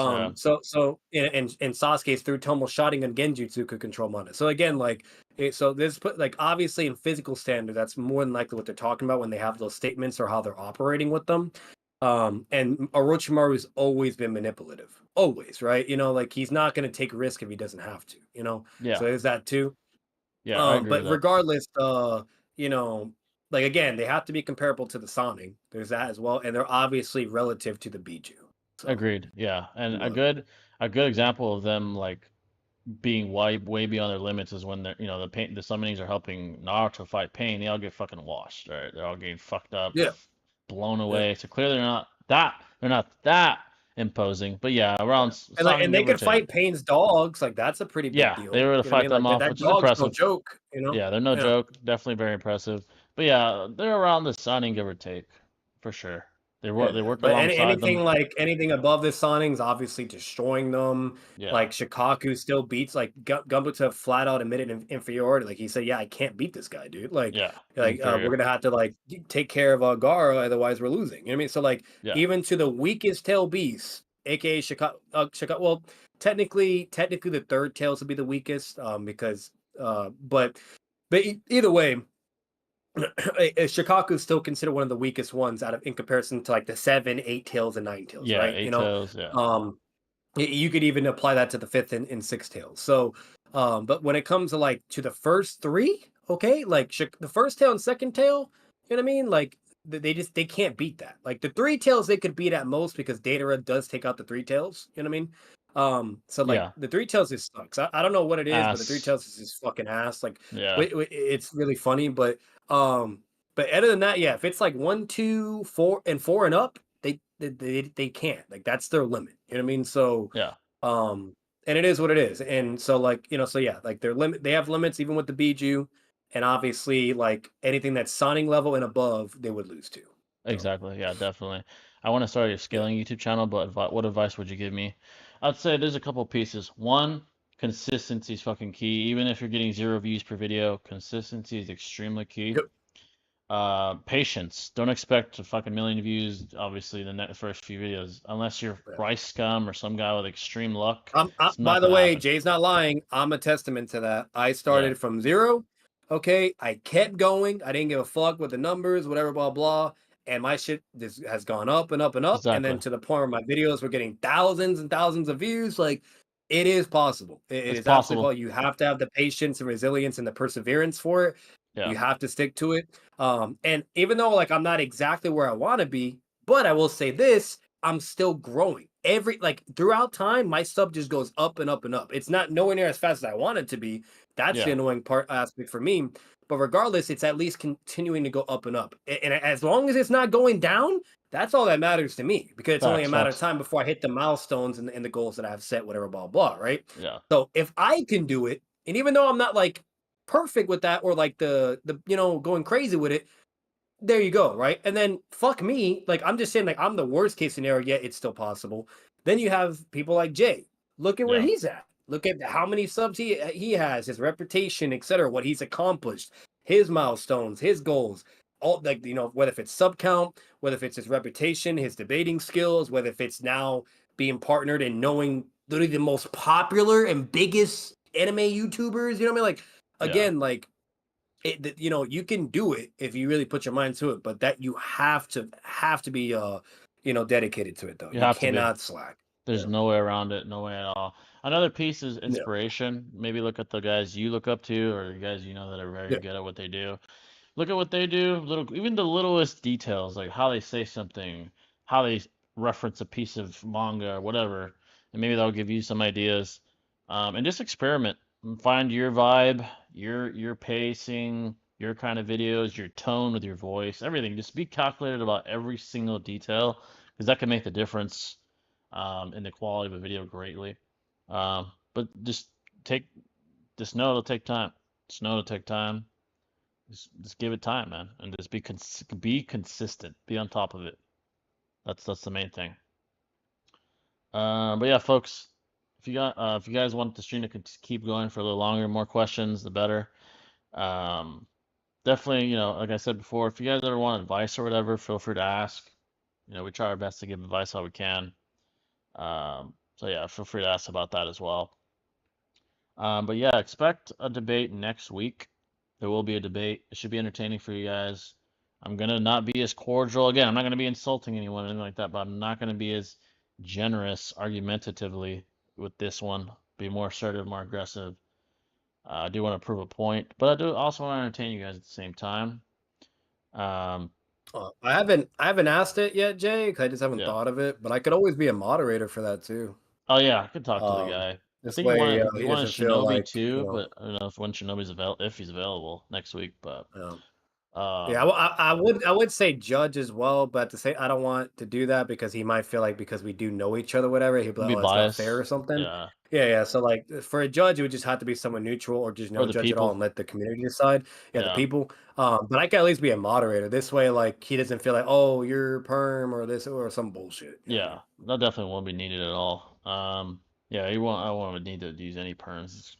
Yeah, in Sasuke's through Tomo Sharingan Genjutsu could control Mana. So again, like so this put like obviously in physical standard, that's more than likely what they're talking about when they have those statements or how they're operating with them. And Orochimaru's always been manipulative, always, right? Like he's not going to take risk if he doesn't have to. So yeah, there's that too. yeah. I agree But with that. regardless, you know, like again, they have to be comparable to the Sonic. There's that as well, and they're obviously relative to the Biju. So Agreed. Yeah, and a but good example of them like being way beyond their limits is when they're the summonings are helping Naruto fight pain. They all get fucking washed. Right? They're all getting fucked up, yeah, blown yeah. away. So clearly they're not that imposing. But yeah, around Yeah. And Sonic they give or could take. fight Pain's dogs. Like that's a pretty big Yeah, they deal. were able to You know what I fight mean? them Like off, that which is dog's no impressive. joke. Yeah, they're no Yeah. joke. Definitely very impressive. But yeah, they're around the Sonic give or take, for sure. They Yeah, work but alongside them. anything above the Sonics, obviously destroying them. Yeah, Like Shikaku still beats like Gumbuta flat out admitted inferiority. Like he said, yeah, I can't beat this guy, dude. yeah, We're inferior. gonna have to like take care of Gara, otherwise we're losing. You know what I mean? So like Yeah, even to the weakest tail beast, aka Shikaku. Well, technically the third tails would be the weakest, because either way. Shikaku is still considered one of the weakest ones out of in comparison to like the 7, 8 tails and 9 tails, yeah, right? eight tails. Yeah, You could even apply that to the fifth and sixth tails. So, but when it comes to like to the first three, okay, like the first tail and second tail, you know what I mean? Like they can't beat that. Like the three tails they could beat at most because Datara does take out the three tails. You know what I mean? So like yeah, the three tails just sucks. I don't know what it is, but the three ass. tails is just fucking ass. Like Yeah, it's really funny, um, but other than that, yeah, if it's like 1, 2, 4, and 4 and up, they can't. Like that's their limit. You know what I mean? So yeah, um and it is what it is. And so like, so yeah, like they have limits even with the Biju, and obviously like anything that's Sonic level and above, they would lose to. So exactly. Yeah, definitely. I want to start a yeah. scaling YouTube channel, but what advice would you give me? I'd say there's a couple pieces. One, consistency is fucking key. Even if you're getting 0 views per video, consistency is extremely key. Yep. Patience. Don't expect a fucking million views, obviously, the first few videos, unless you're Yeah. Rice Scum or some guy with extreme luck. It's By not the gonna way, happen. Jay's not lying. I'm a testament to that. I Yeah, started from zero. Okay. I kept going. I didn't give a fuck with the numbers, whatever, blah, blah. And my shit just has gone up and up and up. And then exactly. to the point where my videos were getting thousands and thousands of views. Like it is possible. It It's is absolutely possible. possible. You have to have the patience and resilience and the perseverance for it. Yeah, You have to stick to it. And even though like I'm not exactly where I want to be, but I will say this, I'm still growing. Like throughout time, my sub just goes up and up and up. It's not nowhere near as fast as I want it to be. That's the Yeah. annoying part aspect for me. But regardless, it's at least continuing to go up and up. And as long as it's not going down, that's all that matters to me because it's only a Facts, matter of facts. time before I hit the milestones and the goals that I've set, whatever, blah, blah, right? Yeah. So if I can do it, and even though I'm not like perfect with that or like the going crazy with it, there you go, right? And then fuck me, like I'm just saying, like I'm the worst case scenario, yet it's still possible. Then you have people like Jay. Look at where Yeah. he's at. Look at how many subs he has, his reputation, etc. What he's accomplished, his milestones, his goals. All like whether if it's sub count, whether if it's his reputation, his debating skills, whether if it's now being partnered and knowing literally the most popular and biggest anime YouTubers. You know what I mean? Like Yeah. again, like you can do it if you really put your mind to it, but that you have to be dedicated to it though. You You have to be. cannot slack. There's Yeah. no way around it. No way at all. Another piece is Yeah. inspiration. Maybe look at the guys you look up to, or the guys that are very Yeah. good at what they do. Look at what they do. Even the littlest details, like how they say something, how they reference a piece of manga or whatever, and maybe that'll give you some ideas. And just experiment and find your vibe, your pacing, your kind of videos, your tone with your voice, everything. Just be calculated about every single detail, because that can make the difference in the quality of a video greatly. But take just know it'll take time. Just know it'll take time. Just give it time, man, and just be consistent. Be on top of it. That's the main thing. But yeah, folks, if you guys want the stream to keep going for a little longer, more questions, the better. Um, Definitely, like I said before, if you guys ever want advice or whatever, feel free to ask. We try our best to give advice how we can. So yeah, feel free to ask about that as well. But yeah, expect a debate next week. There will be a debate. It should be entertaining for you guys. I'm gonna not be as cordial. Again, I'm not gonna be insulting anyone or anything like that, but I'm not gonna be as generous argumentatively with this one. Be more assertive, more aggressive. I do want to prove a point, but I do also want to entertain you guys at the same time. Um, I haven't asked it yet, Jay, 'cause I just haven't yeah. thought of it, but I could always be a moderator for that too. Oh yeah, I could talk to the Um, guy. I this think way he he wanted doesn't feel Shinobi like, too, but I don't know if when Shinobi's if he's available next week. But um, yeah, um, I would say judge as well, but to say I don't want to do that because he might feel like because we do know each other, whatever, he'd be like, be oh, that's not fair or biased. something. Yeah, Yeah, yeah. So like for a judge, it would just have to be someone neutral or just or no the judge at all people. and let the community decide. Yeah, the Yeah, people. But I can at least be a moderator. This way, like he doesn't feel like, oh, you're perm or this or some bullshit. You know what I yeah, mean? that definitely won't be needed at all. Yeah, you won't. I won't need to use any perms.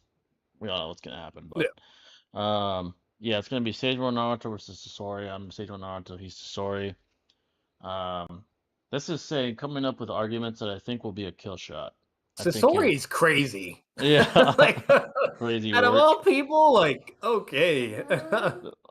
We all know what's gonna happen, Yeah. but yeah, it's gonna be Seijo Naruto versus Sasori. I'm Seijo Naruto. He's Sasori. Um, this is saying coming up with arguments that I think will be a kill shot. I think Sasori he'll. is crazy. Yeah, Like crazy out of work. all people, like okay.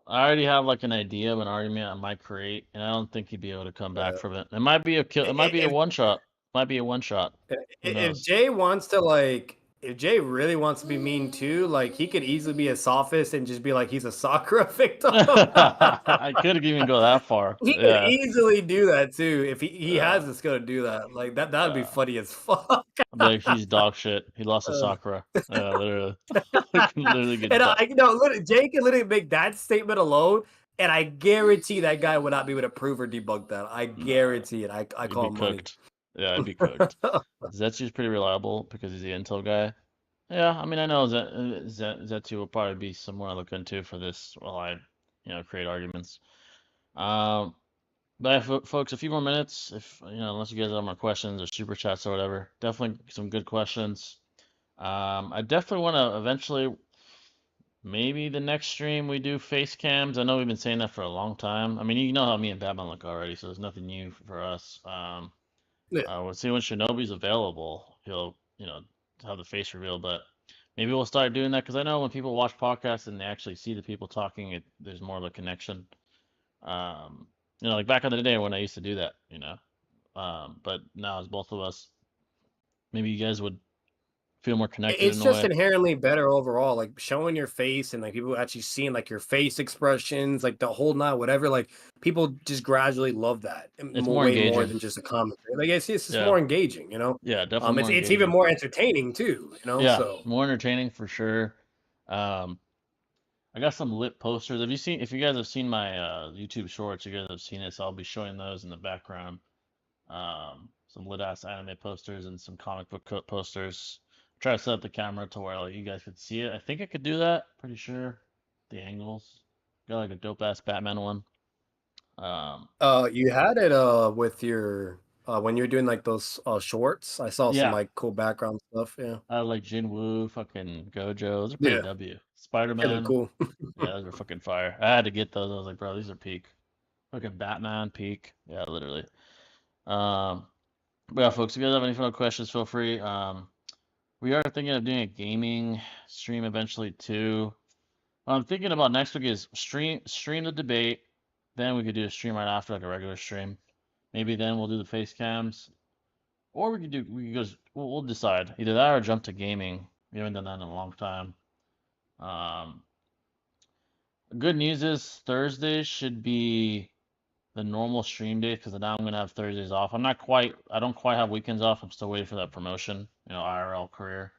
I already have like an idea of an argument I might create, and I don't think he'd be able to come back Uh, from it. It might be a kill. It might be a if one shot. Might be a one shot. Who if knows? Jay wants to like if Jay really wants to be mean too, like he could easily be a sophist and just be like he's a Sakura victim. I could even go that far. He could Yeah, easly do that too if he yeah, has the skill to do that. Like that'd be yeah. funny as fuck. I'd be like, he's dog shit. He lost to Uh, Sakura. Yeah, literally. I can literally get and dog. literally, Jay can literally make that statement alone, and I guarantee that guy would not be able to prove or debunk that. I Nah, guarantee it. I he'd call be him money. cooked. Yeah, I'd be cooked. Zetsu's pretty reliable because he's the intel guy. Yeah, I mean, I know Zetsu will probably be someone I look into for this while I, create arguments. Um, but yeah, folks, a few more minutes. If unless you guys have more questions or super chats or whatever, definitely some good questions. I definitely want to eventually, maybe the next stream we do face cams. I know we've been saying that for a long time. I mean, you know how me and Batman look already, so there's nothing new for us. Yeah. We'll see when Shinobi's available. He'll, have the face reveal, but maybe we'll start doing that because I know when people watch podcasts and they actually see the people talking, there's more of a connection. Um, like back in the day when I used to do that. But now as both of us, maybe you guys would feel more connected It's in a just way. inherently better overall, like, showing your face and, like, people actually seeing, like, your face expressions, like, the whole nine, whatever, like, people just gradually love that, and It's more more way more engaging. than just a commentary. Like, it's just Yeah. more engaging, you know? Yeah, definitely more It's even engaging. more entertaining too, you know? Yeah, So more entertaining for sure. Um, I got some lit posters. Have you seen, if you guys have seen my YouTube shorts, you guys have seen it, so I'll be showing those in the background. Some lit ass anime posters and some comic book posters. Try to set up the camera to where like you guys could see it. I think I could do that. Pretty sure. The angles. Got like a dope ass Batman one. Um, You had it with your when you were doing like those shorts. I saw some yeah, like cool background stuff. Yeah, I like Jinwoo, fucking Gojo. Those are pretty yeah, W. yeah, they're Spider-Man. cool. Yeah, those are fucking fire. I had to get those. I was like, bro, these are peak. Fucking Batman peak. Yeah, literally. Um, but yeah, folks, if you guys have any final questions, feel free. We are thinking of doing a gaming stream eventually too. What I'm thinking about next week is stream the debate. Then we could do a stream right after, like a regular stream. Maybe then we'll do the face cams, or we could go. We'll decide either that or jump to gaming. We haven't done that in a long time. Um, good news is Thursdays should be the normal stream day because now I'm gonna have Thursdays off. I don't quite have weekends off. I'm still waiting for that promotion, IRL career,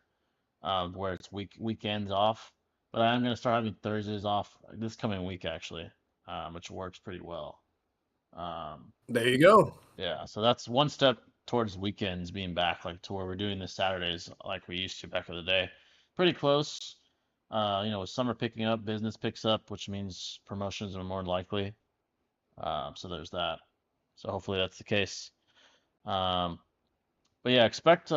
where it's weekends off. But I am gonna start having Thursdays off this coming week actually, which works pretty well. Um, There you go. yeah, so that's one step towards weekends being back, like to where we're doing this Saturdays like we used to back in the day. Pretty close. With summer picking up, business picks up, which means promotions are more likely. So there's that. So hopefully that's the case. Um, but yeah, expect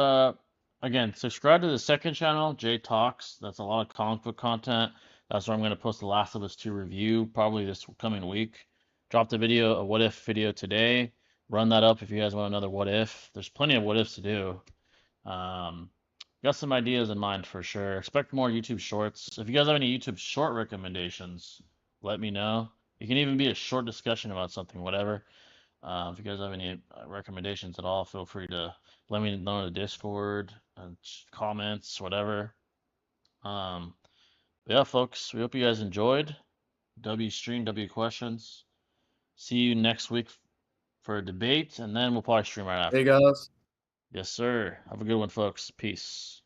again, subscribe to the second channel, Jay Talks. That's a lot of comic book content. That's where I'm going to post The Last of Us 2 review probably this coming week. Dropped a what if video today. Run that up if you guys want another what if. There's plenty of what ifs to do. Um, got some ideas in mind for sure. Expect more YouTube shorts. If you guys have any YouTube short recommendations, let me know. It can even be a short discussion about something, whatever. If you guys have any recommendations at all, feel free to let me know in the Discord, comments, whatever. Um, but yeah, folks, we hope you guys enjoyed. W stream, W questions. See you next week for a debate, and then we'll probably stream right Hey after. guys. Yes, sir. Have a good one, folks. Peace.